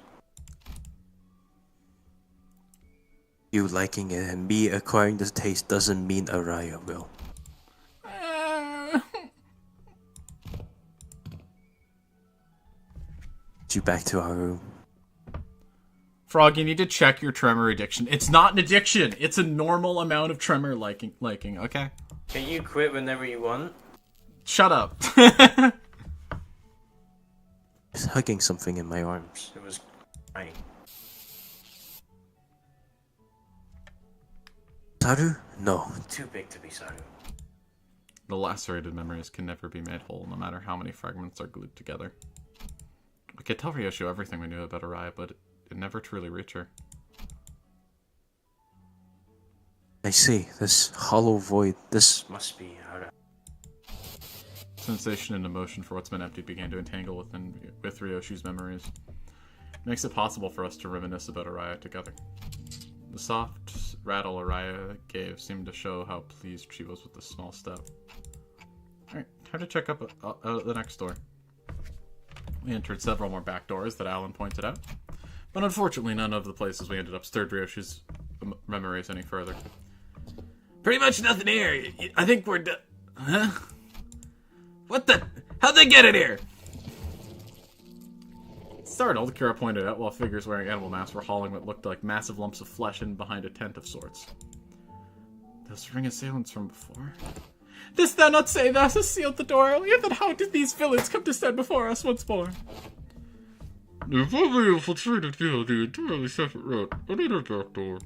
You liking it and me acquiring the taste doesn't mean Araya will. Get you back to our room. Frog, you need to check your tremor addiction. It's not an addiction. It's a normal amount of tremor liking, okay? Can you quit whenever you want? Shut up. He's hugging something in my arms. It was crying. Saru? No. Too big to be Saru. The lacerated memories can never be made whole, no matter how many fragments are glued together. We could tell Ryoshu everything we knew about Araya, but it never truly reached her. I see. This hollow void. This Must be Araya. Sensation and emotion for what's been empty began to entangle with Ryoshu's memories. It makes it possible for us to reminisce about Araya together. The soft rattle Araya gave seemed to show how pleased she was with this small step. Alright, time to check up the next door. We entered several more back doors that Alan pointed out, but unfortunately none of the places we ended up stirred Ryoshi's memories any further. Pretty much nothing here. I think we're done. Huh? What the? How'd they get in here? Startled, Kira pointed out while figures wearing animal masks were hauling what looked like massive lumps of flesh in behind a tent of sorts. Those ring assailants from before? Dost thou not say thou hast sealed the door earlier? Then how did these villains come to stand before us once more? The family infiltrated via the entirely separate route, another back door.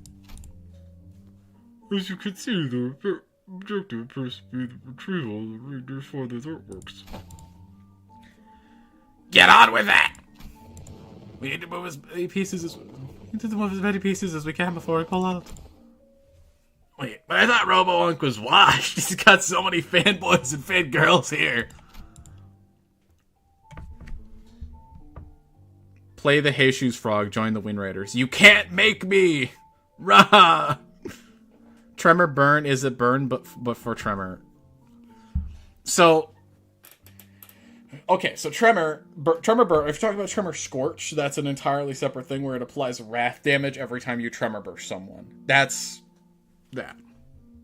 As you can see, the objective appears to be the retrieval of the Reader's father's artworks. Get on with that! We need to move as many pieces as we can before we pull out. Wait, but I thought Robo-Unk was washed. He's got so many fanboys and fangirls here. Play the Hey Shoes Frog, join the Wind Raiders. You can't make me! Rah! Tremor burn is a burn, but for Tremor. So... Okay, so Tremor burn, if you're talking about Tremor Scorch, that's an entirely separate thing where it applies wrath damage every time you Tremor burst someone. That's that.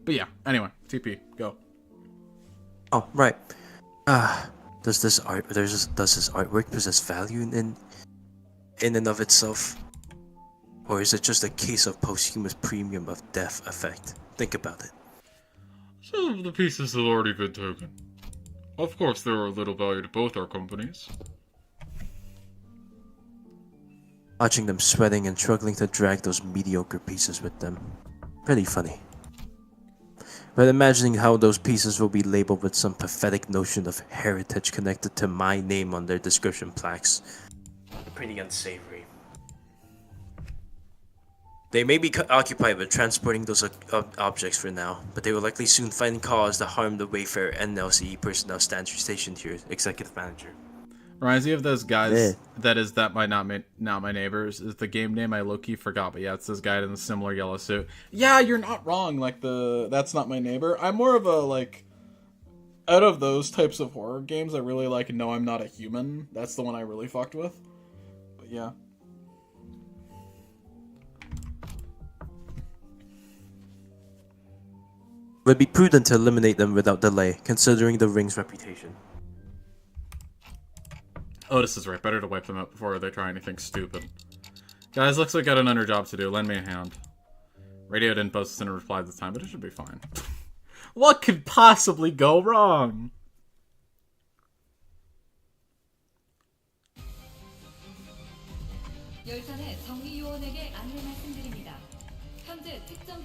But yeah, anyway, TP, go. Oh, right. Does this artwork possess value in and of itself? Or is it just a case of posthumous premium of death effect? Think about it. Some of the pieces have already been taken. Of course, there are little value to both our companies. Watching them sweating and struggling to drag those mediocre pieces with them. Pretty funny. But imagining how those pieces will be labeled with some pathetic notion of heritage connected to my name on their description plaques. Pretty unsavory. They may be occupied with transporting those objects for now, but they will likely soon find cause to harm the Wayfarer and LCE personnel stationed here, Executive Manager. Reminds me of those guys Yeah. that might not my neighbors is the game name I low-key forgot, but yeah, it's this guy in a similar yellow suit. Yeah, you're not wrong, like that's not my neighbor. I'm more of a like out of those types of horror games I really like No I'm Not a Human. That's the one I really fucked with. But yeah. It would be prudent to eliminate them without delay, considering the ring's reputation. Otis is right. Better to wipe them out before they try anything stupid. Guys, looks like I got another job to do. Lend me a hand. Radio didn't post in a reply this time, but it should be fine. What could possibly go wrong?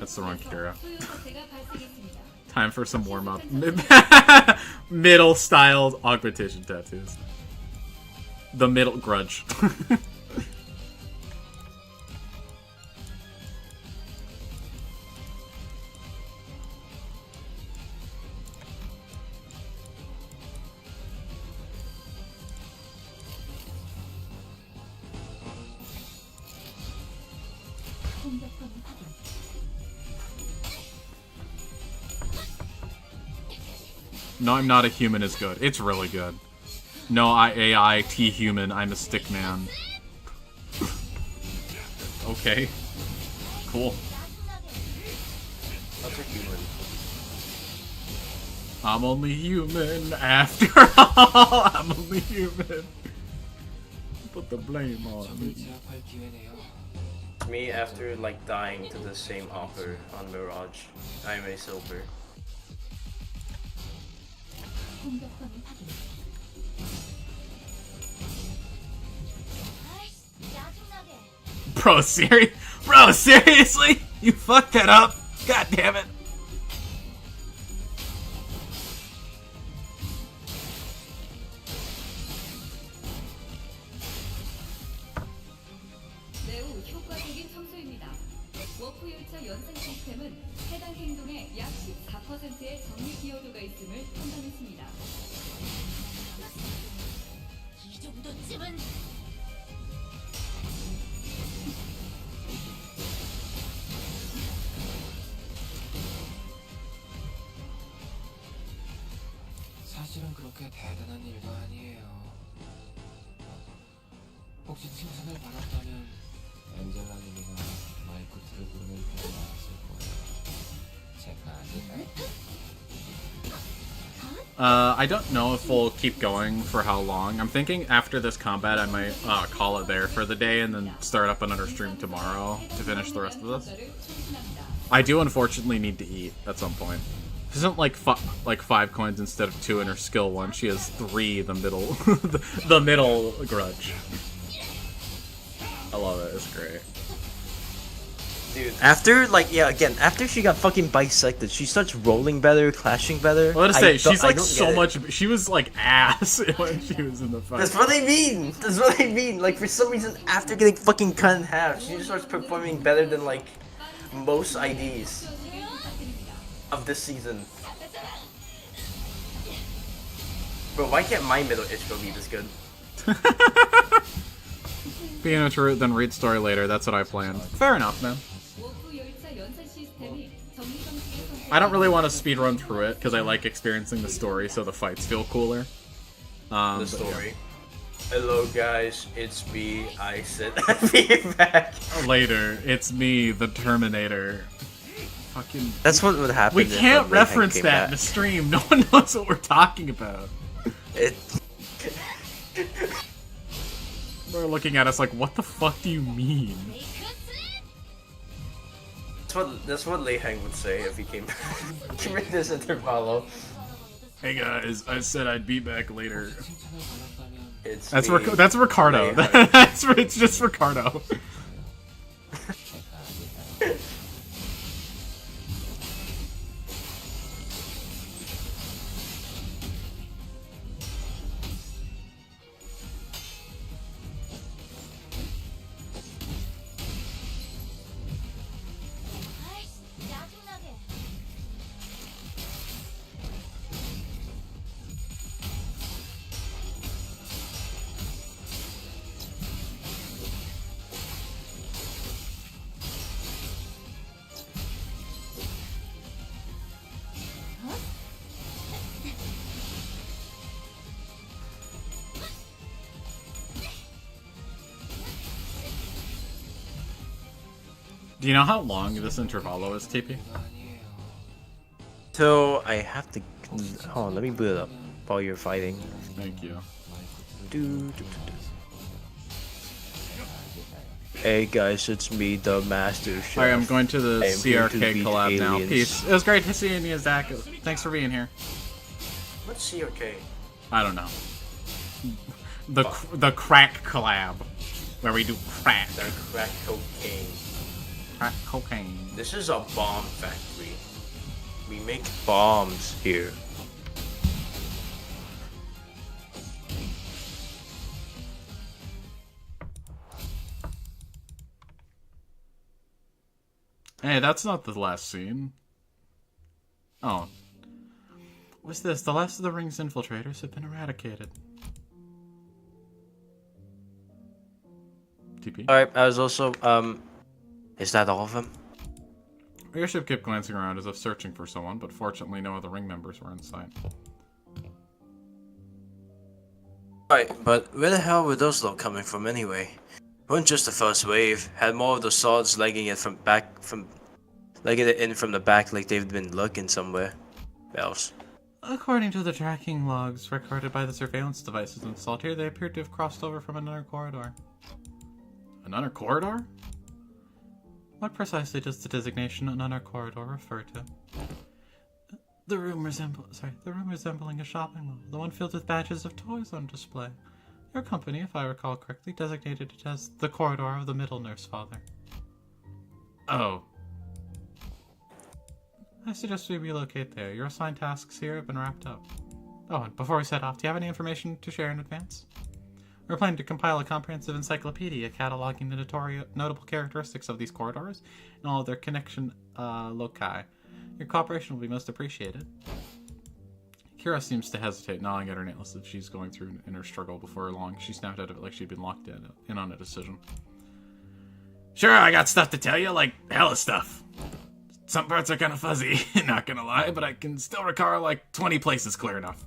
That's the wrong Kira. Time for some warm-up. Middle-styled augmentation tattoos. The middle grudge. No, I'm not a human is good. It's really good. No, AI, T-human, I'm a stick man. Okay. Cool. That's a human. I'm only human after all. I'm only human. Put the blame on me. 제압할 기회네요. Me after like dying to the same offer on Mirage. I'm a silver. 공격권을 확인. 아이씨, 짜증나게. Bro, seriously? You fucked that up? God damn it. 매우 효과적인 청소입니다. 워프 열차 연생 시스템은 해당 행동에 약 14%의 정리 기여도가 있음을 판단했습니다. 이 정도쯤은 사실은 그렇게 대단한 일도 아니에요. 혹시 칭찬을 받았다면 엔젤라님이나 마이크 트레그룹을 배워왔을 거예요. 제가 아닐까요? I don't know if we'll keep going for how long. I'm thinking after this combat I might call it there for the day and then start up another stream tomorrow to finish the rest of this. I do unfortunately need to eat at some point. She isn't like 5 coins instead of 2 in her skill 1. She has 3 the middle the middle grudge. I love it. It's great. Dude, after after she got fucking bisected, she starts rolling better, clashing better. Well, let's say she's like so much. She was like ass when she was in the fight. That's what I mean. That's what I mean. Like for some reason, after getting fucking cut in half, she just starts performing better than like most IDs of this season. Bro, why can't my middle Ichigo be this good? Being a route, then read story later. That's what I planned. Fair enough, man. 워프 열차 연산 시스템이 정리 방식에 I don't really want to speed run through it because I like experiencing the story, so the fights feel cooler. The but story. Hello guys, it's me. I said I'd be back. yeah. Later, it's me, the Terminator. Fucking. That's what would happen. We if can't Mayhem reference came that in back. the stream. No one knows what we're talking about. It. They're looking at us like, what the fuck do you mean? That's what Lei Heng would say if he came with this intervalo. Hey guys, I said I'd be back later. It's That's me, that's Ricardo. Lei Heng. It's just Ricardo. 아이씨, 짜증나게. Do you know how long this intervalo is, TP? So I have to. Hold on, let me boot it up while you're fighting. Thank you. Do. Hey guys, it's me, the Master Chef. Alright, I'm going to the I am here to CRK beat collab now. aliens. Peace. It was great to see you, Zach. Thanks for being here. What's CRK? I don't know. The crack collab, where we do crack. They're crack cocaine. Crack cocaine. This is a bomb factory. We make bombs here. Hey, that's not the last scene. Oh. What's this? The last of the Ring's infiltrators have been eradicated. TP? Alright, I was also, is that all of them? Your ship kept glancing around as if searching for someone, but fortunately no other Ring members were in sight. Right, but where the hell were those lot coming from anyway? Wasn't just the first wave. Had more of the swords legging it legging it in from the back like they've been lurking somewhere else. According to the tracking logs recorded by the surveillance devices installed here, they appear to have crossed over from another corridor. Another corridor? What precisely does the designation another corridor refer to? The room resembling a shopping mall, the one filled with batches of toys on display. Your company, if I recall correctly, designated it as the corridor of the middle nurse father. Oh. I suggest we relocate there. Your assigned tasks here have been wrapped up. Oh, and before we set off, do you have any information to share in advance? We're planning to compile a comprehensive encyclopedia cataloging the notable characteristics of these corridors and all of their connection loci. Your cooperation will be most appreciated. Kira seems to hesitate, gnawing at her nails as she's going through an inner struggle. Before long, she snapped out of it like she'd been locked in on a decision. Sure, I got stuff to tell you, like hella stuff. Some parts are kind of fuzzy, not gonna lie, but I can still recall like 20 places clear enough.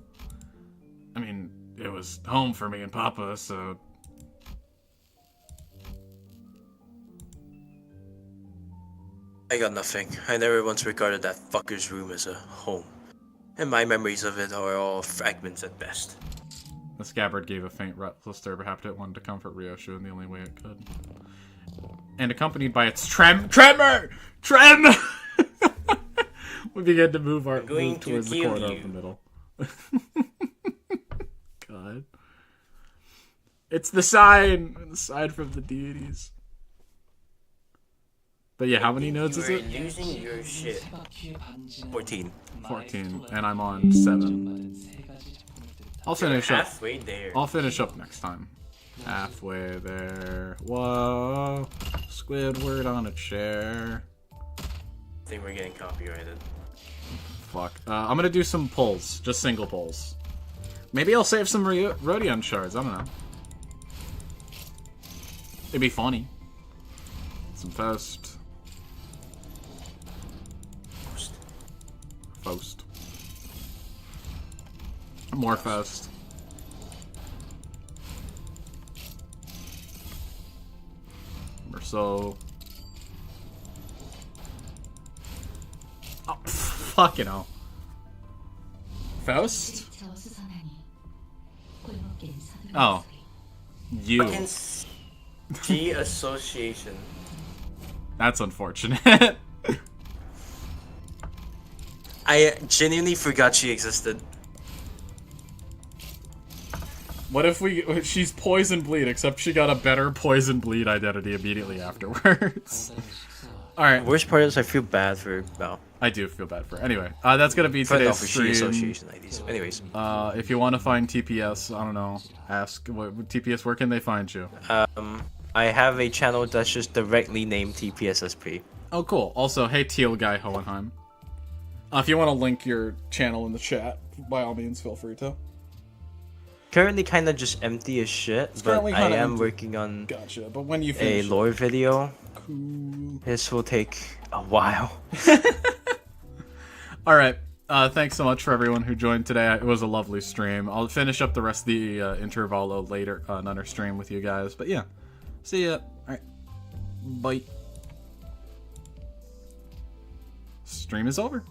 I mean, it was home for me and Papa, so... I got nothing. I never once regarded that fucker's room as a home. And my memories of it are all fragments at best. The scabbard gave a faint, restless stir, perhaps it wanted to comfort Ryoshu in the only way it could. And accompanied by its tremor! We began to move towards the corner of the middle. God. It's the sign from the deities. But yeah, how many nodes is it? Losing your shit. 14. 14, and I'm on 7. I'll finish up. Halfway there. I'll finish up next time. Halfway there. Whoa. Squidward on a chair. I think we're getting copyrighted. Fuck. I'm gonna do some pulls. Just single pulls. Maybe I'll save some Rodion shards. I don't know. It'd be funny. Some Faust. More Faust. Merceau. Oh, fucking hell. Faust? Oh. You. Fucking G Association. That's unfortunate. I genuinely forgot she existed. What if she's Poison Bleed, except she got a better Poison Bleed identity immediately afterwards. Alright. Worst part is I feel bad for Val. I do feel bad for her. Anyway, that's gonna be For today's Free stream. Association IDs. Anyways. If you want to find TPS, I don't know, ask, TPS, where can they find you? I have a channel that's just directly named TPSSP. Oh, cool. Also, hey, Teal Guy Hohenheim. If you want to link your channel in the chat, by all means, feel free to. Currently kind of just empty as shit, but currently I kinda am empty. working on Gotcha, but when you a finish it- lore video. Cool. This will take a while. Alright, thanks so much for everyone who joined today. It was a lovely stream. I'll finish up the rest of the intervalo later on another stream with you guys. But yeah, see ya. Alright, bye. Stream is over.